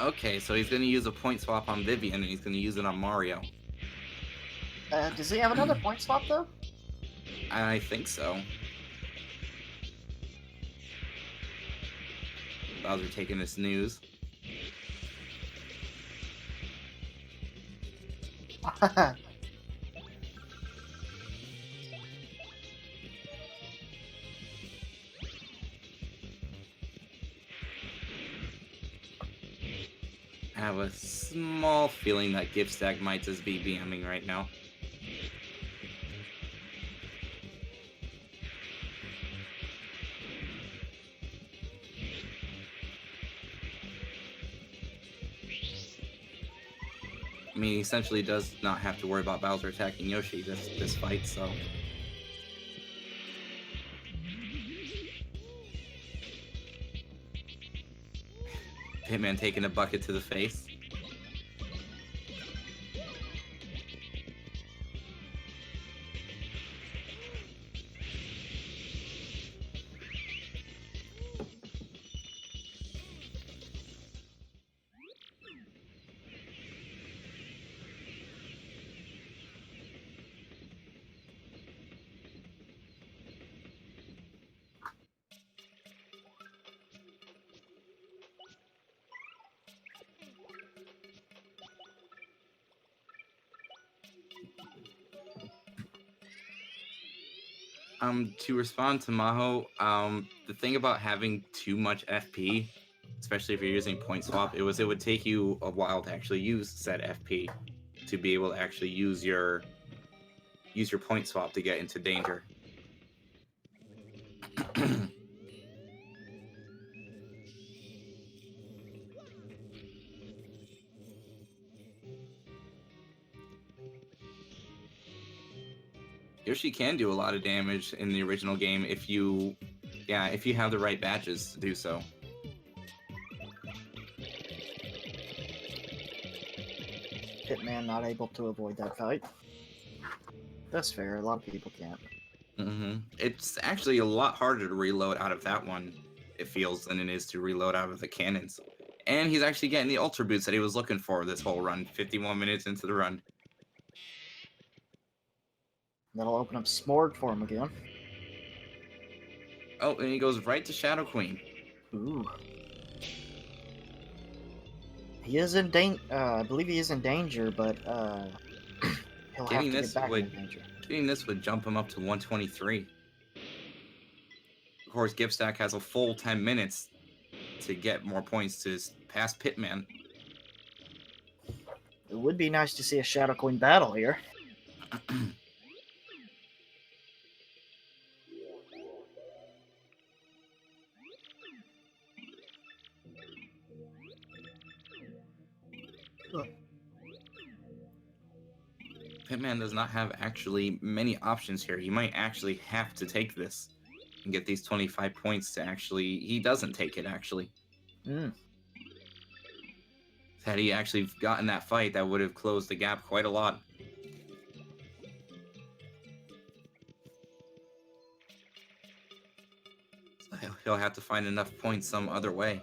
Speaker 1: Okay, so he's going to use a point swap on Vivian, and he's going to use it on Mario.
Speaker 2: Does he have another point swap, though?
Speaker 1: I think so. Bowser taking this news. I have a small feeling that Gibstack might just be BMing right now. I mean, he essentially does not have to worry about Bowser attacking Yoshi this fight, so... Pitman taking a bucket to the face. To respond to Maho, the thing about having too much FP, especially if you're using point swap, it would take you a while to actually use said FP to be able to actually use your point swap to get into danger. Yoshi can do a lot of damage in the original game if you have the right badges to do so.
Speaker 2: Pitman not able to avoid that fight. That's fair, a lot of people can't.
Speaker 1: It's actually a lot harder to reload out of that one, it feels, than it is to reload out of the cannons. And he's actually getting the Ultra Boots that he was looking for this whole run, 51 minutes into the run.
Speaker 2: That'll open up Smorg for him again.
Speaker 1: Oh, and he goes right to Shadow Queen.
Speaker 2: Ooh. He is in danger. I believe he is in danger, but he'll have to get back in danger.
Speaker 1: Getting this would jump him up to 123. Of course, Gibstack has a full 10 minutes to get more points to pass Pitman.
Speaker 2: It would be nice to see a Shadow Queen battle here.
Speaker 1: Pitman does not have actually many options here. He might actually have to take this and get these 25 points to actually... He doesn't take it, actually. Had he actually gotten that fight, that would have closed the gap quite a lot. So he'll have to find enough points some other way.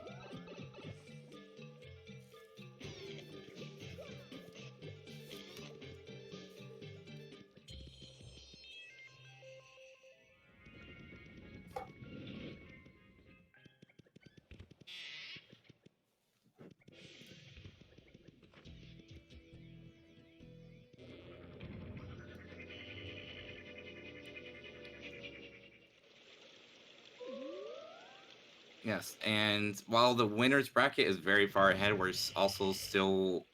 Speaker 1: Yes, and while the winner's bracket is very far ahead, we're also still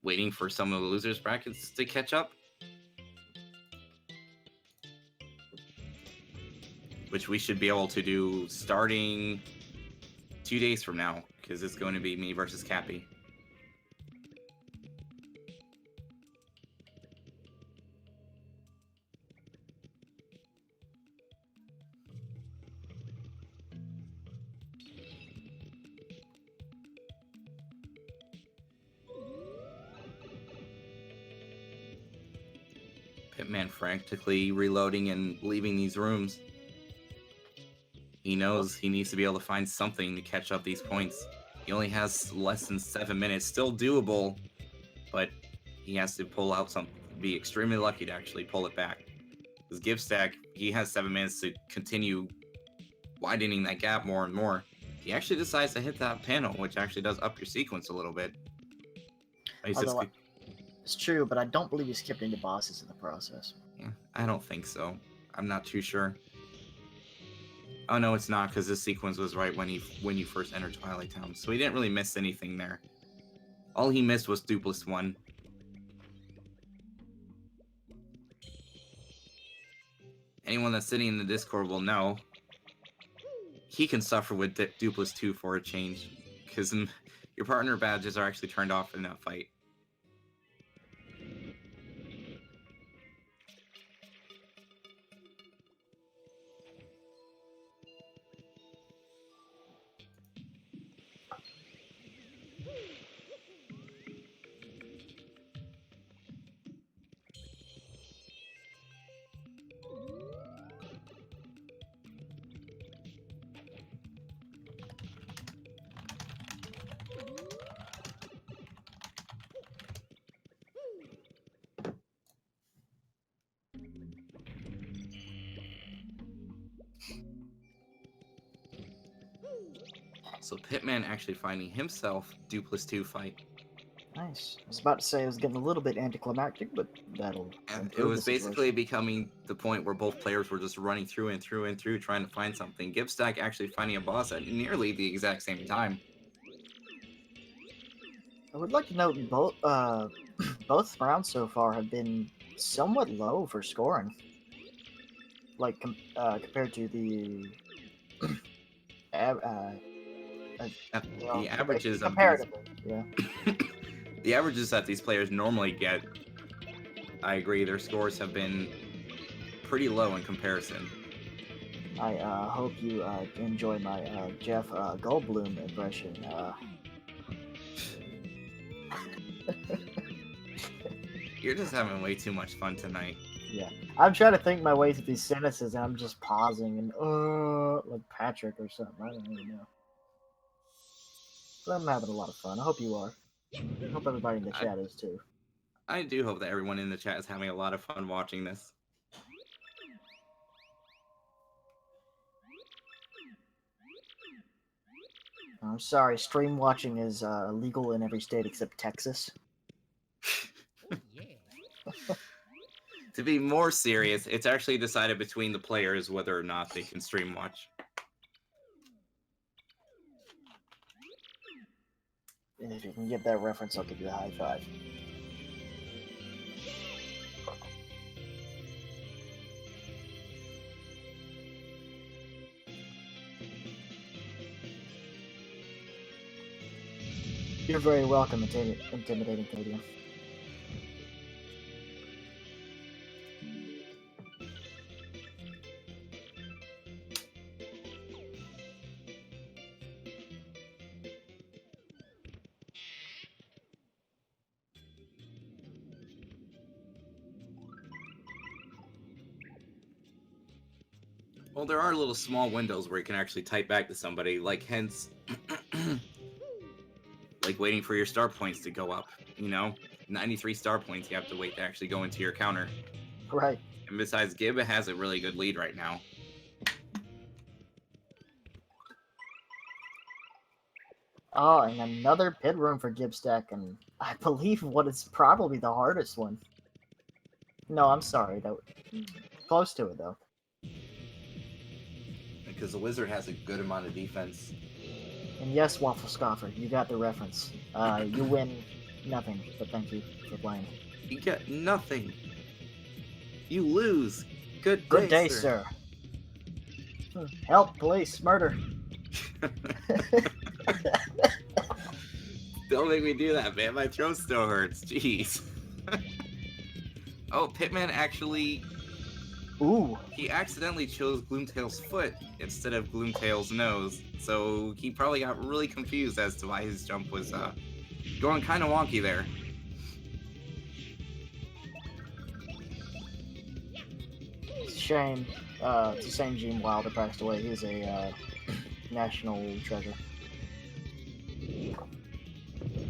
Speaker 1: waiting for some of the losers' brackets to catch up. Which we should be able to do starting 2 days from now, because it's going to be me versus Cappy. Pitman frantically reloading and leaving these rooms. He knows he needs to be able to find something to catch up these points. He only has less than 7 minutes, still doable, but he has to pull out something, be extremely lucky to actually pull it back. Because Gibstack, he has 7 minutes to continue widening that gap more and more. He actually decides to hit that panel, which actually does up your sequence a little bit.
Speaker 2: It's true, but I don't believe he skipped any bosses in the process.
Speaker 1: Yeah, I don't think so. I'm not too sure. Oh no, it's not, because this sequence was right when you first entered Twilight Town, so he didn't really miss anything there. All he missed was Dupless 1. Anyone that's sitting in the Discord will know he can suffer with Dupless 2 for a change, because your partner badges are actually turned off in that fight. So Pitman actually finding himself Dupless 2 fight.
Speaker 2: Nice. I was about to say it was getting a little bit anticlimactic, but that'll
Speaker 1: And it
Speaker 2: improve
Speaker 1: was
Speaker 2: the
Speaker 1: basically
Speaker 2: situation.
Speaker 1: becoming the point where both players were just running through and through and through trying to find something. Gibstack actually finding a boss at nearly the exact same time.
Speaker 2: I would like to note both both rounds so far have been somewhat low for scoring. Like compared to the
Speaker 1: The averages of these
Speaker 2: comparatively, yeah.
Speaker 1: the averages that these players normally get, I agree, their scores have been pretty low in comparison.
Speaker 2: I hope you enjoy my Jeff Goldblum impression.
Speaker 1: You're just having way too much fun tonight.
Speaker 2: Yeah, I'm trying to think my way through these sentences, and I'm just pausing and like Patrick or something. I don't even know. But I'm having a lot of fun. I hope you are. I hope everybody in the chat is too.
Speaker 1: I do hope that everyone in the chat is having a lot of fun watching this.
Speaker 2: I'm sorry, stream watching is illegal in every state except Texas.
Speaker 1: To be more serious, it's actually decided between the players whether or not they can stream watch.
Speaker 2: And if you can get that reference, I'll give you a high five. You're very welcome, intimidating Canadian.
Speaker 1: Well, there are little small windows where you can actually type back to somebody, like hence, like waiting for your star points to go up, you know? 93 star points you have to wait to actually go into your counter.
Speaker 2: Right.
Speaker 1: And besides, Gib has a really good lead right now.
Speaker 2: Oh, and another pit room for Gibstack, and I believe what is probably the hardest one. No, I'm sorry. That close to it though.
Speaker 1: Because because the wizard has a good amount of defense.
Speaker 2: And yes, Waffle Scoffer, you got the reference. You win nothing, but thank you for playing.
Speaker 1: You get nothing. You lose. Good
Speaker 2: Good day,
Speaker 1: sir.
Speaker 2: Help, police, murder.
Speaker 1: Don't make me do that, man. My throat still hurts. Jeez. Oh, Pitman actually...
Speaker 2: Ooh.
Speaker 1: He accidentally chose Gloomtail's foot instead of Gloomtail's nose, so he probably got really confused as to why his jump was going kind of wonky there.
Speaker 2: It's a shame. It's a shame Gene Wilder passed away. He's a national treasure.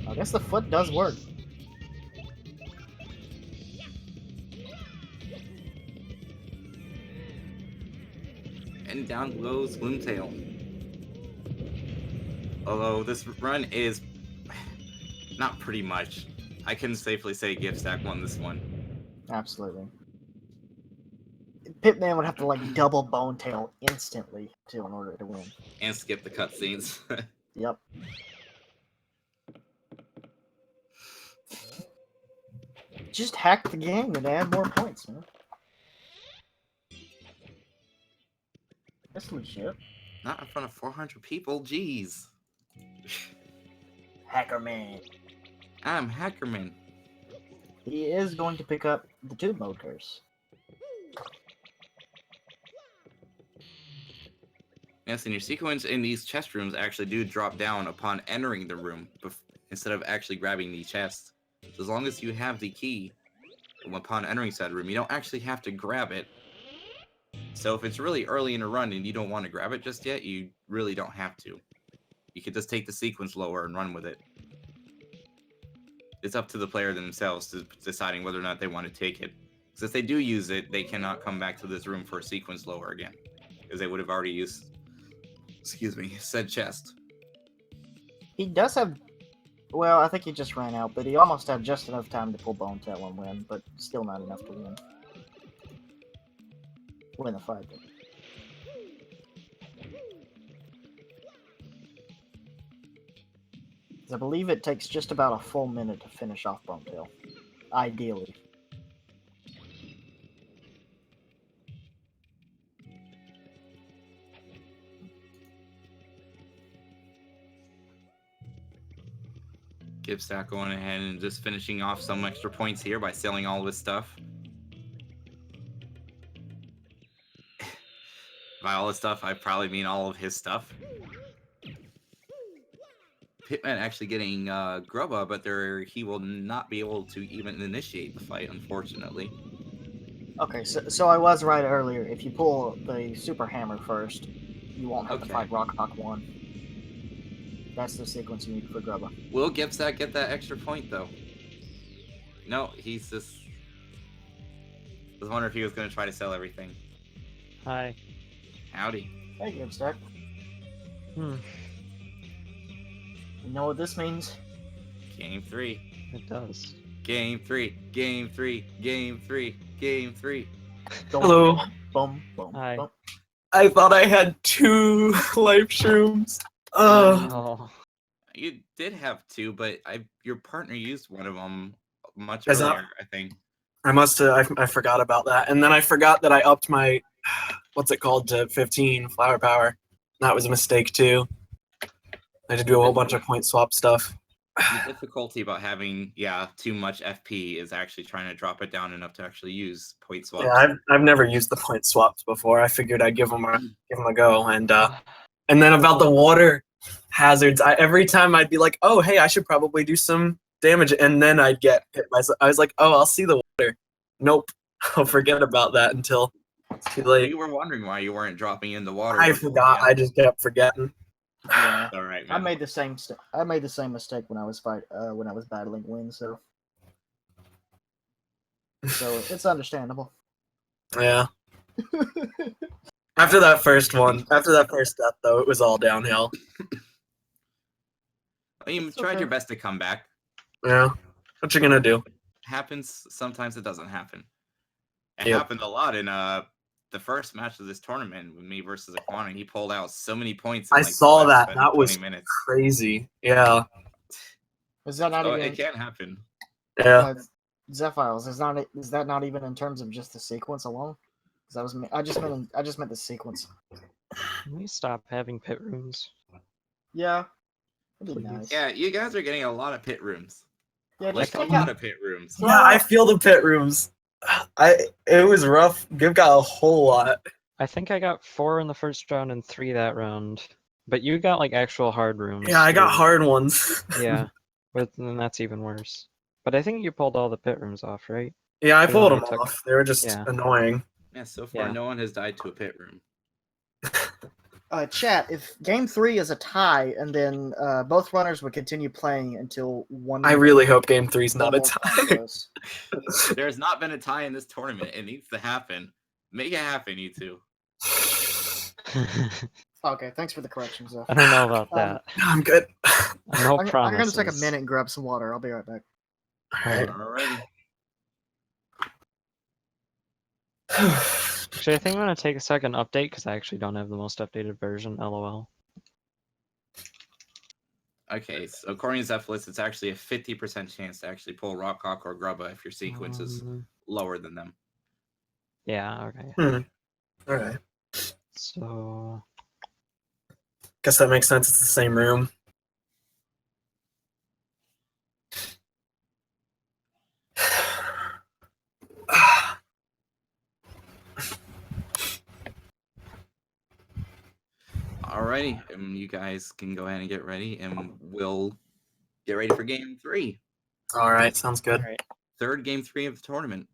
Speaker 2: I guess the foot does work.
Speaker 1: And down goes Gloomtail. Although this run is not pretty much. I can safely say Gibstack won this one.
Speaker 2: Absolutely. Pitman would have to like double Bone Tail instantly too in order to win.
Speaker 1: And skip the cutscenes.
Speaker 2: Yep. Just hack the game and add more points, man. That's legit.
Speaker 1: Not in front of 400 people, jeez.
Speaker 2: Hacker Man.
Speaker 1: I'm Hackerman.
Speaker 2: He is going to pick up the tube mode curse.
Speaker 1: Yes, and your sequence in these chest rooms actually do drop down upon entering the room instead of actually grabbing the chest. So as long as you have the key upon entering said room, you don't actually have to grab it. So if it's really early in a run and you don't want to grab it just yet, you really don't have to. You could just take the sequence lower and run with it. It's up to the player themselves to deciding whether or not they want to take it. Because if they do use it, they cannot come back to this room for a sequence lower again. Because they would have already used, said chest.
Speaker 2: He does have... Well, I think he just ran out, but he almost had just enough time to pull Bone Tail and win, but still not enough to win. Win the fight. I believe it takes just about a full minute to finish off Bone Tail. Ideally.
Speaker 1: Gibstack going ahead and just finishing off some extra points here by selling all of his stuff. By all his stuff, I probably mean all of his stuff. Pitman actually getting Grubba, but he will not be able to even initiate the fight, unfortunately.
Speaker 2: Okay, so I was right earlier. If you pull the Super Hammer first, you won't have to fight Rock 1. That's the sequence you need for Grubba.
Speaker 1: Will Gibstack get that extra point, though? No, he's just... I was wondering if he was going to try to sell everything.
Speaker 3: Hi.
Speaker 1: Howdy.
Speaker 2: Hey, Gibstack.
Speaker 3: Hmm.
Speaker 2: You know what this means?
Speaker 1: Game 3.
Speaker 3: It does.
Speaker 1: Game 3. Game 3. Game 3. Game 3.
Speaker 4: Hello.
Speaker 2: Boom, boom,
Speaker 3: Hi.
Speaker 2: boom.
Speaker 4: I thought I had 2 life shrooms.
Speaker 3: Oh.
Speaker 1: You did have 2, but your partner used one of them much
Speaker 4: Is that-
Speaker 1: earlier, I think.
Speaker 4: I must have. I forgot about that, and then I forgot that I upped my what's it called to 15 flower power. That was a mistake too. I had to do a whole bunch of point swap stuff.
Speaker 1: The difficulty about having too much FP is actually trying to drop it down enough to actually use point swaps.
Speaker 4: Yeah, I've never used the point swaps before. I figured I'd give them a go, and then about the water hazards, every time I'd be like, oh hey, I should probably do some damage, and then I'd get hit by. I was like, oh, I'll see the water. Nope, I'll forget about that until it's too late.
Speaker 1: You were wondering why you weren't dropping in the water.
Speaker 4: I forgot. I just kept forgetting.
Speaker 2: Yeah.
Speaker 1: All right,
Speaker 2: I
Speaker 1: man.
Speaker 2: made the same mistake when I was battling Wing, so it's understandable.
Speaker 4: Yeah. After that first step, though, it was all downhill.
Speaker 1: Well, you
Speaker 2: It's
Speaker 1: tried
Speaker 2: okay.
Speaker 1: your best to come back.
Speaker 4: Yeah. What you gonna do?
Speaker 1: Happens. Sometimes it doesn't happen. It
Speaker 4: Yep.
Speaker 1: happened a lot in the the first match of this tournament with me versus Aquana. He pulled out so many points.
Speaker 4: I
Speaker 1: In, like,
Speaker 4: saw
Speaker 1: less
Speaker 4: that.
Speaker 1: than
Speaker 4: That
Speaker 1: 20
Speaker 4: was
Speaker 1: minutes.
Speaker 4: crazy. Yeah.
Speaker 2: Is that not
Speaker 1: So
Speaker 2: even?
Speaker 1: it can happen.
Speaker 4: Yeah.
Speaker 2: Zephyros, is that not even in terms of just the sequence alone? Because I just meant the sequence.
Speaker 3: Can we stop having pit rooms?
Speaker 2: Yeah, that'd be
Speaker 3: Please.
Speaker 2: nice.
Speaker 1: Yeah, you guys are getting a lot of pit rooms.
Speaker 2: Yeah,
Speaker 1: Like
Speaker 2: just
Speaker 1: a
Speaker 2: take
Speaker 1: lot
Speaker 2: out.
Speaker 1: of pit rooms.
Speaker 2: Throw
Speaker 4: Yeah, I
Speaker 2: out-
Speaker 4: feel the pit rooms. It was rough. Gib got a whole lot.
Speaker 3: I think I got 4 in the first round and 3 that round. But you got like actual hard rooms.
Speaker 4: Yeah, I got
Speaker 3: too.
Speaker 4: hard ones.
Speaker 3: Yeah, but then that's even worse. But I think you pulled all the pit rooms off, right?
Speaker 4: Yeah, I
Speaker 3: They
Speaker 4: pulled them
Speaker 3: only took-
Speaker 4: off. They were just
Speaker 3: yeah.
Speaker 4: annoying.
Speaker 1: Yeah, so far
Speaker 3: Yeah.
Speaker 1: no one has died to a pit room.
Speaker 2: Chat, if game 3 is a tie, and then both runners would continue playing until one.
Speaker 4: I really hope game 3's
Speaker 2: one
Speaker 4: not a
Speaker 2: more
Speaker 4: tie.
Speaker 2: time goes.
Speaker 1: There's not been a tie in this tournament. It needs to happen. Make it happen, you two.
Speaker 2: Okay, thanks for the correction, Zeph.
Speaker 3: I don't know about that.
Speaker 4: I'm good.
Speaker 3: No
Speaker 2: I'm
Speaker 3: promises.
Speaker 2: gonna take a minute and grab some water. I'll be right back.
Speaker 4: Alright.
Speaker 1: Alrighty.
Speaker 3: Actually, I think I'm gonna take a second update because I actually don't have the most updated version. LOL.
Speaker 1: Okay, so according to Zephyrus, it's actually a 50% chance to actually pull Rockhawk or Grubba if your sequence is lower than them.
Speaker 3: Yeah. Okay.
Speaker 4: Alright.
Speaker 3: So.
Speaker 4: Guess that makes sense. It's the same room.
Speaker 1: Alrighty, you guys can go ahead and get ready, and we'll get ready for game 3.
Speaker 4: Alright, sounds good.
Speaker 3: Alright.
Speaker 1: Third game 3 of the tournament.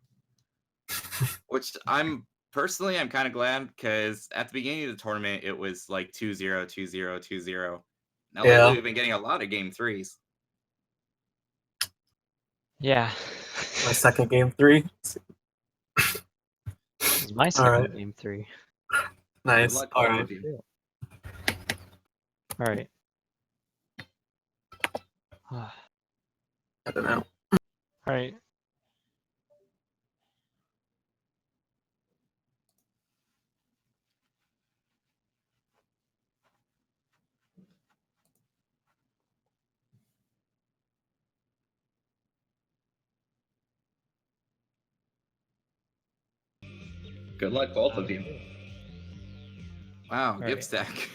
Speaker 1: Which I'm kind of glad, because at the beginning of the tournament, it was like 2-0, 2-0, 2-0. Now
Speaker 4: Yeah.
Speaker 1: lately, we've been getting a lot of game 3s.
Speaker 3: Yeah.
Speaker 4: My second game 3.
Speaker 3: This is my second
Speaker 4: Alright.
Speaker 3: game 3.
Speaker 4: Nice.
Speaker 1: luck, all
Speaker 4: Alright.
Speaker 1: of you.
Speaker 3: Alright.
Speaker 4: I don't know.
Speaker 3: Alright.
Speaker 1: Good luck, both of you. Wow,
Speaker 3: Right.
Speaker 1: Gibstack.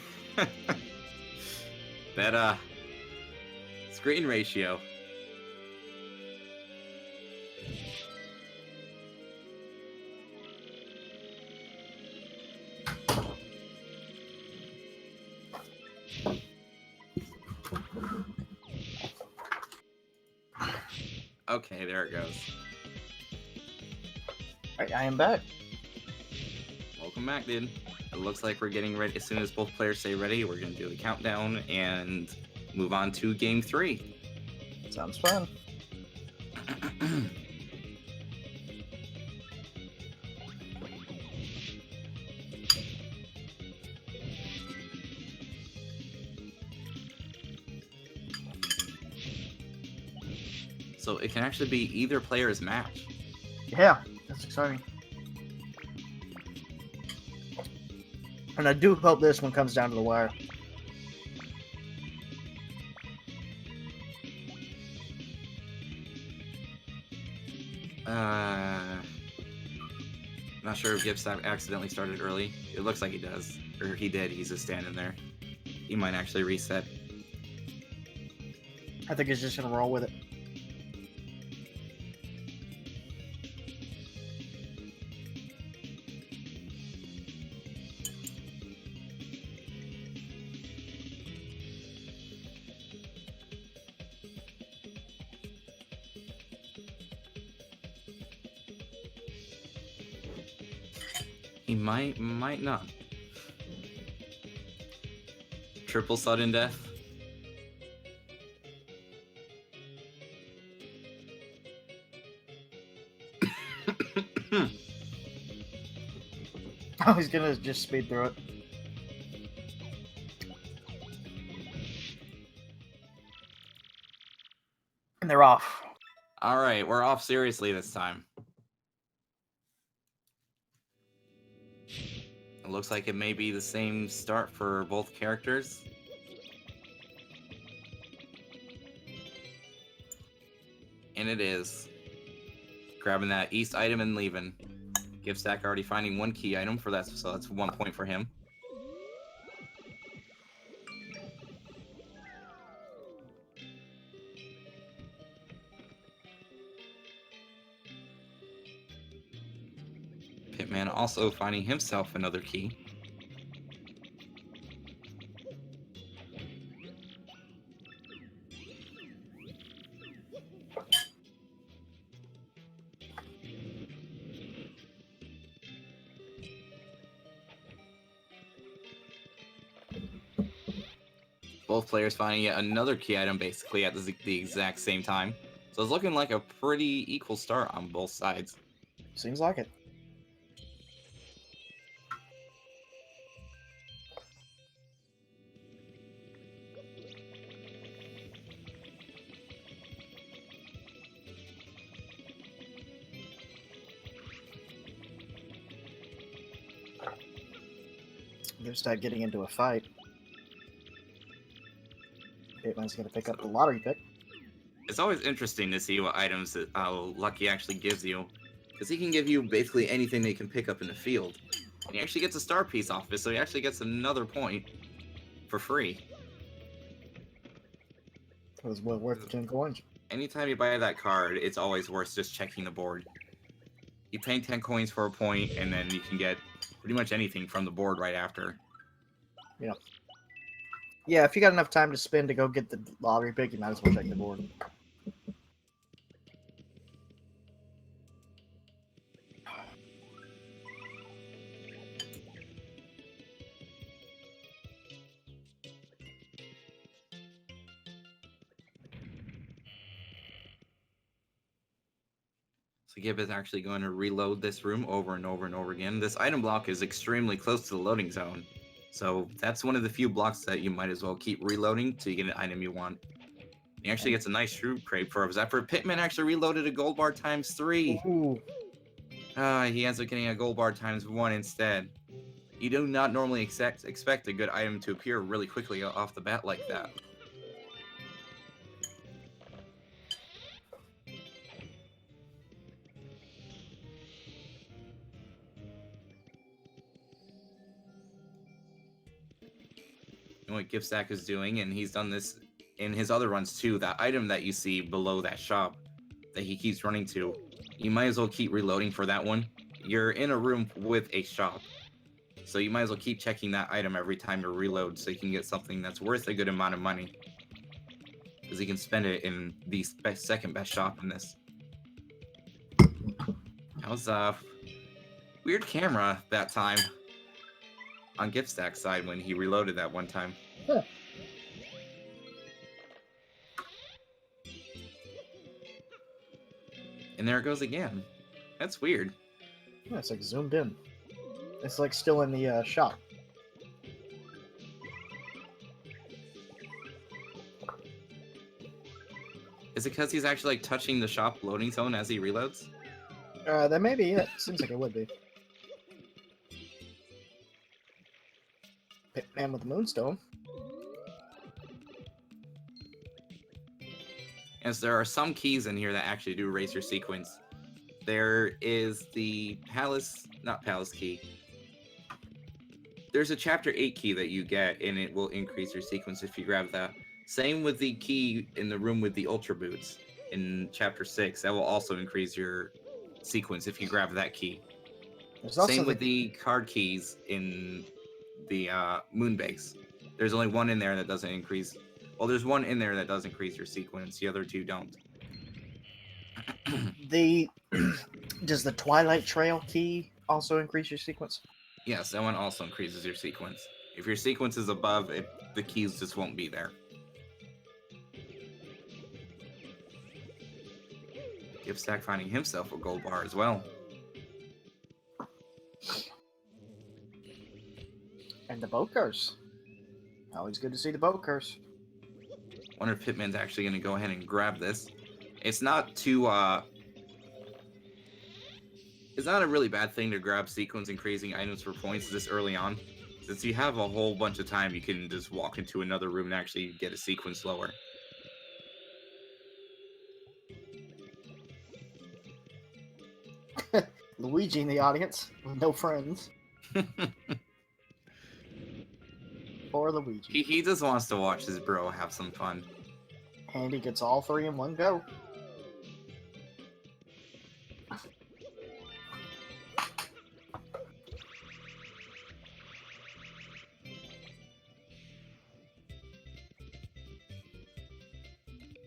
Speaker 1: That screen ratio. Okay, there it goes.
Speaker 2: Alright, I am back.
Speaker 1: Welcome back, dude. It looks like we're getting ready. As soon as both players say ready, we're going to do the countdown and move on to game 3.
Speaker 2: Sounds fun.
Speaker 1: So it can actually be either player's match.
Speaker 2: Yeah, that's exciting. And I do hope this one comes down to the wire.
Speaker 1: Not sure if Gibstack accidentally started early. It looks like he does. Or he did. He's just standing there. He might actually reset.
Speaker 2: I think he's just gonna roll with it.
Speaker 1: He might not. Triple sudden death.
Speaker 2: Oh, he's gonna just speed through it. And they're off.
Speaker 1: All right, we're off seriously this time. It looks like it may be the same start for both characters. And it is. Grabbing that east item and leaving. Gibstack already finding one key item for that, so that's 1 point for him. Pitman also finding himself another key. Both players finding yet another key item basically at the exact same time. So it's looking like a pretty equal start on both sides.
Speaker 2: Seems like it. Gibstack getting into a fight. Pitman's gonna pick up the lottery pick.
Speaker 1: It's always interesting to see what items that Lucky actually gives you, because he can give you basically anything that you can pick up in the field. And he actually gets a star piece off of it, so he actually gets another point for free.
Speaker 2: It was well worth the 10 coins.
Speaker 1: Anytime you buy that card, it's always worth just checking the board. You pay 10 coins for a point, and then you can get pretty much anything from the board right after.
Speaker 2: Yeah. Yeah, if you got enough time to spend to go get the lottery pick, you might as well check the board.
Speaker 1: So Gib is actually going to reload this room over and over and over again. This item block is extremely close to the loading zone. So that's one of the few blocks that you might as well keep reloading till you get an item you want. He actually gets a nice shroom crate for his effort. Pitman actually reloaded a gold bar ×3.
Speaker 2: Ooh.
Speaker 1: He ends up getting a gold bar ×1 instead. You do not normally expect a good item to appear really quickly off the bat like that. And what Gibstack is doing, and he's done this in his other runs too, that item that you see below that shop that he keeps running to, you might as well keep reloading for that one. You're in a room with a shop, so you might as well keep checking that item every time you reload so you can get something that's worth a good amount of money, because you can spend it in the second best shop in this. That was a weird camera that time on Gibstack's side when he reloaded that one time.
Speaker 2: Huh.
Speaker 1: And there it goes again. That's weird.
Speaker 2: Yeah, it's like zoomed in. It's like still in the shop.
Speaker 1: Is it because he's actually like touching the shop loading zone as he reloads?
Speaker 2: That may be it. Seems like it would be. Pitman with the Moonstone.
Speaker 1: As there are some keys in here that actually do raise your sequence. There is the not palace key. There's a chapter 8 key that you get, and it will increase your sequence if you grab that. Same with the key in the room with the ultra boots in chapter 6. That will also increase your sequence if you grab that key. Same with the card keys in the moon base. There's only one in there that doesn't increase. Well, there's one in there that does increase your sequence. The other two don't.
Speaker 2: Does the Twilight Trail key also increase your sequence?
Speaker 1: Yes, that one also increases your sequence. If your sequence is above it, the keys just won't be there. Gibstack finding himself a gold bar as well.
Speaker 2: And the boat curse. Always good to see the boat curse.
Speaker 1: Wonder if Pitman's actually going to go ahead and grab this. It's not too It's not a really bad thing to grab sequence and crazy items for points this early on. Since you have a whole bunch of time, you can just walk into another room and actually get a sequence lower.
Speaker 2: Luigi in the audience with no friends. Poor Luigi.
Speaker 1: He just wants to watch his bro have some fun.
Speaker 2: And he gets all three in one go.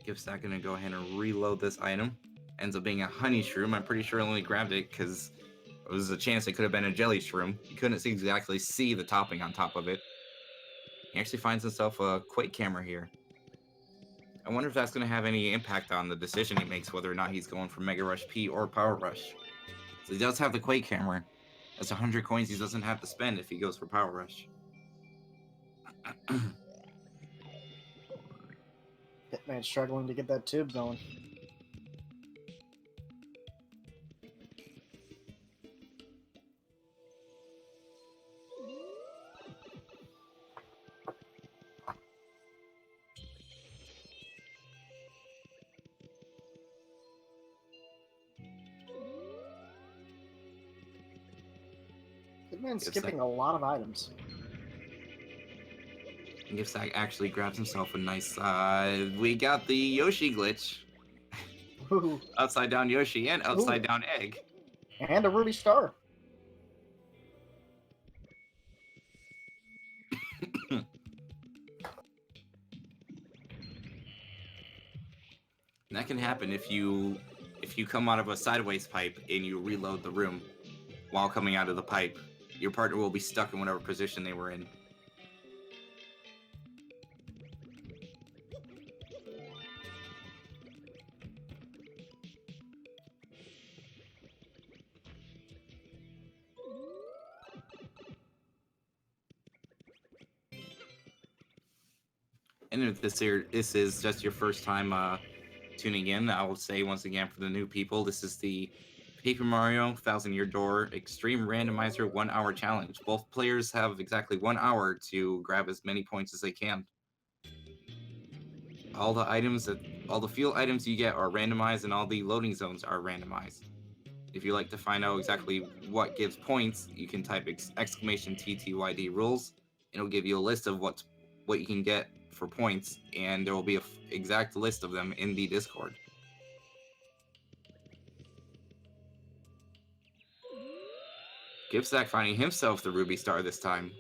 Speaker 1: Gibstack gonna go ahead and reload this item. Ends up being a honey shroom. I'm pretty sure I only grabbed it because it was a chance it could have been a jelly shroom. You couldn't exactly see the topping on top of it. He actually finds himself a Quake camera here. I wonder if that's going to have any impact on the decision he makes, whether or not he's going for Mega Rush P or Power Rush. So he does have the Quake camera. That's 100 coins he doesn't have to spend if he goes for Power Rush.
Speaker 2: Pitman struggling to get that tube going. Pitman's skipping a lot of items.
Speaker 1: Gibstack actually grabs himself a nice, we got the Yoshi glitch.
Speaker 2: Ooh.
Speaker 1: Upside down Yoshi and upside down egg.
Speaker 2: And a Ruby Star.
Speaker 1: And that can happen if you come out of a sideways pipe and you reload the room while coming out of the pipe. Your partner will be stuck in whatever position they were in. And if this is just your first time tuning in, I will say once again for the new people, this is the Paper Mario 1000 Year Door Extreme Randomizer 1 hour challenge. Both players have exactly 1 hour to grab as many points as they can. All the field items you get are randomized, and all the loading zones are randomized. If you like to find out exactly what gives points, you can type exclamation TTYD rules. It'll give you a list of what you can get for points, and there will be an exact list of them in the Discord. Gibstack finding himself the Ruby Star this time.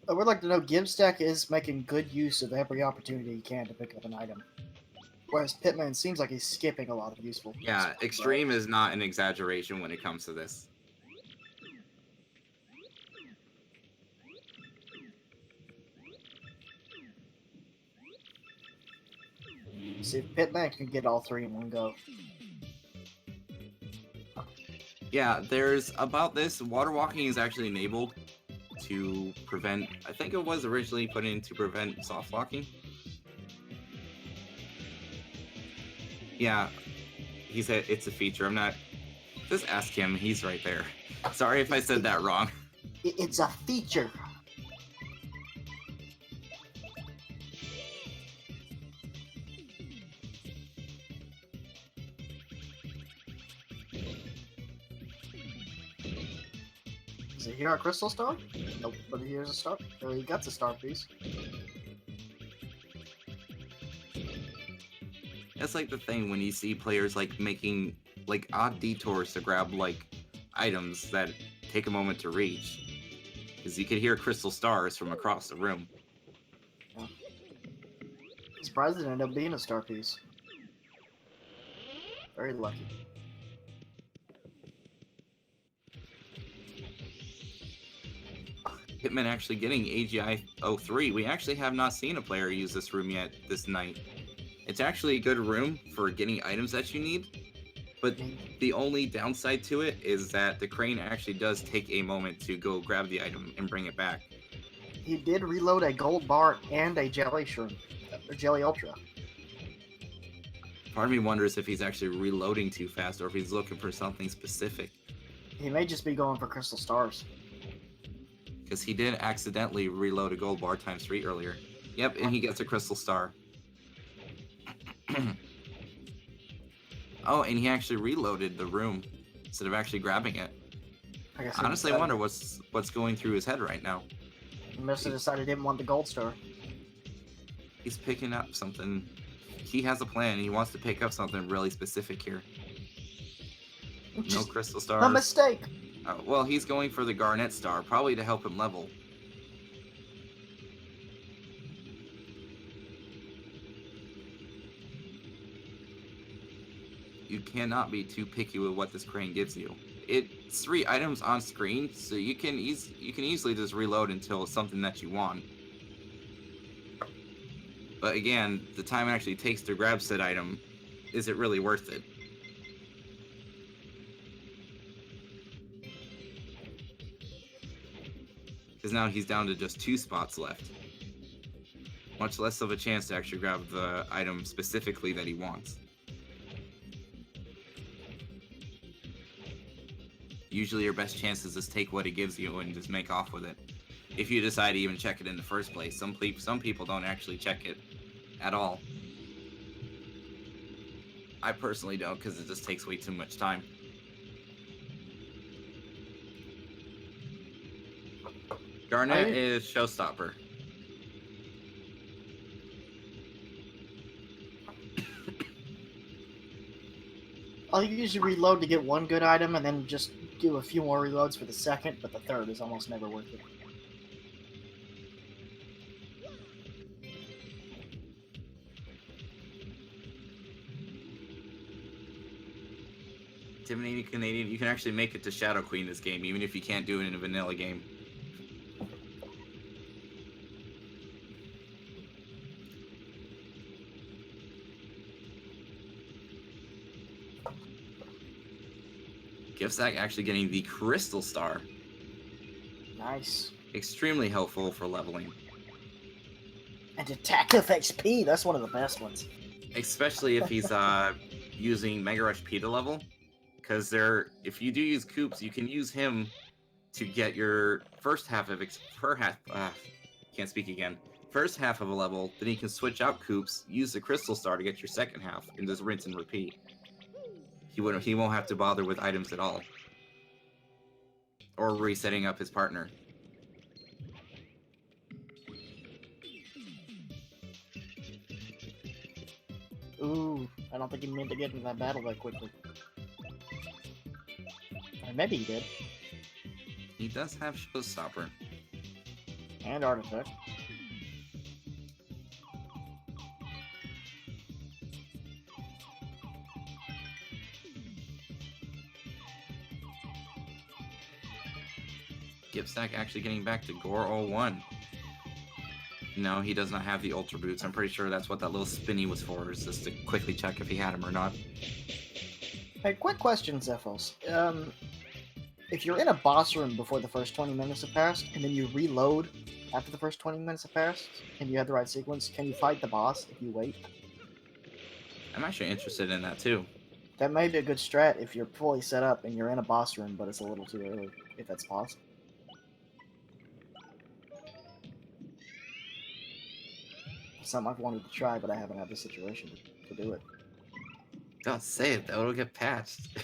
Speaker 2: I would like to know Gibstack is making good use of every opportunity he can to pick up an item. Whereas Pitman seems like he's skipping a lot of useful.
Speaker 1: Yeah, extreme is not an exaggeration when it comes to this.
Speaker 2: See if Pitman can get all three in one go.
Speaker 1: Yeah, there's about this. Water walking is actually enabled to prevent, I think it was originally put in to prevent soft locking. Yeah, he said it's a feature. I'm not, just ask him, he's right there. Sorry if I said that wrong.
Speaker 2: It's a feature. Is it here a crystal star? Nope, but here's a star. Or he got the star piece.
Speaker 1: That's like the thing when you see players like making like odd detours to grab like items that take a moment to reach. Because you could hear crystal stars from across the room.
Speaker 2: Yeah. Surprised it ended up being a star piece. Very lucky.
Speaker 1: Pitman actually getting AGI 03. We actually have not seen a player use this room yet this night. It's actually a good room for getting items that you need, but the only downside to it is that the crane actually does take a moment to go grab the item and bring it back.
Speaker 2: he did reload a gold bar and a jelly shroom, or jelly ultra.
Speaker 1: Part of me wonders if he's actually reloading too fast or if he's looking for something specific.
Speaker 2: He may just be going for crystal stars.
Speaker 1: Because he did accidentally reload a gold bar ×3 earlier. Yep, and he gets a crystal star. Oh, and he actually reloaded the room instead of actually grabbing it.
Speaker 2: I guess
Speaker 1: I honestly wonder what's going through his head right now.
Speaker 2: He must have decided he didn't want the gold star.
Speaker 1: He's picking up something. He has a plan. He wants to pick up something really specific here. No
Speaker 2: Just
Speaker 1: crystal stars.
Speaker 2: a mistake.
Speaker 1: Well, he's going for the garnet star, probably to help him level. You cannot be too picky with what this crane gives you. It's 3 items on screen, so you can easily just reload until it's something that you want. But again, the time it actually takes to grab said item, is it really worth it? Because now he's down to just 2 spots left. Much less of a chance to actually grab the item specifically that he wants. Usually your best chance is just take what it gives you and just make off with it. If you decide to even check it in the first place. Some people don't actually check it at all. I personally don't, because it just takes way too much time. Garnet is showstopper.
Speaker 2: I'll usually reload to get 1 good item and then just do a few more reloads for the second, but the third is almost never worth it.
Speaker 1: Intimidating Canadian, you can actually make it to Shadow Queen this game, even if you can't do it in a vanilla game. Gibstack actually getting the Crystal Star.
Speaker 2: Nice.
Speaker 1: Extremely helpful for leveling.
Speaker 2: And attack of XP, that's one of the best ones.
Speaker 1: Especially if he's using Mega Rush P to level. Because if you do use Coops, you can use him to get your first half of can't speak again. First half of a level, then you can switch out Coops, use the Crystal Star to get your second half, and just rinse and repeat. He won't have to bother with items at all. Or resetting up his partner.
Speaker 2: Ooh, I don't think he meant to get into that battle that quickly. Or maybe he did.
Speaker 1: He does have Showstopper.
Speaker 2: And Artifact.
Speaker 1: Gibstack actually getting back to Gore 01. No, he does not have the Ultra Boots. I'm pretty sure that's what that little spinny was for, is just to quickly check if he had him or not.
Speaker 2: Hey, quick question, Zephos. If you're in a boss room before the first 20 minutes have passed, and then you reload after the first 20 minutes have passed, and you have the right sequence, can you fight the boss if you wait?
Speaker 1: I'm actually interested in that too.
Speaker 2: That may be a good strat if you're fully set up and you're in a boss room, but it's a little too early, if that's possible. Something I've wanted to try, but I haven't had the situation to do it.
Speaker 1: Don't say it though, it'll get patched.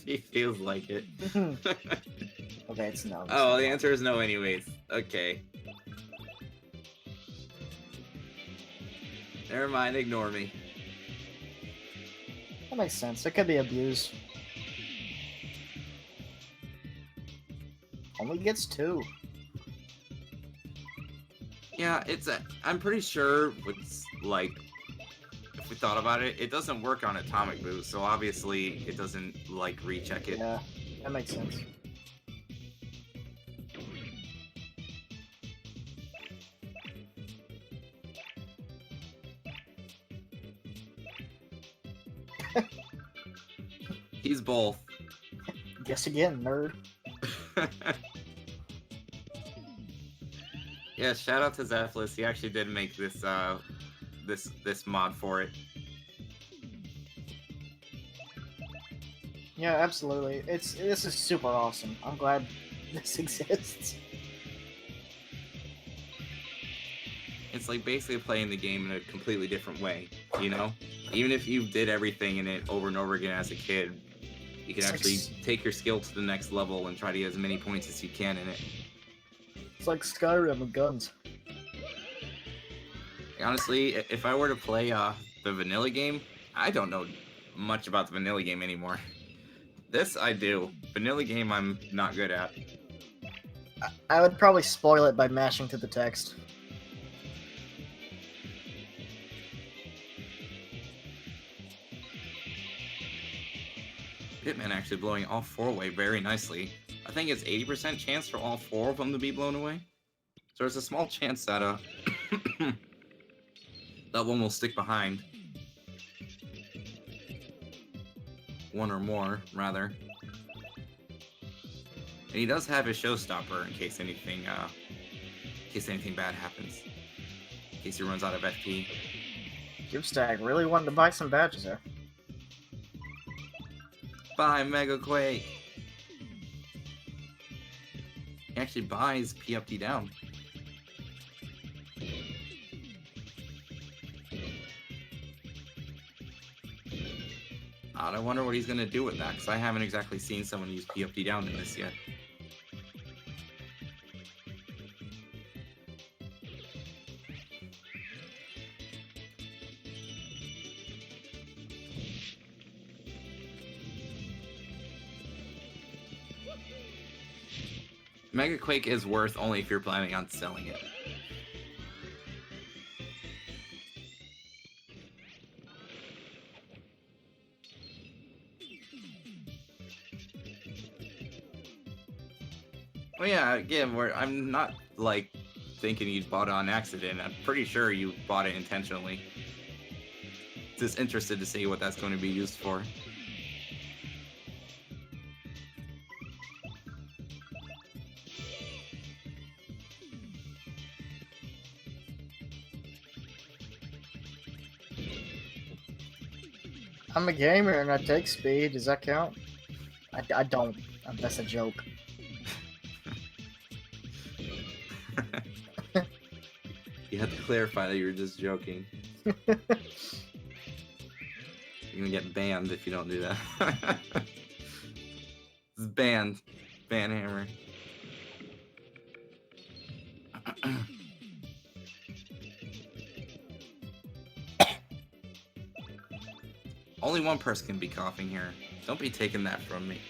Speaker 1: He feels like it.
Speaker 2: Okay, it's no.
Speaker 1: Oh, the answer is no anyways. Okay. Never mind, ignore me.
Speaker 2: That makes sense. It could be abused. Only gets 2.
Speaker 1: Yeah, I'm pretty sure it's like, if we thought about it, it doesn't work on Atomic Boost, so obviously it doesn't, like, recheck it.
Speaker 2: Yeah, that makes sense.
Speaker 1: He's both.
Speaker 2: Guess again, nerd.
Speaker 1: Yeah, shout out to Zephyrus. He actually did make this this mod for it.
Speaker 2: Yeah, absolutely. This is super awesome. I'm glad this exists.
Speaker 1: It's like basically playing the game in a completely different way, you know? Even if you did everything in it over and over again as a kid, you can
Speaker 2: It's
Speaker 1: actually
Speaker 2: like
Speaker 1: take your skill to the next level and try to get as many points as you can in it.
Speaker 2: It's like Skyrim with guns.
Speaker 1: Honestly, if I were to play the vanilla game, I don't know much about the vanilla game anymore. This I do. Vanilla game I'm not good at.
Speaker 2: I would probably spoil it by mashing to the text.
Speaker 1: Pitman actually blowing all 4 away very nicely. I think it's 80% chance for all 4 of them to be blown away. So there's a small chance that that one will stick behind. One or more, rather. And he does have his showstopper in case anything bad happens. In case he runs out of FP.
Speaker 2: Gibstack really wanted to buy some badges there.
Speaker 1: Buy Mega Quake! He actually buys P up D down. I wonder what he's gonna do with that, because I haven't exactly seen someone use P up D down in this yet. Mega Quake is worth only if you're planning on selling it. Well, yeah, again, I'm not like thinking you bought it on accident. I'm pretty sure you bought it intentionally. Just interested to see what that's going to be used for.
Speaker 2: I'm a gamer and I take speed. Does that count? I don't. That's a joke.
Speaker 1: You had to clarify that you were just joking. You're gonna get banned if you don't do that. It's banned. Ban hammer. Only one person can be coughing here. Don't be taking that from me.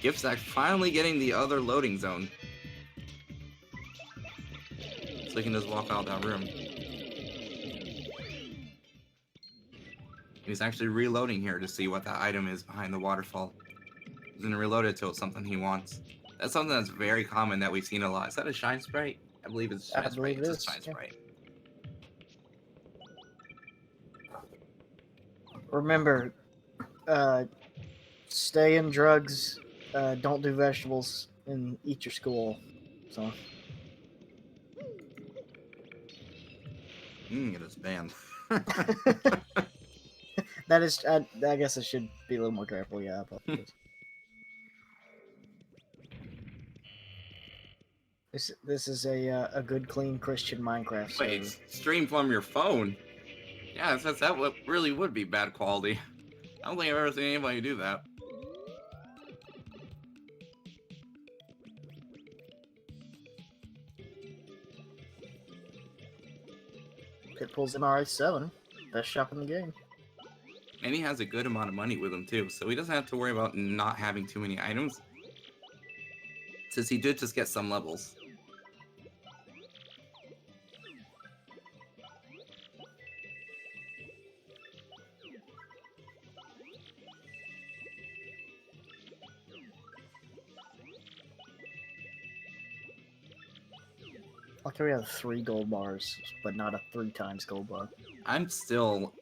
Speaker 1: Gibstack finally getting the other loading zone. So he can just walk out that room. He's actually reloading here to see what that item is behind the waterfall. He's gonna reload it till it's something he wants. That's something that's very common that we've seen a lot. Is that a shine sprite? I believe it's a shine sprite.
Speaker 2: It is.
Speaker 1: It's a shine sprite.
Speaker 2: Remember, stay in drugs, don't do vegetables, and eat your school. So.
Speaker 1: It is banned.
Speaker 2: That is, I guess I should be a little more careful, yeah. This is a good, clean Christian Minecraft server.
Speaker 1: Wait, stream from your phone? Yeah, that really would be bad quality. I don't think I've ever seen anybody do that.
Speaker 2: Pitbull's MRI7, best shop in the game.
Speaker 1: And he has a good amount of money with him too, so he doesn't have to worry about not having too many items. Since he did just get some levels.
Speaker 2: Like we have 3 gold bars, but not a 3 times gold bar.
Speaker 1: I'm still...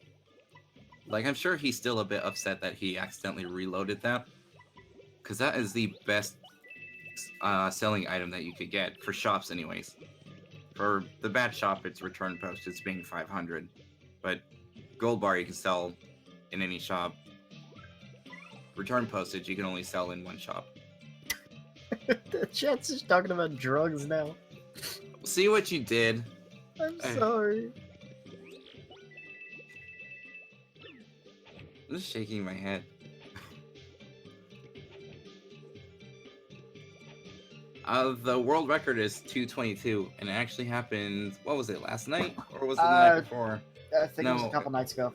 Speaker 1: Like, I'm sure he's still a bit upset that he accidentally reloaded that. Because that is the best selling item that you could get for shops, anyways. For the bat shop, it's return postage being 500, but gold bar you can sell in any shop. Return postage you can only sell in one shop.
Speaker 2: The chat's just talking about drugs now.
Speaker 1: See what you did?
Speaker 2: I'm sorry.
Speaker 1: I'm just shaking my head. The world record is 222, and it actually happened, what was it, last night? Or was it the night before?
Speaker 2: I think it was a couple nights ago.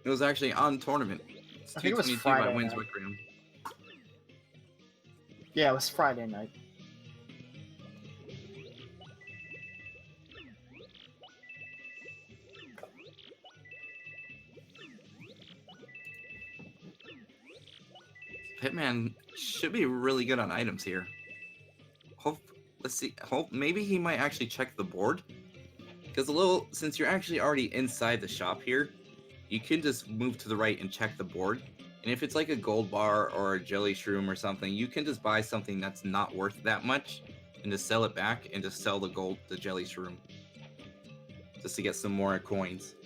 Speaker 1: It was actually on tournament. It's
Speaker 2: I think it was
Speaker 1: 222 by
Speaker 2: Friday
Speaker 1: Wins
Speaker 2: night.
Speaker 1: Requiem.
Speaker 2: Yeah, it was Friday night.
Speaker 1: Pitman should be really good on items here. Let's see. Maybe he might actually check the board. Because since you're actually already inside the shop here, you can just move to the right and check the board. And if it's like a gold bar or a jelly shroom or something, you can just buy something that's not worth that much and just sell it back and just sell the jelly shroom. Just to get some more coins.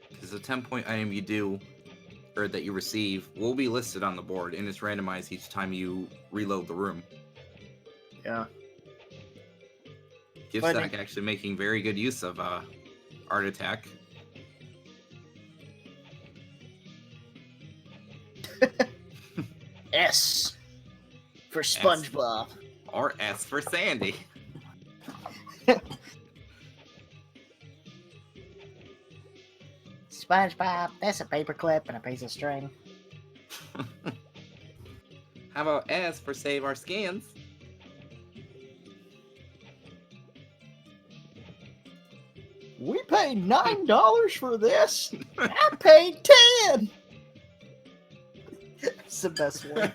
Speaker 1: Because the 10-point item you do, or that you receive, will be listed on the board, and it's randomized each time you reload the room.
Speaker 2: Yeah.
Speaker 1: Gibstack actually making very good use of Art Attack.
Speaker 2: S for SpongeBob.
Speaker 1: Or S for Sandy.
Speaker 2: SpongeBob, that's a paperclip and a piece of string.
Speaker 1: How about S for Save Our Skins?
Speaker 2: We paid $9 for this. I paid $10. It's the best one.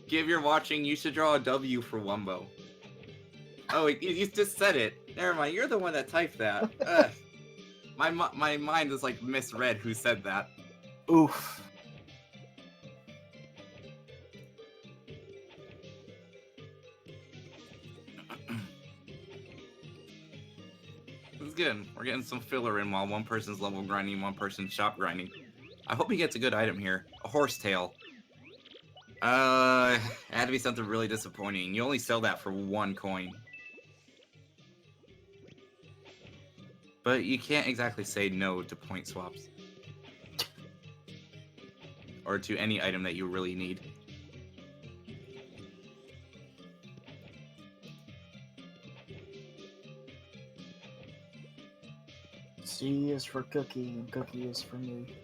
Speaker 1: If you're watching, you should draw a W for Wumbo. Oh, you just said it. Never mind, you're the one that typed that. Ugh. My mind is like misread who said that.
Speaker 2: Oof.
Speaker 1: This is good. We're getting some filler in while one person's level grinding, one person's shop grinding. I hope he gets a good item here. A horsetail. It had to be something really disappointing. You only sell that for 1 coin. But you can't exactly say no to point swaps. Or to any item that you really need.
Speaker 2: C is for Cookie, and Cookie is for me.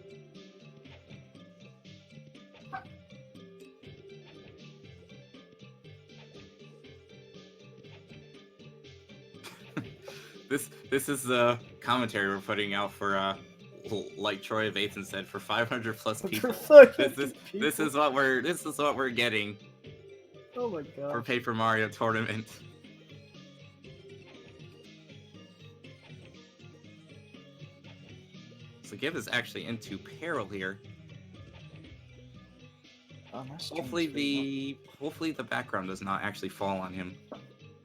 Speaker 1: This is the commentary we're putting out for like Troy Vason said, for 500 plus people. This is what we're getting.
Speaker 2: Oh my god.
Speaker 1: For Paper Mario Tournament. So Gibb is actually into peril here.
Speaker 2: Oh, nice.
Speaker 1: Hopefully the background does not actually fall on him.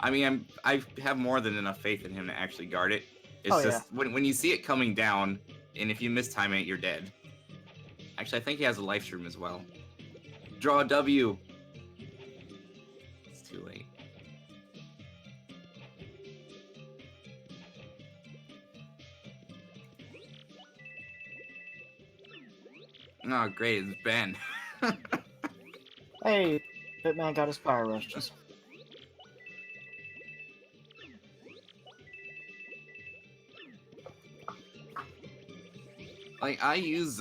Speaker 1: I mean, I have more than enough faith in him to actually guard it. It's just when you see it coming down, and if you mistime it, you're dead. Actually, I think he has a life stream as well. Draw a W. It's too late. Oh, great, it's Ben.
Speaker 2: Hey, Pitman got his fire rushes.
Speaker 1: Like, I use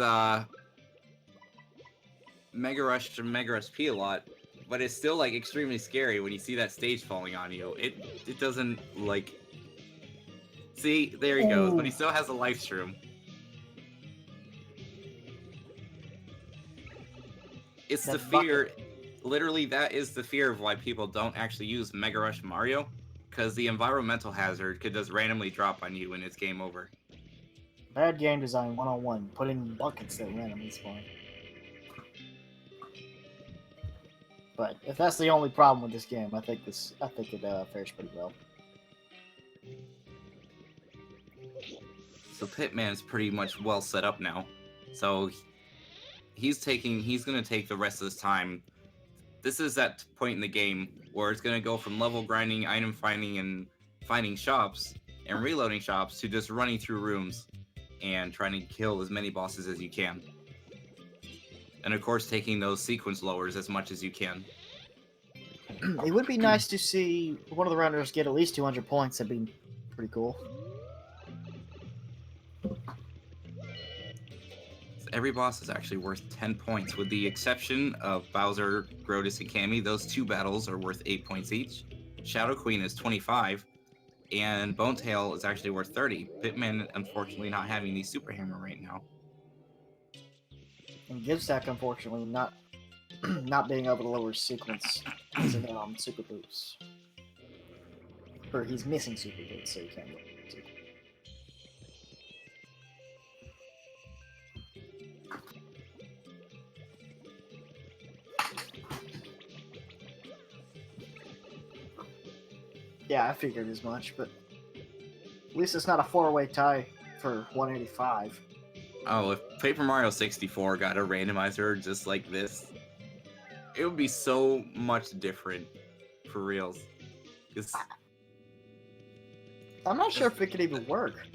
Speaker 1: Mega Rush and Mega Rush P a lot, but it's still like extremely scary when you see that stage falling on you. It doesn't like. See, there he goes, but he still has a life stream. It's the fear. Literally, that is the fear of why people don't actually use Mega Rush Mario, because the environmental hazard could just randomly drop on you and it's game over.
Speaker 2: Bad game design 101. Putting buckets that randomly spawn. But if that's the only problem with this game, I think it fares pretty well.
Speaker 1: So Pitman's pretty much well set up now. So he's gonna take the rest of his time. This is that point in the game where it's gonna go from level grinding, item finding, and finding shops and reloading shops to just running through rooms and trying to kill as many bosses as you can. And of course, taking those sequence lowers as much as you can.
Speaker 2: It would be nice to see one of the rounders get at least 200 points. That'd be pretty cool.
Speaker 1: So every boss is actually worth 10 points, with the exception of Bowser, Grodus, and Cammy. Those two battles are worth 8 points each. Shadow Queen is 25, and Bonetail is actually worth 30. Pitman, unfortunately, not having the Super Hammer right now.
Speaker 2: And Gibstack, unfortunately, not being able to lower sequence using super boots. Or he's missing super boots, so he can't lower sequence. Yeah, I figured as much, but at least it's not a 4-way tie for 185.
Speaker 1: Oh, if Paper Mario 64 got a randomizer just like this, it would be so much different, for reals.
Speaker 2: I'm not sure if it could even work.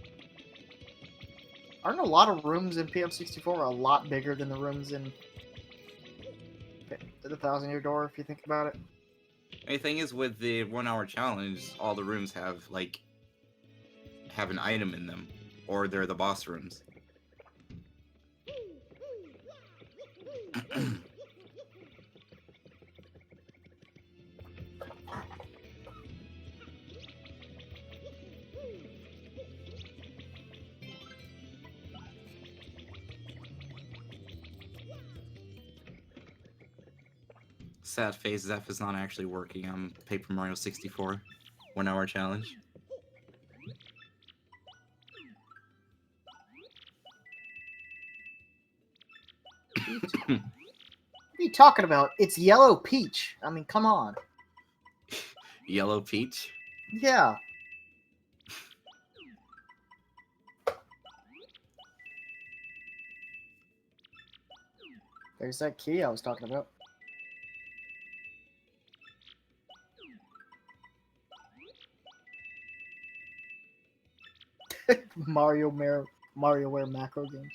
Speaker 2: Aren't a lot of rooms in PM64 a lot bigger than the rooms in the Thousand Year Door, if you think about it?
Speaker 1: The thing is, with the 1 hour challenge, all the rooms have an item in them, or they're the boss rooms. Sad face, Zeph is not actually working on Paper Mario 64 1 hour challenge.
Speaker 2: What are you talking about? It's Yellow Peach. I mean, come on.
Speaker 1: Yellow Peach?
Speaker 2: Yeah. There's that key I was talking about. MarioWare macro games.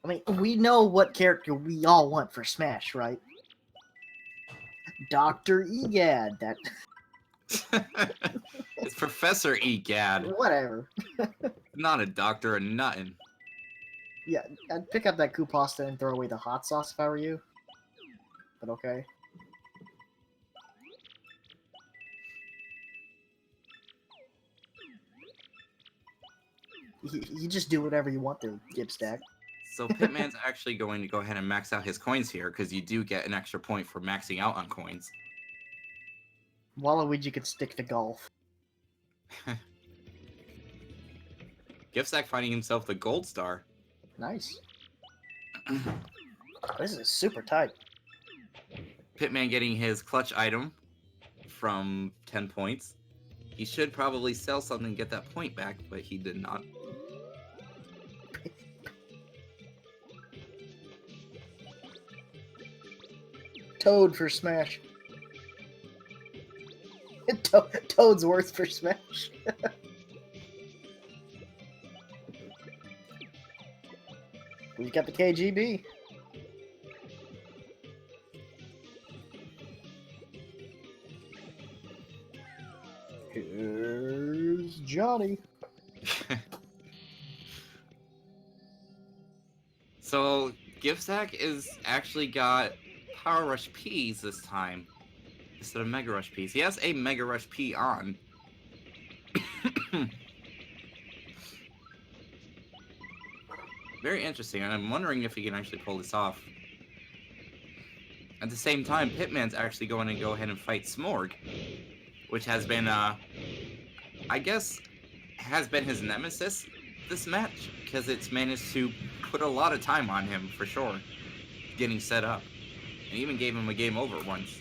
Speaker 2: I mean, we know what character we all want for Smash, right? Dr. Egad. That.
Speaker 1: It's Professor Egad.
Speaker 2: Whatever.
Speaker 1: Not a doctor or nothing.
Speaker 2: Yeah, I'd pick up that Koopasta and throw away the hot sauce if I were you. But okay. You just do whatever you want there, Gibstack.
Speaker 1: So Pitman's actually going to go ahead and max out his coins here, because you do get an extra point for maxing out on coins.
Speaker 2: Waluigi could stick to golf.
Speaker 1: Gibstack finding himself the gold star.
Speaker 2: Nice. This is super tight.
Speaker 1: Pitman getting his clutch item from 10 points. He should probably sell something and get that point back, but he did not.
Speaker 2: Toad for Smash. Toad's worth for Smash. We've got the KGB. Here's Johnny.
Speaker 1: So Gibstack is actually got Power Rush P's this time instead of Mega Rush P's. He has a Mega Rush P on. Very interesting, and I'm wondering if he can actually pull this off. At the same time, Pitman's actually going to go ahead and fight Smorg. which has been, I guess, has been his nemesis this match, because it's managed to put a lot of time on him, for sure, getting set up. And even gave him a game over once.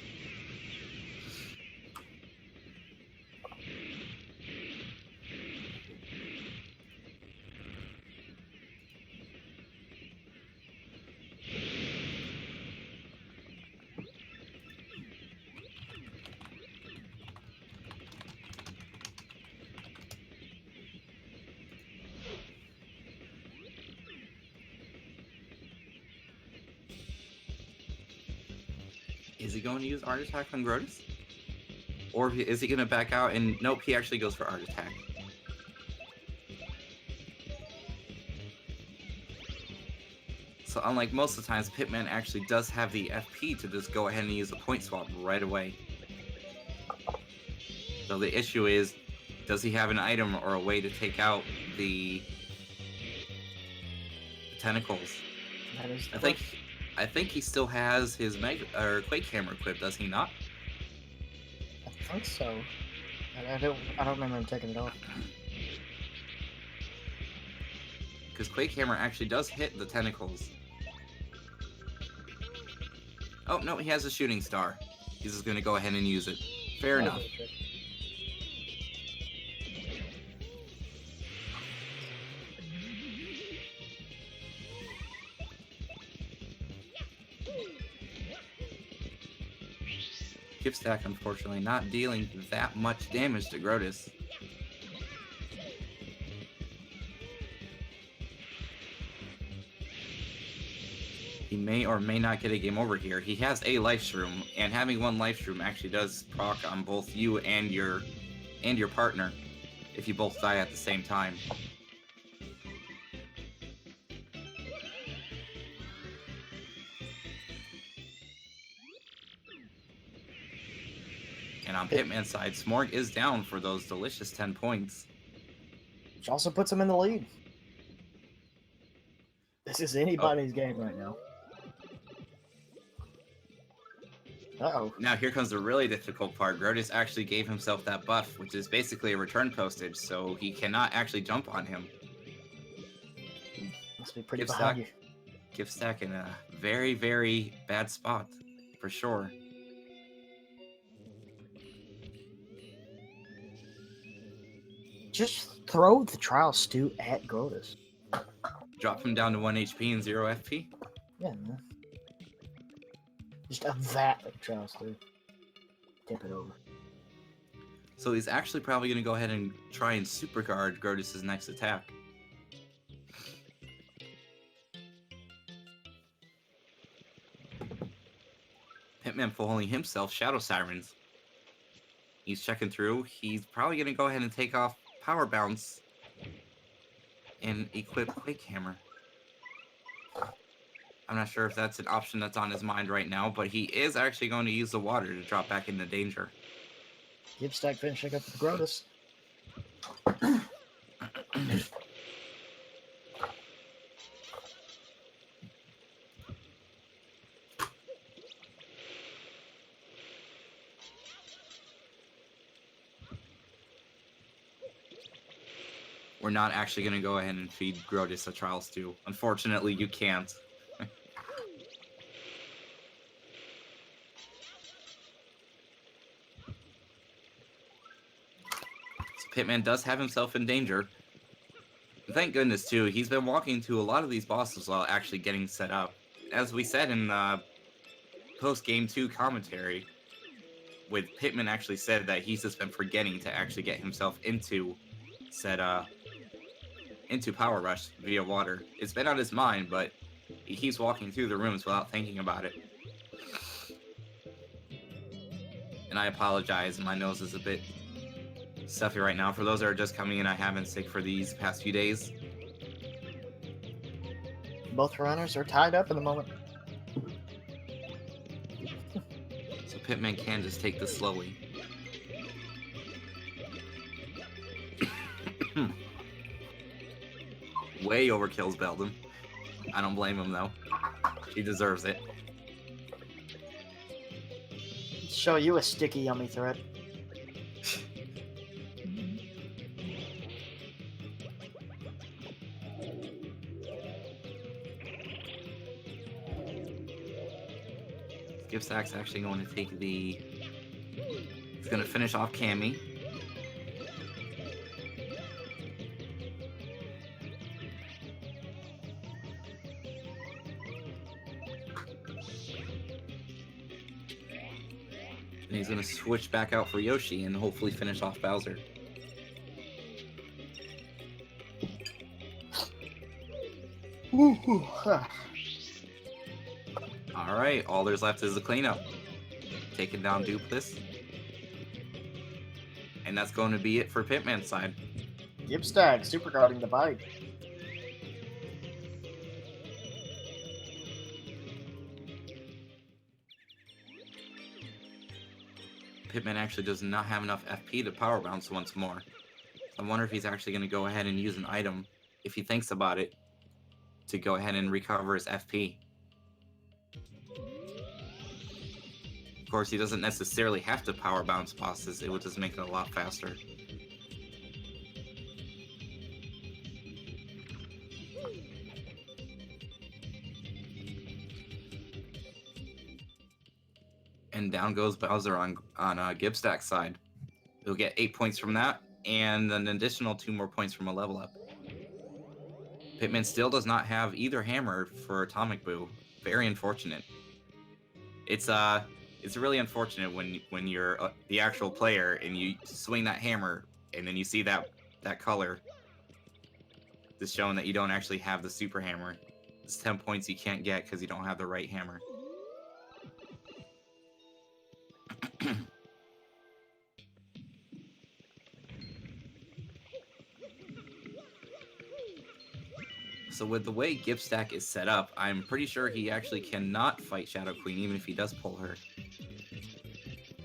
Speaker 1: Is he going to use Art Attack on Grotus? Or is he going to back out and... Nope, he actually goes for Art Attack. So unlike most of the times, Pitman actually does have the FP to just go ahead and use a point swap right away. So the issue is, does he have an item or a way to take out the tentacles?
Speaker 2: That is the
Speaker 1: I think he still has his Quake Hammer equipped, does he not?
Speaker 2: I think so. I don't remember him taking it off.
Speaker 1: Because Quake Hammer actually does hit the tentacles. Oh, no, he has a shooting star. He's just going to go ahead and use it. Fair enough. Gibstack, unfortunately, not dealing that much damage to Grotus. He may or may not get a game over here. He has a life shroom, and having one life shroom actually does proc on both you and your partner if you both die at the same time. And on Pitman's side, Smorg is down for those delicious 10 points.
Speaker 2: Which also puts him in the lead. This is anybody's game right now. Uh-oh.
Speaker 1: Now here comes the really difficult part. Grotus actually gave himself that buff, which is basically a return postage, so he cannot actually jump on him.
Speaker 2: Must be pretty behind you.
Speaker 1: Gibstack in a very, very bad spot, for sure.
Speaker 2: Just throw the Trial Stew at Grotus.
Speaker 1: Drop him down to 1 HP and 0 FP.
Speaker 2: Yeah, man. Just a vat of Trial Stew. Tip it over.
Speaker 1: So he's actually probably going to go ahead and try and super guard Grotus' next attack. Pitman pulling himself Shadow Sirens. He's checking through. He's probably going to go ahead and take off Power Bounce and equip Quake Hammer. I'm not sure if that's an option that's on his mind right now, but he is actually going to use the water to drop back into danger.
Speaker 2: Gibstack finishing up with Grotus.
Speaker 1: We're not actually going to go ahead and feed Grotus a Trial Stew. Unfortunately, you can't. Pitman does have himself in danger. Thank goodness, too. He's been walking to a lot of these bosses while actually getting set up. As we said in post-Game 2 commentary, with Pitman actually said that he's just been forgetting to actually get himself into Power Rush via water. It's been on his mind, but he keeps walking through the rooms without thinking about it. And I apologize, my nose is a bit stuffy right now. For those that are just coming in, I have been sick for these past few days.
Speaker 2: Both runners are tied up in the moment.
Speaker 1: So Pitman can just take this slowly. Way overkills Beldum. I don't blame him though. He deserves it.
Speaker 2: Show you a sticky yummy thread.
Speaker 1: Gibstack's actually going to take the... He's going to finish off Cammy. And he's going to switch back out for Yoshi and hopefully finish off Bowser. Alright, all there's left is the cleanup. Taking down Dupless. And that's going to be it for Pitman's side.
Speaker 2: Gibstack super guarding the bike.
Speaker 1: Pitman actually does not have enough FP to power bounce once more. I wonder if he's actually going to go ahead and use an item, if he thinks about it, to go ahead and recover his FP. Of course, he doesn't necessarily have to power bounce bosses, it would just make it a lot faster. And down goes Bowser on Gibstack's side. He'll get 8 points from that, and an additional 2 more points from a level up. Pitman still does not have either hammer for Atomic Boo. Very unfortunate. It's really unfortunate when you're the actual player and you swing that hammer and then you see that color. Just showing that you don't actually have the super hammer. It's 10 points you can't get because you don't have the right hammer. So with the way Gibstack is set up, I'm pretty sure he actually cannot fight Shadow Queen even if he does pull her.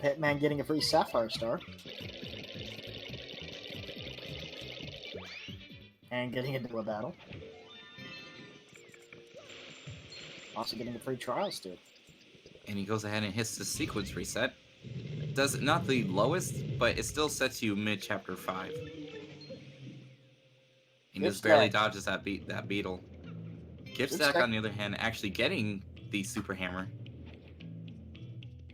Speaker 2: Pitman getting a free Sapphire Star. And getting into a battle. Also getting a free Trials too.
Speaker 1: And he goes ahead and hits the sequence reset. Does not the lowest, but it still sets you mid chapter 5. He just barely dodges that beetle. Gibstack, on the other hand, actually getting the super hammer.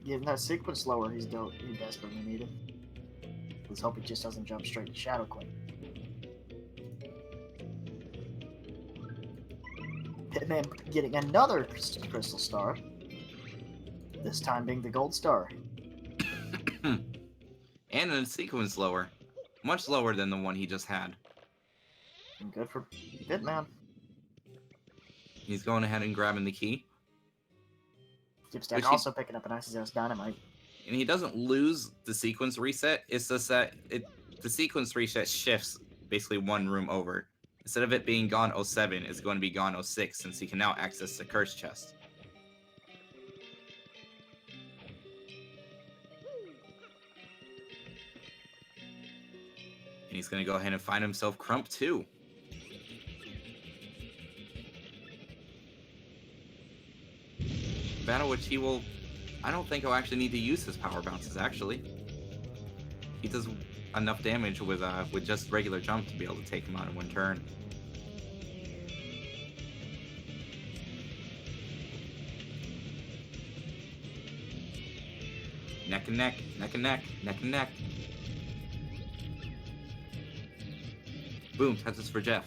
Speaker 2: Getting that sequence lower, he desperately needed. Let's hope he just doesn't jump straight to Shadow Queen. Pitman getting another Crystal Star. This time being the Gold Star.
Speaker 1: And a sequence lower. Much lower than the one he just had.
Speaker 2: And good for Pitman.
Speaker 1: He's going ahead and grabbing the key.
Speaker 2: Gibstack also picking up an Ice Dynamite.
Speaker 1: And he doesn't lose the sequence reset. It's just that the sequence reset shifts basically one room over. Instead of it being gone 07, it's going to be gone 06 since he can now access the curse chest. And he's going to go ahead and find himself Crump 2. Battle which he will... I don't think he'll actually need to use his power bounces, actually. He does enough damage with just regular jump to be able to take him out in one turn. Neck and neck, neck and neck, neck and neck. Boom, touches for Jeff.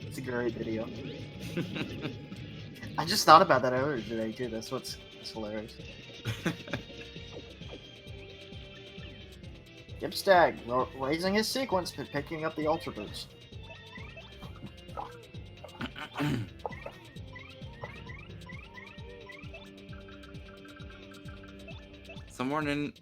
Speaker 2: It's a great video. I just thought about that earlier today too. That's hilarious. Gibstack raising his sequence but picking up the Ultra Boost.
Speaker 1: Someone in...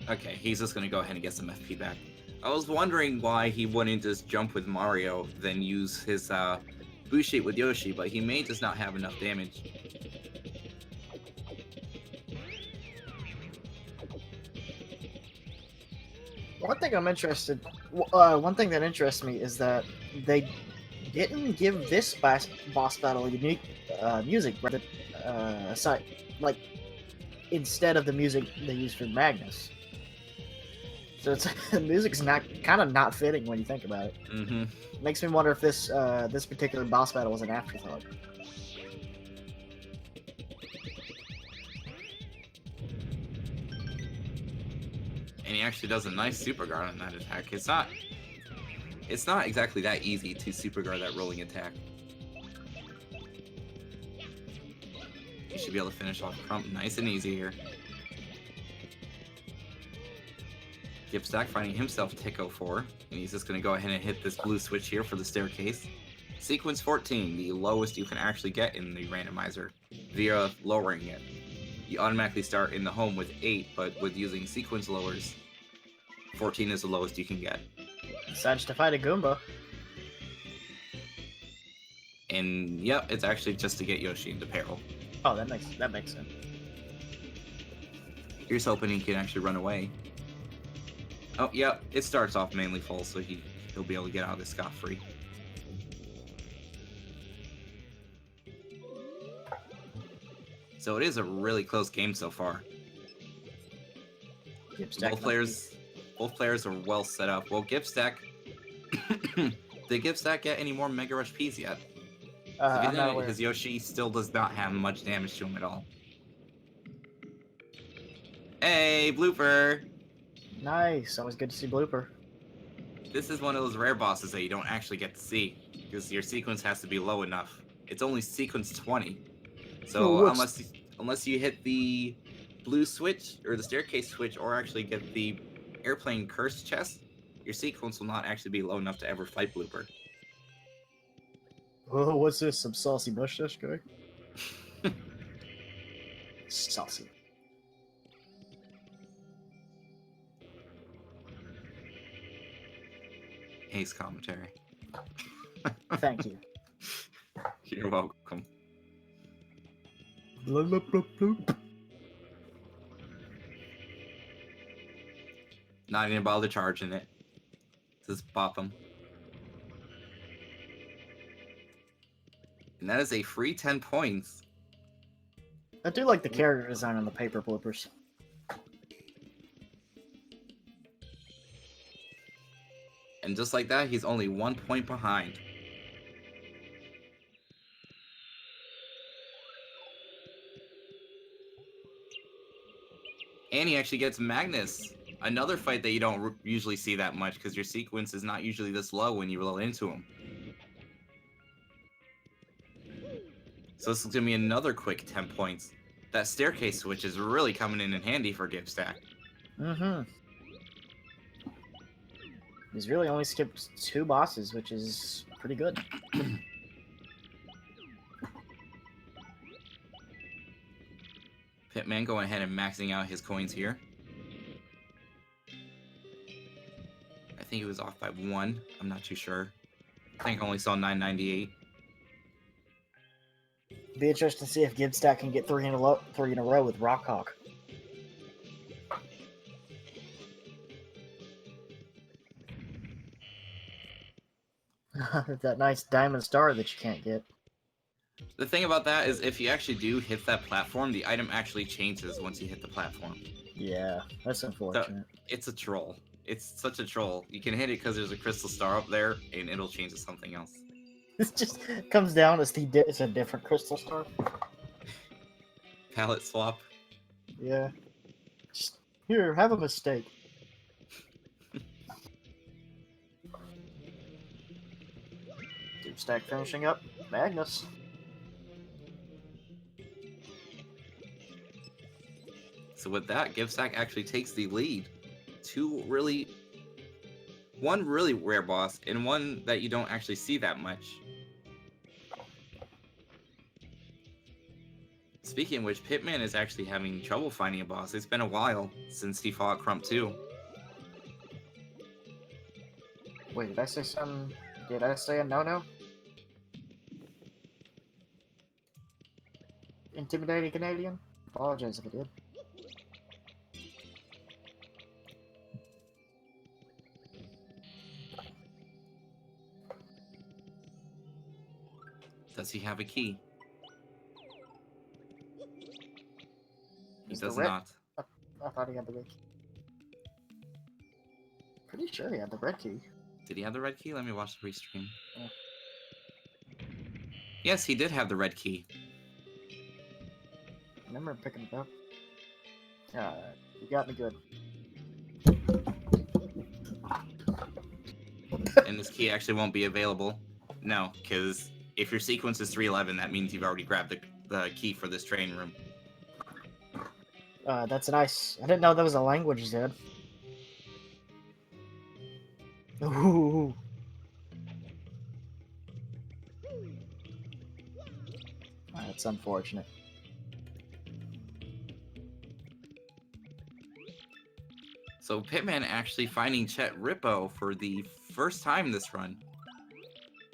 Speaker 1: Okay, he's just gonna go ahead and get some FP back. I was wondering why he wouldn't just jump with Mario, then use his boost sheet with Yoshi, but he may just not have enough damage.
Speaker 2: One thing that interests me is that they didn't give this boss battle unique music, rather aside, like instead of the music they used for Magnus. So it's the music's not kind of not fitting when you think about it.
Speaker 1: Mm-hmm.
Speaker 2: Makes me wonder if this this particular boss battle was an afterthought.
Speaker 1: And he actually does a nice super guard on that attack. It's not exactly that easy to super guard that rolling attack. You should be able to finish off Crump nice and easy here. Gibstack finding himself tick 04, and he's just going to go ahead and hit this blue switch here for the staircase. Sequence 14, the lowest you can actually get in the randomizer via lowering it. You automatically start in the home with 8, but with using sequence lowers, 14 is the lowest you can get.
Speaker 2: Decides to fight a Goomba.
Speaker 1: And yep, it's actually just to get Yoshi into peril.
Speaker 2: Oh, that makes sense.
Speaker 1: Here's hoping he can actually run away. Oh, yep, it starts off mainly full, so he'll be able to get out of this scot-free. So it is a really close game so far. Both players are well set up. Well, Gibstack, did Gibstack get any more Mega Rush Ps yet?
Speaker 2: I'm not aware.
Speaker 1: Because Yoshi still does not have much damage to him at all. Hey, Blooper!
Speaker 2: Nice. Always good to see Blooper.
Speaker 1: This is one of those rare bosses that you don't actually get to see, because your sequence has to be low enough. It's only sequence 20. So unless you hit the blue switch, or the staircase switch, or actually get the airplane curse chest, your sequence will not actually be low enough to ever fight Blooper.
Speaker 2: Oh, what's this? Some saucy mustache guy? Saucy.
Speaker 1: Ace commentary.
Speaker 2: Thank you.
Speaker 1: You're welcome.
Speaker 2: Blah, blah, blah, blah.
Speaker 1: Not even bother charging it. Just bop him. And that is a free 10 points.
Speaker 2: I do like the character design on the paper bloopers.
Speaker 1: And just like that, he's only 1 point behind. And he actually gets Magnus. Another fight that you don't usually see that much, because your sequence is not usually this low when you roll into him. So this is going to be another quick 10 points. That staircase switch is really coming in handy for Gibstack.
Speaker 2: Mm-hmm. He's really only skipped 2 bosses, which is pretty good.
Speaker 1: Pitman going ahead and maxing out his coins here. I think he was off by 1. I'm not too sure. I think I only saw 998.
Speaker 2: Be interesting to see if Gibstack can get 3 in a row with Rockhawk. That nice diamond star that you can't get.
Speaker 1: The thing about that is if you actually do hit that platform, the item actually changes once you hit the platform.
Speaker 2: Yeah, that's unfortunate.
Speaker 1: So, it's a troll. It's such a troll. You can hit it because there's a crystal star up there, and it'll change to something else.
Speaker 2: It just comes down as it's a different crystal star.
Speaker 1: Palette swap.
Speaker 2: Yeah. Just here, have a mistake. Gibstack finishing up Magnus.
Speaker 1: So with that, Gibstack actually takes the lead. One really rare boss, and one that you don't actually see that much. Speaking of which, Pitman is actually having trouble finding a boss. It's been a while since he fought Crump 2.
Speaker 2: Wait, did I say something? Did I say a no-no? Intimidating Canadian? Apologize if I did.
Speaker 1: Does he have a key? He
Speaker 2: Is
Speaker 1: does
Speaker 2: the red-
Speaker 1: not.
Speaker 2: I thought he had the wiki. Pretty sure he had the red key.
Speaker 1: Did he have the red key? Let me watch the restream.
Speaker 2: Yeah.
Speaker 1: Yes, he did have the red key.
Speaker 2: I remember picking it up. You got me good.
Speaker 1: And this key actually won't be available. No, because if your sequence is 311, that means you've already grabbed the key for this training room.
Speaker 2: That's nice. I didn't know that was a language, Zed. Ooh. That's unfortunate.
Speaker 1: So Pitman actually finding Chet Rippo for the first time this run.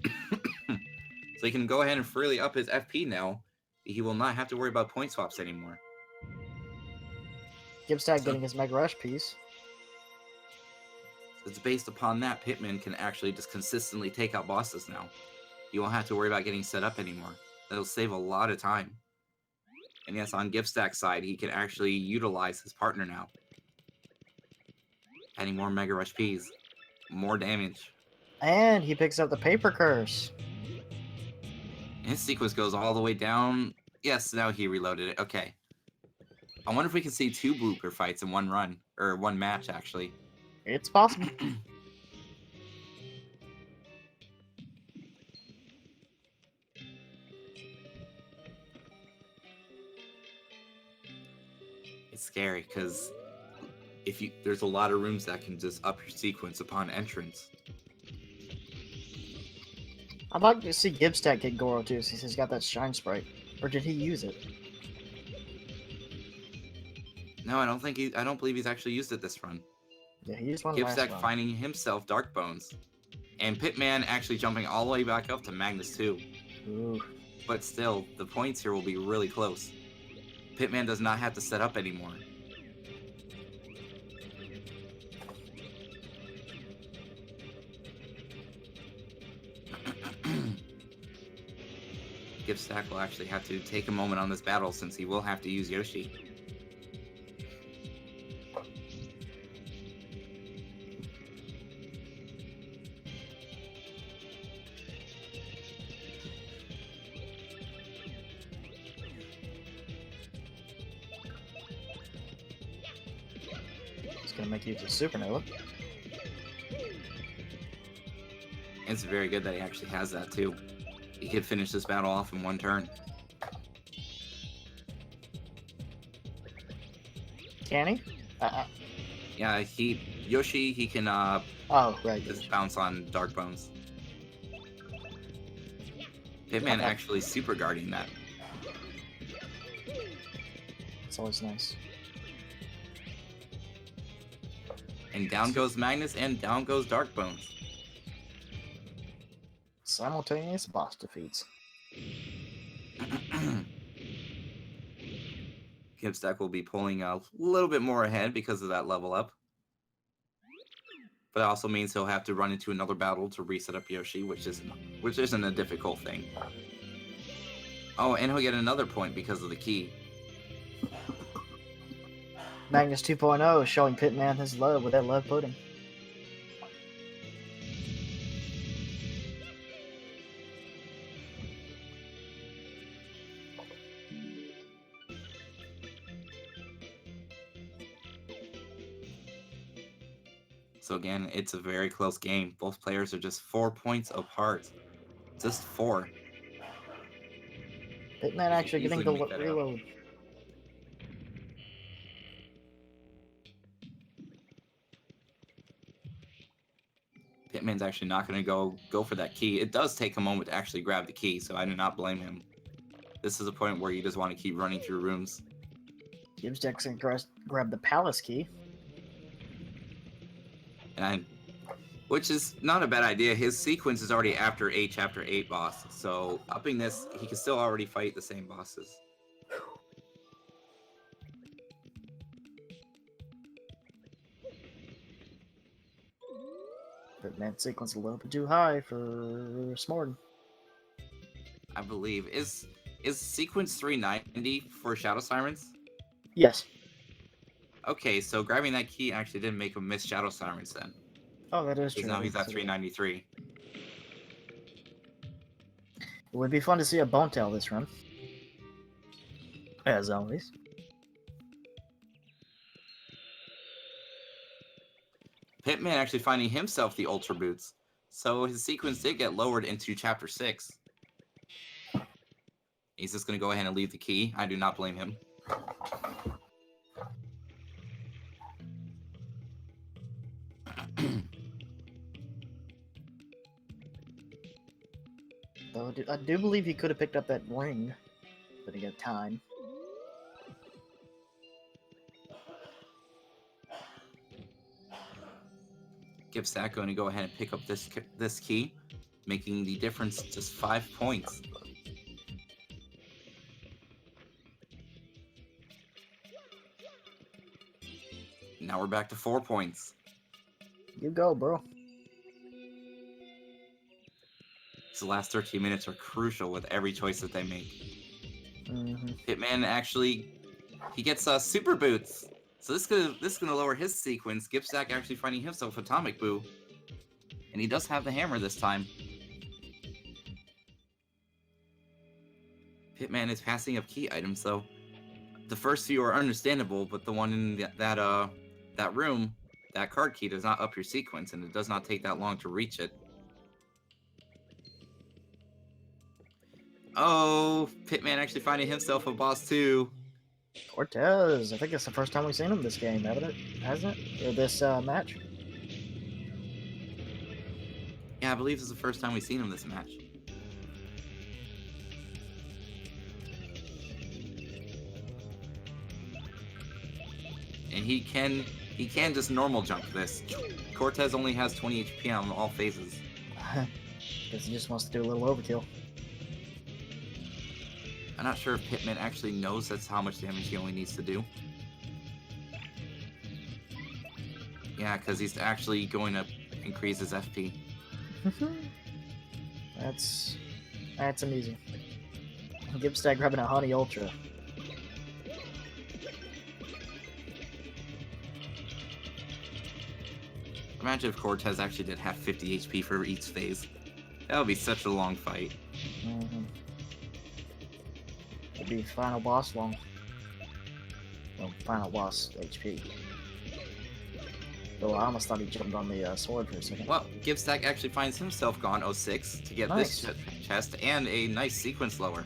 Speaker 1: So he can go ahead and freely up his FP now. He will not have to worry about point swaps anymore.
Speaker 2: Gibstack getting his Mega Rush piece.
Speaker 1: So it's based upon that Pitman can actually just consistently take out bosses now. You won't have to worry about getting set up anymore. That'll save a lot of time. And yes, on Gibstack's side, he can actually utilize his partner now. Adding more Mega Rush Ps. More damage.
Speaker 2: And he picks up the Paper Curse.
Speaker 1: His sequence goes all the way down. Yes, now he reloaded it. Okay. I wonder if we can see 2 blooper fights in one run. Or one match, actually.
Speaker 2: It's possible.
Speaker 1: It's scary, because there's a lot of rooms that can just up your sequence upon entrance.
Speaker 2: I'd like to see Gibstack get Goro too, since he's got that Shine Sprite. Or did he use it?
Speaker 1: No, I don't believe he's actually used it this run.
Speaker 2: Yeah, he used one last
Speaker 1: Gibstack
Speaker 2: run.
Speaker 1: finding himself Dark Bones. And Pitman actually jumping all the way back up to Magnus 2.
Speaker 2: Ooh.
Speaker 1: But still, the points here will be really close. Pitman does not have to set up anymore. Gibstack will actually have to take a moment on this battle since he will have to use Yoshi.
Speaker 2: It's gonna make use of Supernova.
Speaker 1: It's very good that he actually has that too. He could finish this battle off in one turn.
Speaker 2: Can he?
Speaker 1: Yeah, Yoshi, he can
Speaker 2: Oh, right.
Speaker 1: just bounce on Dark Bones. Pitman
Speaker 2: Okay.
Speaker 1: actually super guarding that.
Speaker 2: It's always nice.
Speaker 1: And down goes Magnus and down goes Dark Bones.
Speaker 2: Simultaneous boss defeats.
Speaker 1: Gibstack will be pulling a little bit more ahead because of that level up. But it also means he'll have to run into another battle to reset up Yoshi, which isn't a difficult thing. Oh, and he'll get another point because of the key.
Speaker 2: Magnus 2.0 is showing Pitman his love with that love pudding.
Speaker 1: So again, it's a very close game. Both players are just 4 points apart. Just 4.
Speaker 2: Pitman actually getting the
Speaker 1: Easily make that up.
Speaker 2: reload.
Speaker 1: Pitman's actually not going to go for that key. It does take a moment to actually grab the key, so I do not blame him. This is a point where you just want to keep running through rooms.
Speaker 2: Gibstack's gonna grab the palace key.
Speaker 1: Which is not a bad idea. His sequence is already after 8 Chapter 8 boss, so upping this, he can still already fight the same bosses.
Speaker 2: Pitman's sequence a little bit too high for Smorden.
Speaker 1: I believe. Is sequence 390 for Shadow Sirens?
Speaker 2: Yes.
Speaker 1: Okay, so grabbing that key actually didn't make him miss Shadow Sirens then.
Speaker 2: Oh, that is
Speaker 1: Because
Speaker 2: true.
Speaker 1: now he's at 393.
Speaker 2: It would be fun to see a Bone Tail this run. As always.
Speaker 1: Pitman actually finding himself the Ultra Boots. So his sequence did get lowered into Chapter 6. He's just going to go ahead and leave the key. I do not blame him.
Speaker 2: Though I do believe he could have picked up that ring, but he got time.
Speaker 1: Gibstack going to go ahead and pick up this key, making the difference just 5 points. Now we're back to 4 points.
Speaker 2: You go, bro.
Speaker 1: These last 13 minutes are crucial with every choice that they make. Pitman actually, he gets super boots. So this is gonna lower his sequence. Gibstack actually finding himself Atomic Boo. And he does have the hammer this time. Pitman is passing up key items though. The first few are understandable, but the one in that room, that card key does not up your sequence, and it does not take that long to reach it. Oh, Pitman actually finding himself a boss too.
Speaker 2: Cortez. I think it's the first time we've seen him this game, hasn't it? Or this match?
Speaker 1: Yeah, I believe this is the first time we've seen him this match. And he can just normal jump this. Cortez only has 20 HP on all phases.
Speaker 2: Guess he just wants to do a little overkill.
Speaker 1: I'm not sure if Pitman actually knows that's how much damage he only needs to do. Yeah, because he's actually going to increase his FP.
Speaker 2: That's amusing. Gibstack grabbing a Honey Ultra.
Speaker 1: Imagine if Cortez actually did have 50 HP for each phase. That would be such a long fight.
Speaker 2: It'd be final boss long. Well, final boss HP. Though I almost thought he jumped on the sword for a second.
Speaker 1: Well, Gibstack actually finds himself gone 06 to get
Speaker 2: Nice.
Speaker 1: this chest and a nice sequence lower.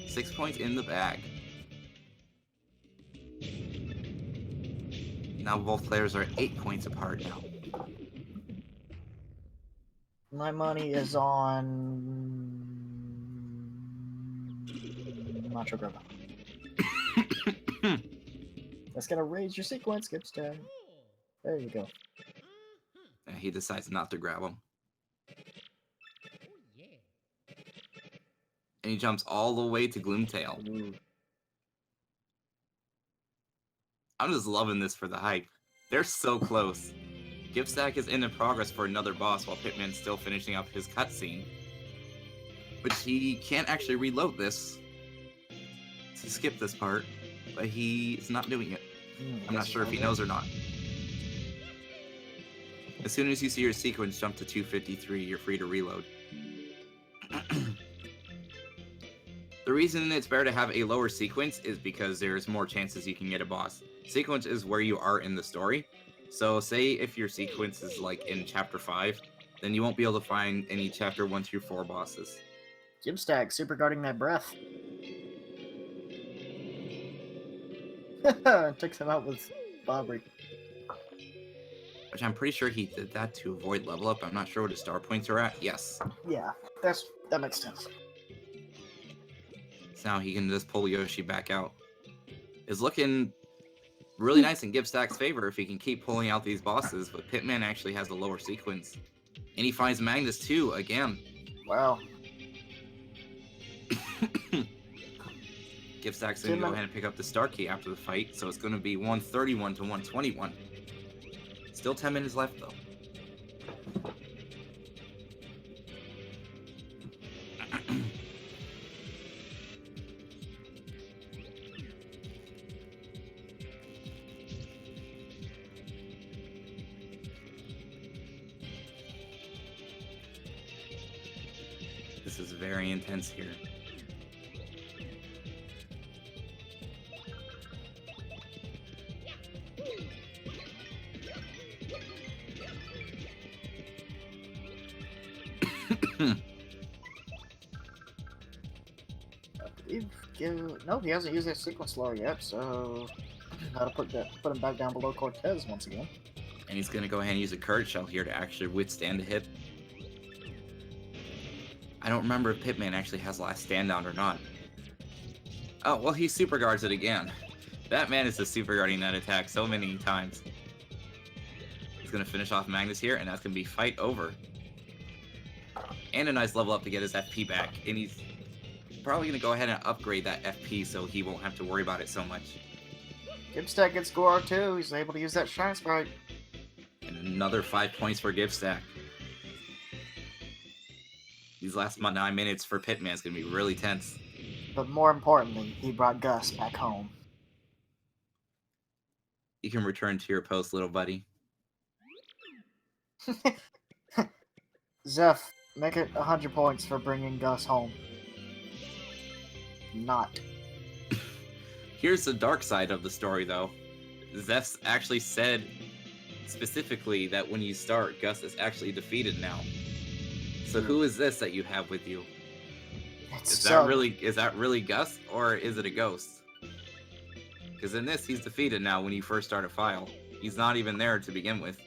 Speaker 1: 6 points in the bag. Now both players are 8 points apart now.
Speaker 2: My money is on Nacho Grova. That's gonna raise your sequence, Gibstack. There you go.
Speaker 1: And he decides not to grab him. And he jumps all the way to Gloomtail.
Speaker 2: Ooh.
Speaker 1: I'm just loving this for the hype. They're so close. Gibstack is in progress for another boss while Pitman's still finishing up his cutscene. Which he can't actually reload this to skip this part, but he's not doing it. I'm not sure if he knows or not. As soon as you see your sequence jump to 253, you're free to reload. The reason it's better to have a lower sequence is because there's more chances you can get a boss. Sequence is where you are in the story. So say if your sequence is like in chapter 5, then you won't be able to find any chapter 1 through 4 bosses.
Speaker 2: Gibstack super guarding that breath. Takes him out with Bobbery.
Speaker 1: Which I'm pretty sure he did that to avoid level up. I'm not sure what his star points are at. Yes.
Speaker 2: Yeah, that makes sense.
Speaker 1: So now he can just pull Yoshi back out. It's looking really nice in Gibstack's favor if he can keep pulling out these bosses, but Pitman actually has a lower sequence. And he finds Magnus too, again.
Speaker 2: Wow.
Speaker 1: Gibstack's going to go ahead and pick up the star key after the fight, so it's going to be 131 to 121. Still 10 minutes left though. This is very intense here.
Speaker 2: No, he hasn't used that sequence slower yet, so gotta put him back down below Cortez once again.
Speaker 1: And he's gonna go ahead and use a Curd Shell here to actually withstand the hit. I don't remember if Pitman actually has last stand down or not. Oh, well, he super guards it again. That man is just super guarding that attack so many times. He's gonna finish off Magnus here, and that's gonna be fight over. And a nice level up to get his FP back. And he's probably gonna go ahead and upgrade that FP so he won't have to worry about it so much.
Speaker 2: Gibstack gets score too. He's able to use that Shine Sprite.
Speaker 1: And another 5 points for Gibstack. These last 9 minutes for Pitman is gonna be really tense.
Speaker 2: But more importantly, he brought Gus back home.
Speaker 1: You can return to your post, little buddy.
Speaker 2: Zeph, make it 100 points for bringing Gus home. Not.
Speaker 1: Here's the dark side of the story, though. Zeph actually said specifically that when you start, Gus is actually defeated now. So who is this that you have with you? Is that really Gus, or is it a ghost? Because in this, he's defeated now when you first start a file. He's not even there to begin with.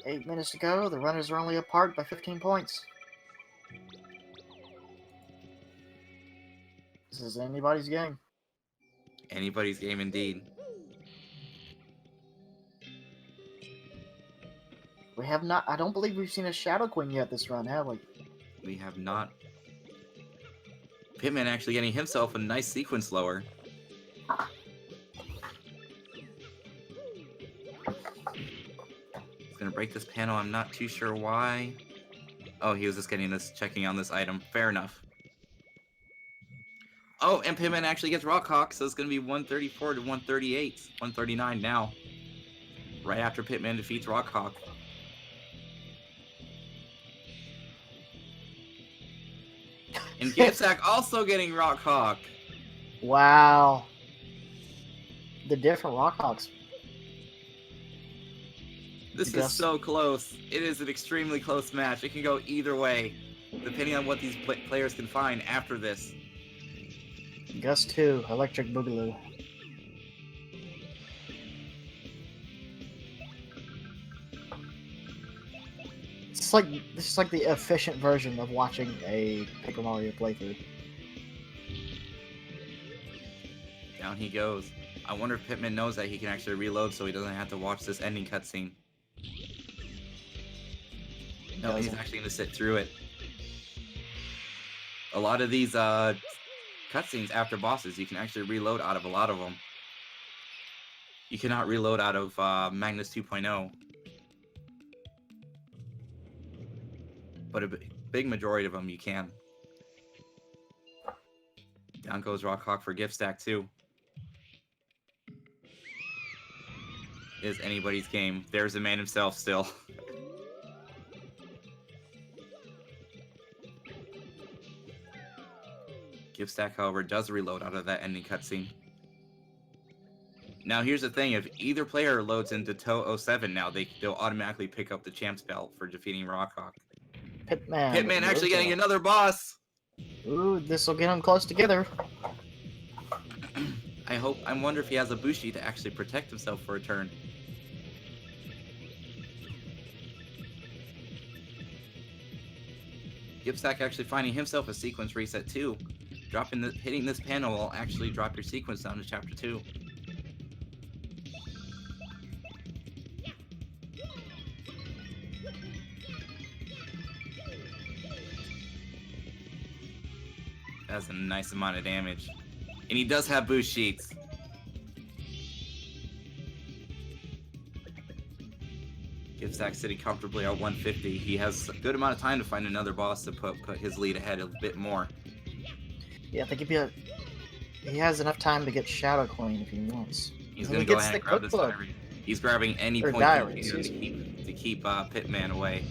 Speaker 2: Eight minutes to go. The runners are only apart by 15 points. This is anybody's game.
Speaker 1: Anybody's game indeed.
Speaker 2: We have not. I don't believe we've seen a Shadow Queen yet this run, have we?
Speaker 1: We have not. Pitman actually getting himself a nice sequence lower. He's gonna break this panel. I'm not too sure why. Oh, he was just getting this, checking on this item. Fair enough. Oh, and Pitman actually gets Rock Hawk, so it's going to be 134 to 138. 139 now. Right after Pitman defeats Rock Hawk. And Gibstack also getting Rock Hawk.
Speaker 2: Wow. The different Rockhawks.
Speaker 1: This is so close. It is an extremely close match. It can go either way, depending on what these players can find after this.
Speaker 2: Gus 2, Electric Boogaloo. This is like the efficient version of watching a Paper Mario playthrough.
Speaker 1: Down he goes. I wonder if Pitman knows that he can actually reload so he doesn't have to watch this ending cutscene. No, he's actually going to sit through it. A lot of these cutscenes after bosses, you can actually reload out of a lot of them. You cannot reload out of Magnus 2.0. But a big majority of them you can. Down goes Rock Hawk for Gibstack too. Is anybody's game. There's the man himself still. Gibstack, however, does reload out of that ending cutscene. Now, here's the thing. If either player loads into TOE 07 now, they'll automatically pick up the champ's belt for defeating Rock Hawk. Pitman actually getting another boss!
Speaker 2: Ooh, this will get them close together.
Speaker 1: I wonder if he has a Bushi to actually protect himself for a turn. Gibstack actually finding himself a sequence reset too. Hitting this panel will actually drop your sequence down to chapter 2. That's a nice amount of damage. And he does have boost sheets. Gibstack sitting comfortably at 150. He has a good amount of time to find another boss to put his lead ahead a bit more.
Speaker 2: Yeah, I think he has enough time to get Shadow Queen if he wants.
Speaker 1: He's
Speaker 2: And
Speaker 1: gonna
Speaker 2: he
Speaker 1: go
Speaker 2: gets
Speaker 1: ahead and
Speaker 2: the
Speaker 1: grab this
Speaker 2: cookbook.
Speaker 1: diary. He's grabbing any
Speaker 2: Or
Speaker 1: point
Speaker 2: diary,
Speaker 1: he can
Speaker 2: excuse me.
Speaker 1: to keep Pitman away.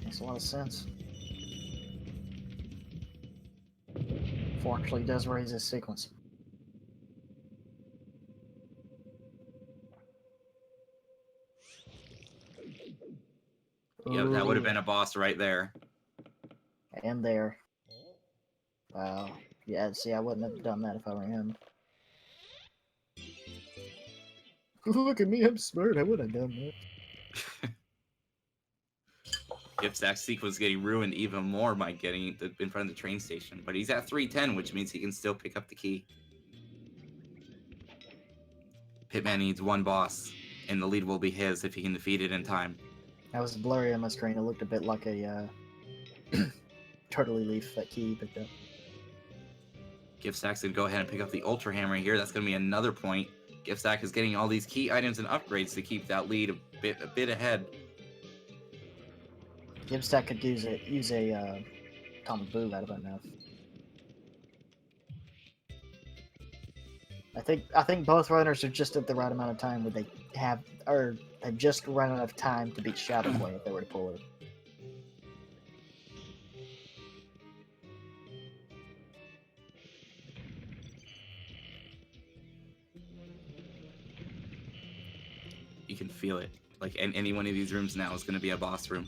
Speaker 2: Makes a lot of sense. Fortunately, does raise his sequence.
Speaker 1: Yep, that would have
Speaker 2: Ooh,
Speaker 1: been a boss right there.
Speaker 2: and there. Wow. Yeah, see, I wouldn't have done that if I were him. Look at me, I'm smart. I would have done that.
Speaker 1: Gibstack's sequence getting ruined even more by getting in front of the train station, but he's at 310, which means he can still pick up the key. Pitman needs one boss, and the lead will be his if he can defeat it in time.
Speaker 2: I was blurry on my screen. It looked a bit like a turtley leaf that key picked up.
Speaker 1: Gibstack's gonna go ahead and pick up the Ultra Hammer here. That's gonna be another point. Gibstack is getting all these key items and upgrades to keep that lead a bit ahead.
Speaker 2: Gibstack could use a Atomic Boom out of it now. I think both runners are just at the right amount of time where they have just run out of time to beat Shadow Queen if they were to pull her.
Speaker 1: You can feel it. Like any one of these rooms now is gonna be a boss room.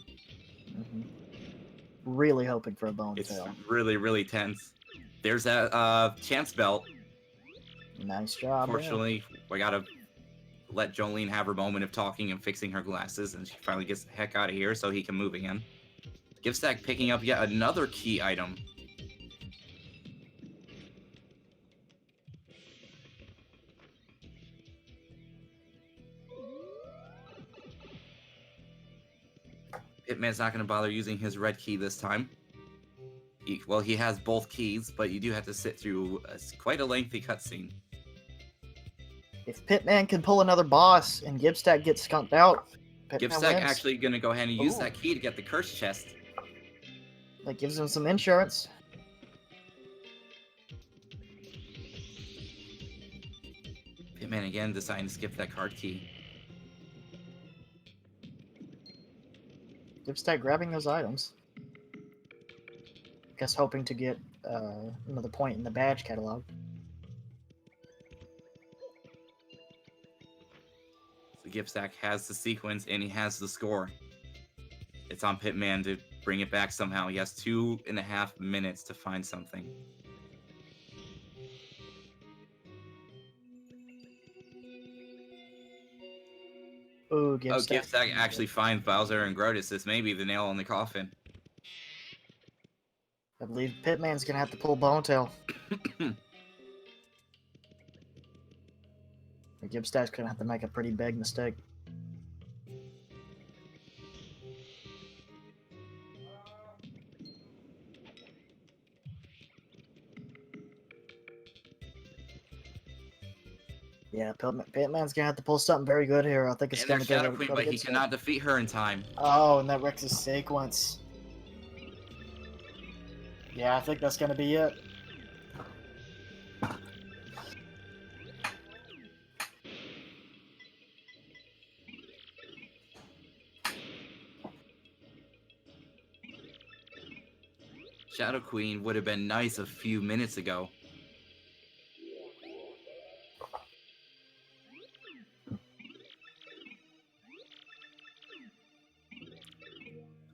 Speaker 2: Mm-hmm. Really hoping for a bone
Speaker 1: It's
Speaker 2: tail.
Speaker 1: really, really tense. There's that chance belt.
Speaker 2: Nice job.
Speaker 1: Fortunately, we gotta let Jolene have her moment of talking and fixing her glasses, and she finally gets the heck out of here so he can move again. Gibstack picking up yet another key item. Pitman's not going to bother using his red key this time. He has both keys, but you do have to sit through quite a lengthy cutscene.
Speaker 2: If Pitman can pull another boss and Gibstack gets skunked out, Pitman
Speaker 1: Gibstack
Speaker 2: wins.
Speaker 1: actually going to go ahead and use
Speaker 2: Ooh.
Speaker 1: that key to get the curse chest.
Speaker 2: That gives him some insurance.
Speaker 1: Pitman again deciding to skip that card key.
Speaker 2: Gibstack grabbing those items. Guess hoping to get another point in the badge catalog.
Speaker 1: So Gibstack has the sequence and he has the score. It's on Pitman to bring it back somehow. He has 2.5 minutes to find something.
Speaker 2: Ooh, Gibstack.
Speaker 1: Oh, Gibstack actually finds Bowser and Grotus. This may be the nail in the coffin.
Speaker 2: I believe Pitman's gonna have to pull Bone Tail. Gibstack's gonna have to make a pretty big mistake. Yeah, Pitman's gonna have to pull something very good here. I think it's
Speaker 1: And
Speaker 2: gonna
Speaker 1: there's
Speaker 2: get
Speaker 1: Shadow
Speaker 2: a
Speaker 1: Queen,
Speaker 2: good
Speaker 1: but he
Speaker 2: start.
Speaker 1: cannot defeat her in time.
Speaker 2: Oh, and that wrecks his sequence. Yeah, I think that's gonna be it.
Speaker 1: Shadow Queen would have been nice a few minutes ago.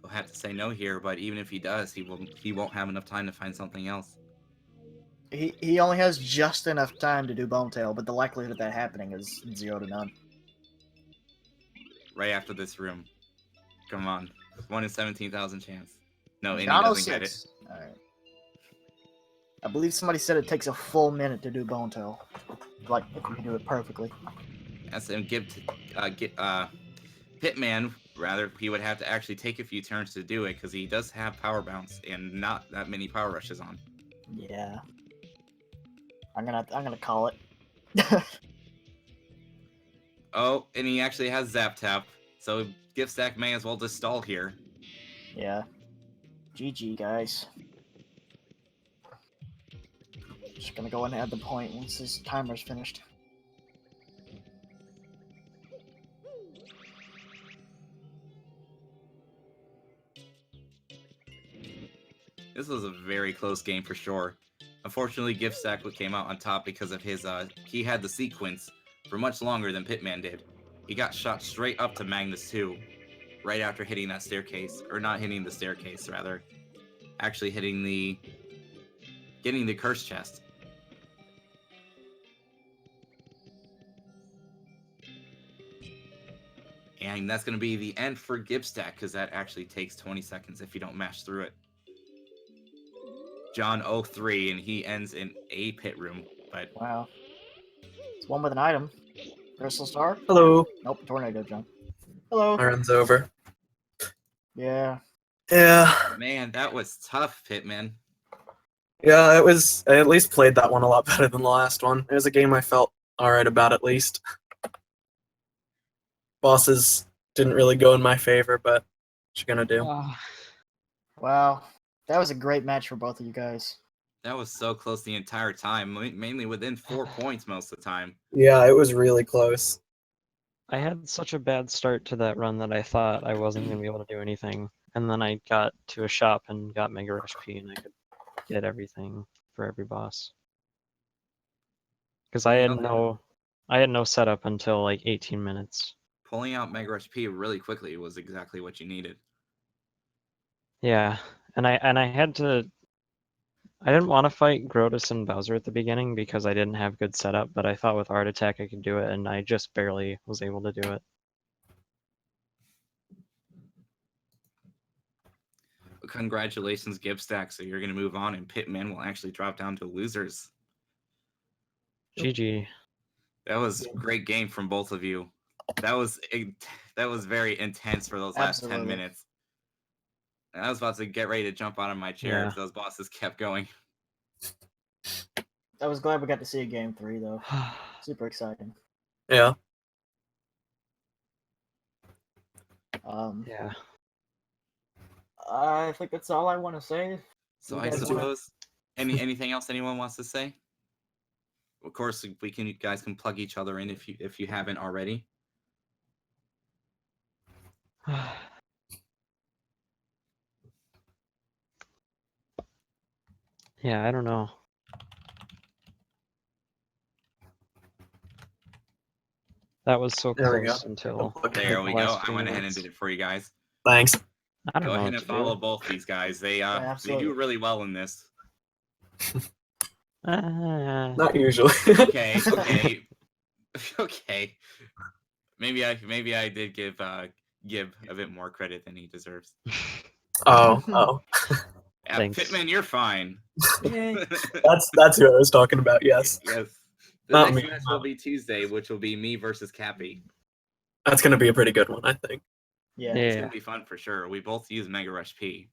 Speaker 1: He'll have to say no here, but even if he does, he won't have enough time to find something else.
Speaker 2: He only has just enough time to do Bone Tail, but the likelihood of that happening is 0 to none.
Speaker 1: Right after this room. Come on. 1 in 17,000 chance. No, and he
Speaker 2: Got
Speaker 1: doesn't get it.
Speaker 2: 06. Alright. I believe somebody said it takes a full minute to do Bone Tail. Like, if you can do it perfectly.
Speaker 1: That's him Pitman, rather, he would have to actually take a few turns to do it, because he does have Power Bounce and not that many Power Rushes on.
Speaker 2: Yeah. I'm gonna call it.
Speaker 1: Oh, and he actually has Zap Tap, so Gibstack may as well just stall here.
Speaker 2: Yeah. GG, guys. Just gonna go and add the point once this timer's finished.
Speaker 1: This was a very close game for sure. Unfortunately, Gibstack came out on top because of his he had the sequence for much longer than Pitman did. He got shot straight up to Magnus 2 right after hitting that staircase, or not hitting the staircase rather, actually getting the curse chest. And that's going to be the end for Gibstack, because that actually takes 20 seconds if you don't mash through it. John 03, and he ends in a pit room. But
Speaker 2: Wow. It's one with an item. Crystal Star?
Speaker 4: Hello.
Speaker 2: Nope, Tornado, John. Hello.
Speaker 4: My run's over.
Speaker 2: Yeah.
Speaker 4: Yeah.
Speaker 1: man, that was tough, Pitman.
Speaker 4: Yeah, it was. I at least played that one a lot better than the last one. It was a game I felt alright about at least. Bosses didn't really go in my favor, but what you gonna do?
Speaker 2: Wow. That was a great match for both of you guys.
Speaker 1: That was so close the entire time, mainly within 4 points most of the time.
Speaker 4: Yeah, it was really close.
Speaker 3: I had such a bad start to that run that I thought I wasn't going to be able to do anything. And then I got to a shop and got Mega Rush P and I could get everything for every boss. Because I had no setup until like 18 minutes.
Speaker 1: Pulling out Mega Rush P really quickly was exactly what you needed.
Speaker 3: Yeah, and I had to. I didn't want to fight Grotus and Bowser at the beginning because I didn't have good setup, but I thought with Art Attack I could do it, and I just barely was able to do it.
Speaker 1: Congratulations, Gibstack. So you're going to move on, and Pitman will actually drop down to losers.
Speaker 3: GG.
Speaker 1: That was a great game from both of you. That was very intense for those last 10 minutes. And I was about to get ready to jump out of my chair if those bosses kept going.
Speaker 2: I was glad we got to see a game 3 though. Super exciting.
Speaker 4: Yeah.
Speaker 3: Yeah.
Speaker 2: I think that's all I want to say.
Speaker 1: So I suppose anything else anyone wants to say? Of course, you guys can plug each other in if you haven't already.
Speaker 3: Yeah, I don't know. That was so close until.
Speaker 1: There we go. I went ahead and did it for you guys.
Speaker 4: Thanks.
Speaker 3: I don't
Speaker 1: Go
Speaker 3: know
Speaker 1: ahead and follow both these guys. They do really well in this.
Speaker 4: Not usually.
Speaker 1: Okay. Okay. Maybe I did give a bit more credit than he deserves.
Speaker 4: Oh.
Speaker 1: Yeah, Pitman, you're fine.
Speaker 4: That's who I was talking about. Yes.
Speaker 1: Yes. The next match will be Tuesday, which will be me versus Cappy.
Speaker 4: That's gonna be a pretty good one, I think.
Speaker 2: Yeah.
Speaker 1: It's gonna be fun for sure. We both use Mega Rush P.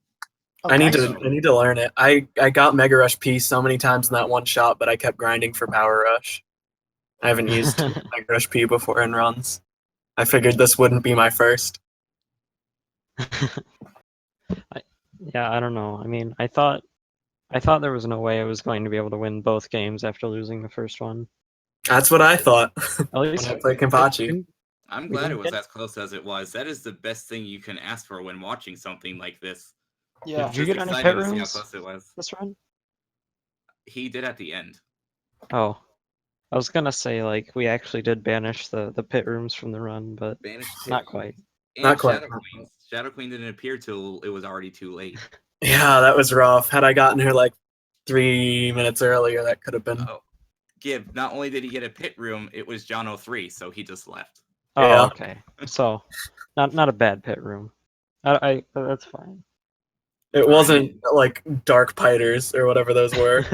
Speaker 4: I need to learn it. I got Mega Rush P so many times in that one shot, but I kept grinding for Power Rush. I haven't used Mega Rush P before in runs. I figured this wouldn't be my first.
Speaker 3: Yeah, I don't know. I mean, I thought there was no way I was going to be able to win both games after losing the first one.
Speaker 4: That's what I thought.
Speaker 3: At least
Speaker 4: when I played Kenpachi.
Speaker 1: I'm glad it was as close as it was. That is the best thing you can ask for when watching something like this.
Speaker 2: Yeah.
Speaker 3: Did you get any pit rooms this run?
Speaker 1: He did at the end.
Speaker 3: Oh. I was gonna say, like, we actually did banish the pit rooms from the run, but not quite.
Speaker 1: And
Speaker 4: not quite.
Speaker 1: Shadow Queen didn't appear till it was already too late.
Speaker 4: Yeah, that was rough. Had I gotten her like 3 minutes earlier, that could have been.
Speaker 1: Gib, not only did he get a pit room, it was John 03, so he just left.
Speaker 3: Oh,
Speaker 4: Yeah.
Speaker 3: okay. So, not a bad pit room. I that's fine.
Speaker 4: It wasn't like Dark Piters or whatever those were.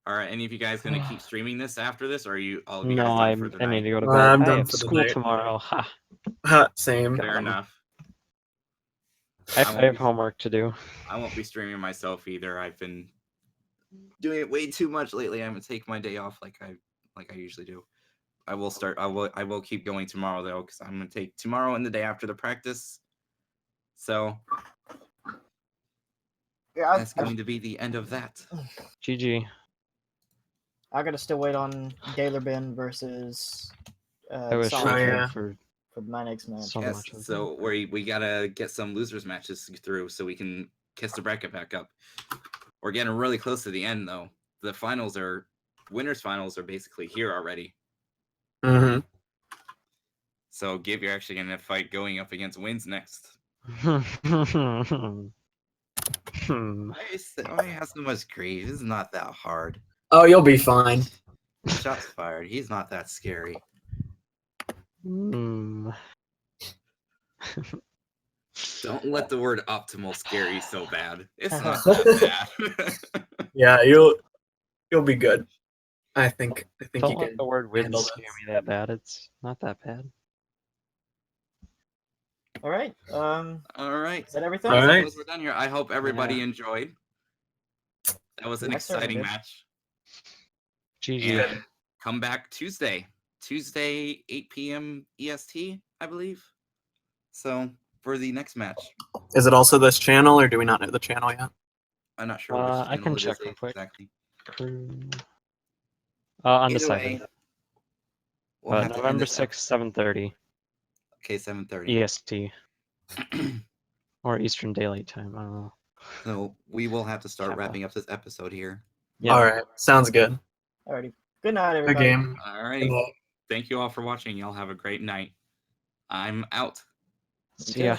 Speaker 1: All right, any of you guys gonna keep streaming this after this, or are you all?
Speaker 3: No, I need to go to bed.
Speaker 4: I'm
Speaker 3: I
Speaker 4: done
Speaker 3: have
Speaker 4: for the
Speaker 3: school
Speaker 4: night.
Speaker 3: tomorrow.
Speaker 4: Same.
Speaker 1: Fair enough.
Speaker 3: I have homework to do.
Speaker 1: I won't be streaming myself either. I've been doing it way too much lately. I'm gonna take my day off like I usually do. I will keep going tomorrow though, because I'm gonna take tomorrow and the day after the practice. So
Speaker 2: yeah,
Speaker 1: that's going to be the end of that.
Speaker 3: GG.
Speaker 2: I gotta still wait on Gaylor Ben versus
Speaker 3: I wish
Speaker 2: Solid
Speaker 3: I
Speaker 4: Oh,
Speaker 3: could
Speaker 4: yeah.
Speaker 3: for
Speaker 2: for my next match.
Speaker 3: so
Speaker 1: Yes,
Speaker 3: much of
Speaker 1: so we gotta get some losers matches through so we can kiss the bracket back up. We're getting really close to the end though. The winners finals are basically here already.
Speaker 4: Mm-hmm.
Speaker 1: So Gib, you're actually gonna fight going up against Wins next.
Speaker 3: Hmm.
Speaker 1: Why you have so much grief? It's not that hard.
Speaker 4: Oh, you'll be fine.
Speaker 1: Shots fired. He's not that scary.
Speaker 3: Hmm.
Speaker 1: Don't let the word optimal scare you so bad. It's not that bad.
Speaker 4: Yeah, you'll be good. I think you
Speaker 3: Don't let
Speaker 4: can
Speaker 3: the word win
Speaker 4: handle
Speaker 3: scare
Speaker 4: this.
Speaker 3: me that bad. It's not that bad.
Speaker 2: All right.
Speaker 1: All right.
Speaker 2: Is that everything?
Speaker 4: All
Speaker 1: I
Speaker 4: right.
Speaker 1: suppose we're done here. I hope everybody enjoyed. That was an
Speaker 2: I certainly
Speaker 1: exciting
Speaker 2: did.
Speaker 1: match.
Speaker 3: GG.
Speaker 1: And come back Tuesday, 8 p.m. EST, I believe. So for the next match,
Speaker 4: Is it also this channel, or do we not know the channel yet?
Speaker 1: I'm not sure which
Speaker 3: I
Speaker 1: channel
Speaker 3: can
Speaker 1: it
Speaker 3: check
Speaker 1: is
Speaker 3: real quick.
Speaker 1: exactly.
Speaker 3: Undecided.
Speaker 1: Either way, we'll have to end
Speaker 3: November
Speaker 1: this
Speaker 3: 6th, 7:30
Speaker 1: Okay, 7:30.
Speaker 3: EST or Eastern Daylight Time. I don't know.
Speaker 1: So we will have to start
Speaker 3: Kappa.
Speaker 1: wrapping up this episode here.
Speaker 3: Yeah.
Speaker 4: All right, sounds good.
Speaker 2: Alrighty. Good night,
Speaker 4: Good
Speaker 2: everybody.
Speaker 4: game.
Speaker 1: All right. Thank you all for watching. Y'all have a great night. I'm out.
Speaker 3: See ya.